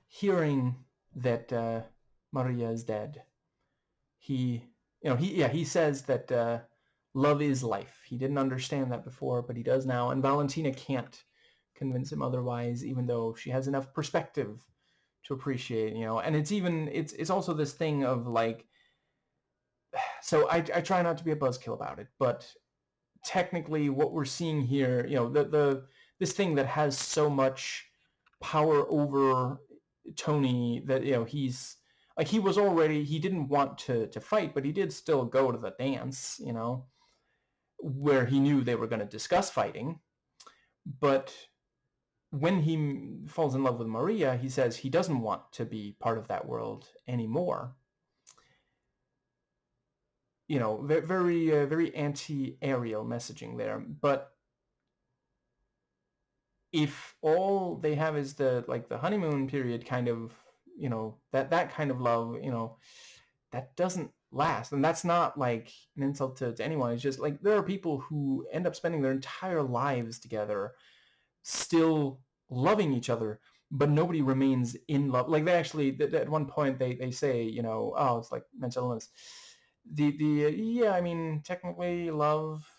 hearing that Maria is dead, he says that love is life. He didn't understand that before, but he does now, and Valentina can't convince him otherwise, even though she has enough perspective to appreciate, and it's also this thing of, like, so I try not to be a buzzkill about it, but technically what we're seeing here, this thing that has so much power over Tony that, he's like, he didn't want to fight, but he did still go to the dance, where he knew they were going to discuss fighting. But when he falls in love with Maria, he says he doesn't want to be part of that world anymore. Very, very anti-Ariel messaging there. But if all they have is the honeymoon period kind of, that kind of love, that doesn't last. And that's not like an insult to anyone. It's just like, there are people who end up spending their entire lives together, still loving each other, but nobody remains in love. Like, they actually, at one point they say, oh, it's like mental illness. I mean, technically love,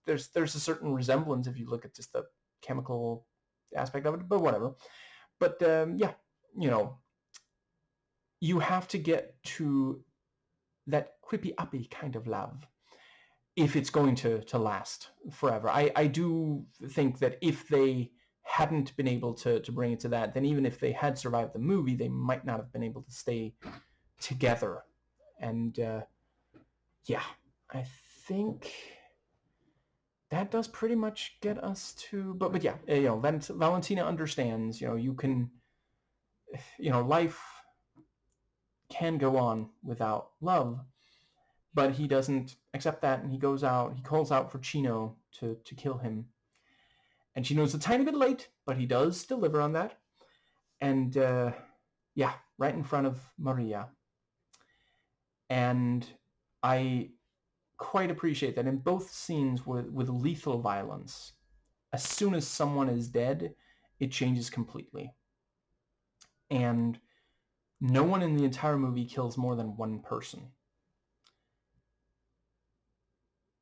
there's a certain resemblance if you look at just the chemical aspect of it, but whatever. But you have to get to that creepy-uppy kind of love if it's going to last forever. I do think that if they hadn't been able to bring it to that, then even if they had survived the movie, they might not have been able to stay together. And I think that does pretty much get us to, but Valentina understands, you can, life can go on without love, but he doesn't accept that, and he calls out for Chino to kill him. And Chino's a tiny bit late, but he does deliver on that. And right in front of Maria. And I quite appreciate that in both scenes with lethal violence, as soon as someone is dead, it changes completely. And no one in the entire movie kills more than one person.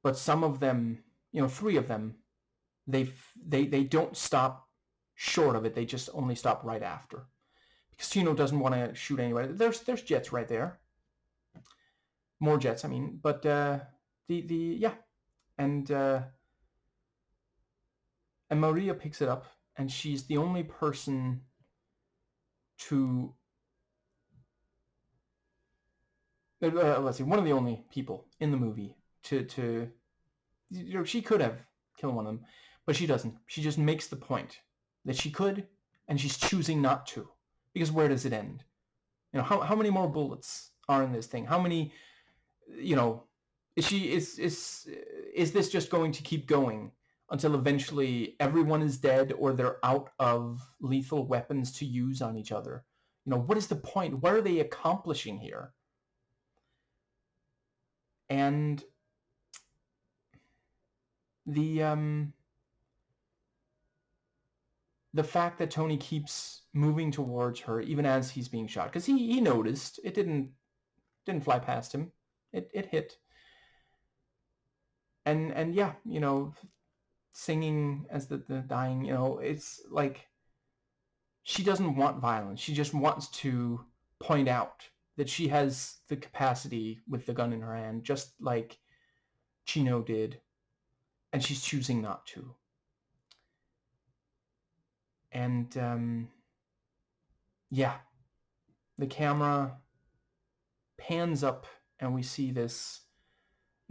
But some of them, 3 of them, they don't stop short of it. They just only stop right after because Chino doesn't want to shoot anybody. There's jets right there, more jets, I mean. But yeah, and Maria picks it up, and she's the only person to let's see, one of the only people in the movie to she could have killed one of them, but she doesn't. She just makes the point that she could, and she's choosing not to, because where does it end? How many more bullets are in this thing? How many, is this just going to keep going until eventually everyone is dead or they're out of lethal weapons to use on each other? What is the point? What are they accomplishing here? And the fact that Tony keeps moving towards her even as he's being shot, because he noticed it didn't fly past him, it hit, and yeah, singing as the dying, it's like she doesn't want violence. She just wants to point out that she has the capacity with the gun in her hand, just like Chino did, and she's choosing not to. And yeah, the camera pans up and we see this,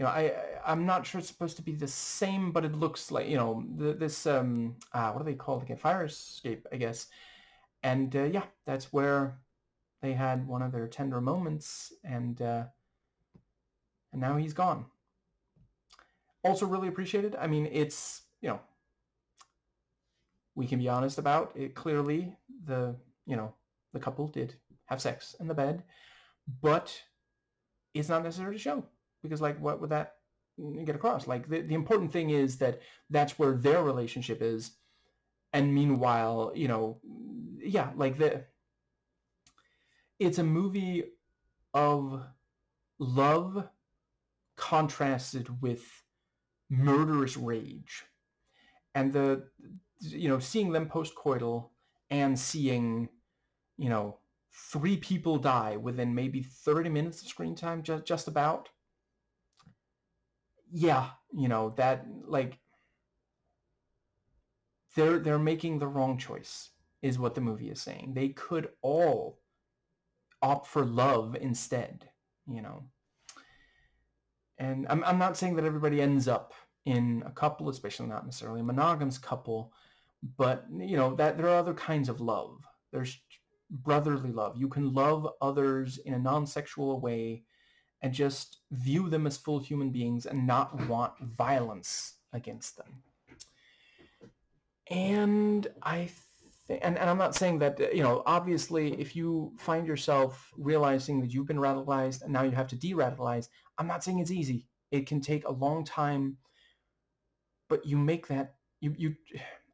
I'm not sure it's supposed to be the same, but it looks like, this what do they call it again? Fire escape, I guess. And yeah, that's where they had one of their tender moments, and now he's gone. Also really appreciated. I mean, it's, we can be honest about it. Clearly, the couple did have sex in the bed, but it's not necessary to show, because like, what would that get across? Like, the important thing is that that's where their relationship is, and meanwhile, yeah, like it's a movie of love contrasted with murderous rage, and seeing them post-coital and seeing 3 people die within maybe 30 minutes of screen time, just about. Yeah, that, like, they're making the wrong choice, is what the movie is saying. They could all opt for love instead, And I'm not saying that everybody ends up in a couple, especially not necessarily a monogamous couple, but that there are other kinds of love. There's brotherly love. You can love others in a non-sexual way and just view them as full human beings and not want violence against them. And and I'm not saying that, obviously, if you find yourself realizing that you've been radicalized and now you have to de-radicalize, I'm not saying it's easy. It can take a long time, but you make that, you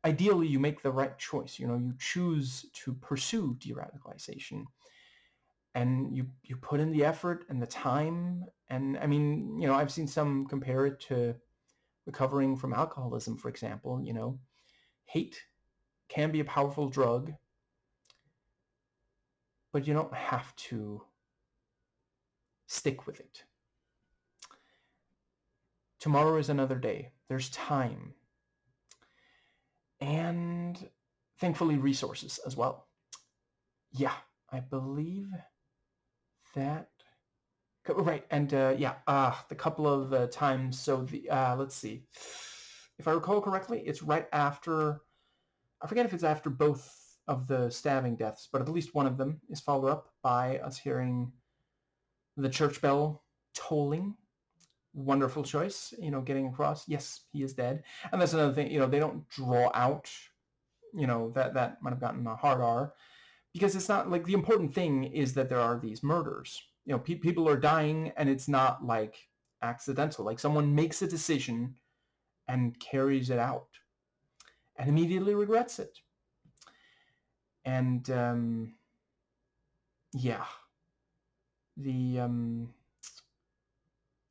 ideally you make the right choice. You choose to pursue de-radicalization, and you put in the effort and the time. And I mean, I've seen some compare it to recovering from alcoholism, for example. Hate can be a powerful drug, but you don't have to stick with it. Tomorrow is another day. There's time. And thankfully resources as well. Yeah, I believe that... Right, and yeah, the couple of times, so let's see. If I recall correctly, it's right after... I forget if it's after both of the stabbing deaths, but at least one of them is followed up by us hearing the church bell tolling. Wonderful choice, getting across, yes, he is dead. And that's another thing, they don't draw out, that might have gotten a hard R, because it's not like, the important thing is that there are these murders. People are dying, and it's not like accidental. Like, someone makes a decision and carries it out and immediately regrets it. And yeah, the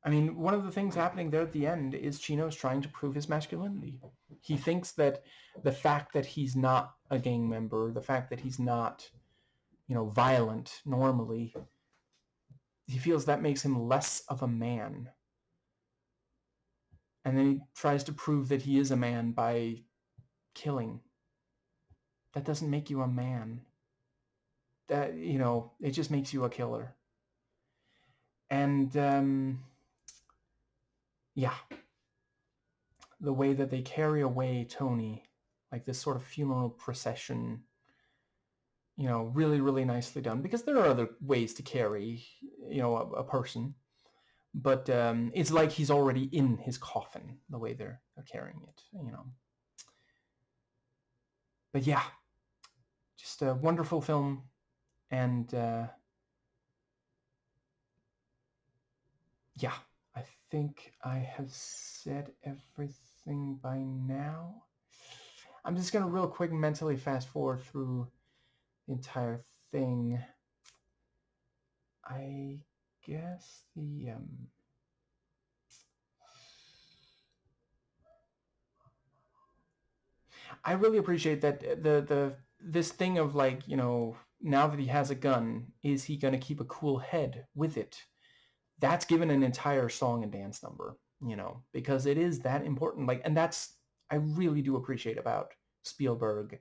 I mean, one of the things happening there at the end is Chino's trying to prove his masculinity. He thinks that the fact that he's not a gang member, the fact that he's not, violent normally, he feels that makes him less of a man. And then he tries to prove that he is a man by killing. That doesn't make you a man. That, it just makes you a killer. And yeah, the way that they carry away Tony, like this sort of funeral procession, really, really nicely done. Because there are other ways to carry, a person, but it's like he's already in his coffin, the way they're carrying it, But yeah, just a wonderful film, and yeah, I think I have said everything by now. I'm just gonna real quick mentally fast forward through the entire thing. I guess I really appreciate that this thing of like, now that he has a gun, is he gonna keep a cool head with it? That's given an entire song and dance number, because it is that important. Like, and that's, I really do appreciate about Spielberg.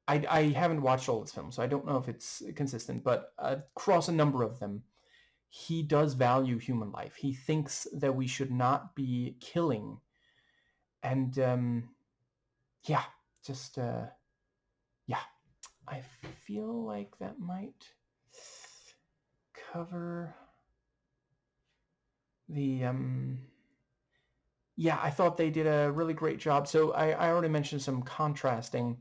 I haven't watched all his films, so I don't know if it's consistent, but across a number of them, he does value human life. He thinks that we should not be killing. And yeah, just, yeah, I feel like that might cover the, yeah, I thought they did a really great job. So I already mentioned some contrasting.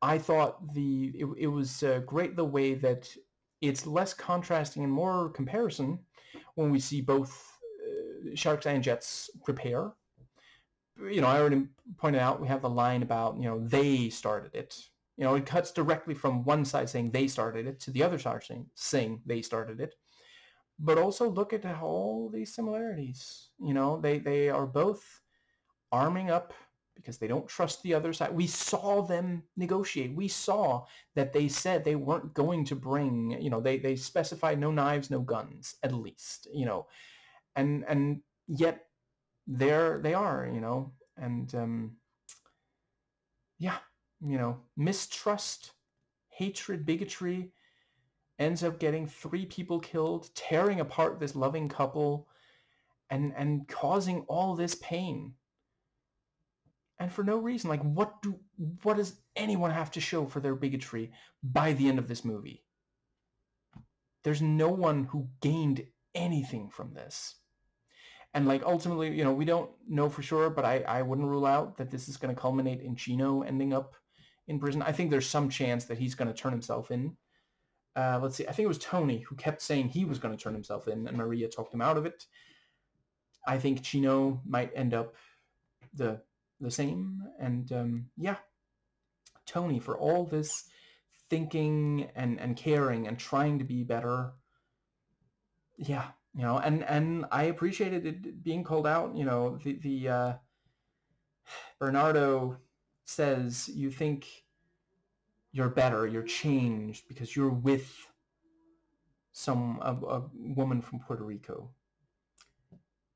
I thought it was great the way that it's less contrasting and more comparison when we see both sharks and jets prepare. I already pointed out we have the line about, they started it. It cuts directly from one side saying they started it to the other side saying they started it. But also look at all these similarities. They are both arming up because they don't trust the other side. We saw them negotiate. We saw that they said they weren't going to bring, they specified no knives, no guns, at least, and yet there they are, and yeah, mistrust, hatred, bigotry ends up getting 3 people killed, tearing apart this loving couple, and causing all this pain. And for no reason. Like, what does anyone have to show for their bigotry by the end of this movie? There's no one who gained anything from this. And like, ultimately, we don't know for sure, but I wouldn't rule out that this is going to culminate in Chino ending up in prison. I think there's some chance that he's going to turn himself in. Let's see. I think it was Tony who kept saying he was going to turn himself in, and Maria talked him out of it. I think Chino might end up the same. And yeah, Tony, for all this thinking and caring and trying to be better. Yeah, and I appreciated it being called out. The Bernardo says, you think you're better, you're changed because you're with a woman from Puerto Rico.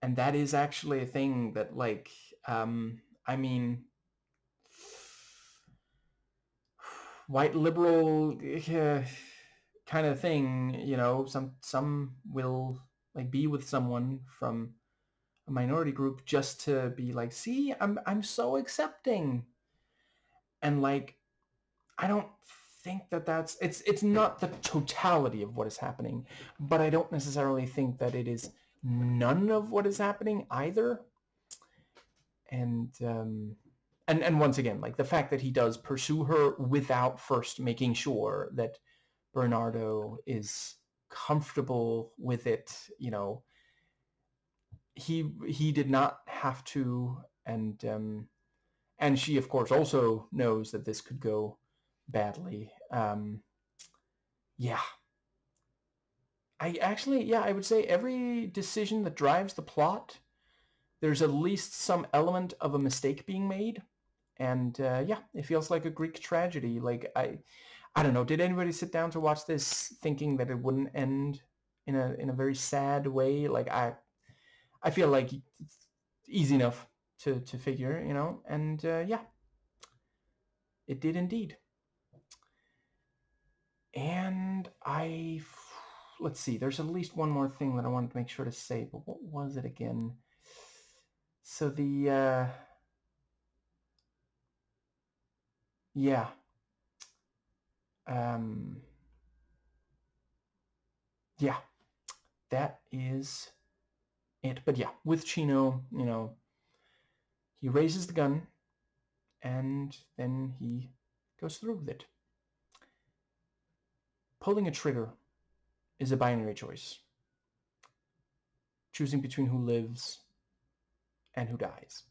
And that is actually a thing that, like, I mean, white liberal kind of thing, some will like be with someone from a minority group just to be like, see, I'm so accepting. And like, I don't think that's it's not the totality of what is happening, but I don't necessarily think that it is none of what is happening either. And once again, like the fact that he does pursue her without first making sure that Bernardo is comfortable with it, he did not have to, and she of course also knows that this could go badly. Yeah, I would say every decision that drives the plot, there's at least some element of a mistake being made. And yeah, it feels like a Greek tragedy. Like I don't know. Did anybody sit down to watch this thinking that it wouldn't end in a very sad way? Like I feel like it's easy enough to figure, you know. And yeah, it did indeed. And let's see. There's at least one more thing that I wanted to make sure to say. But what was it again? So the yeah. Um, yeah, that is it. But yeah, with Chino, you know, he raises the gun and then he goes through with it. Pulling a trigger is a binary choice, choosing between who lives and who dies.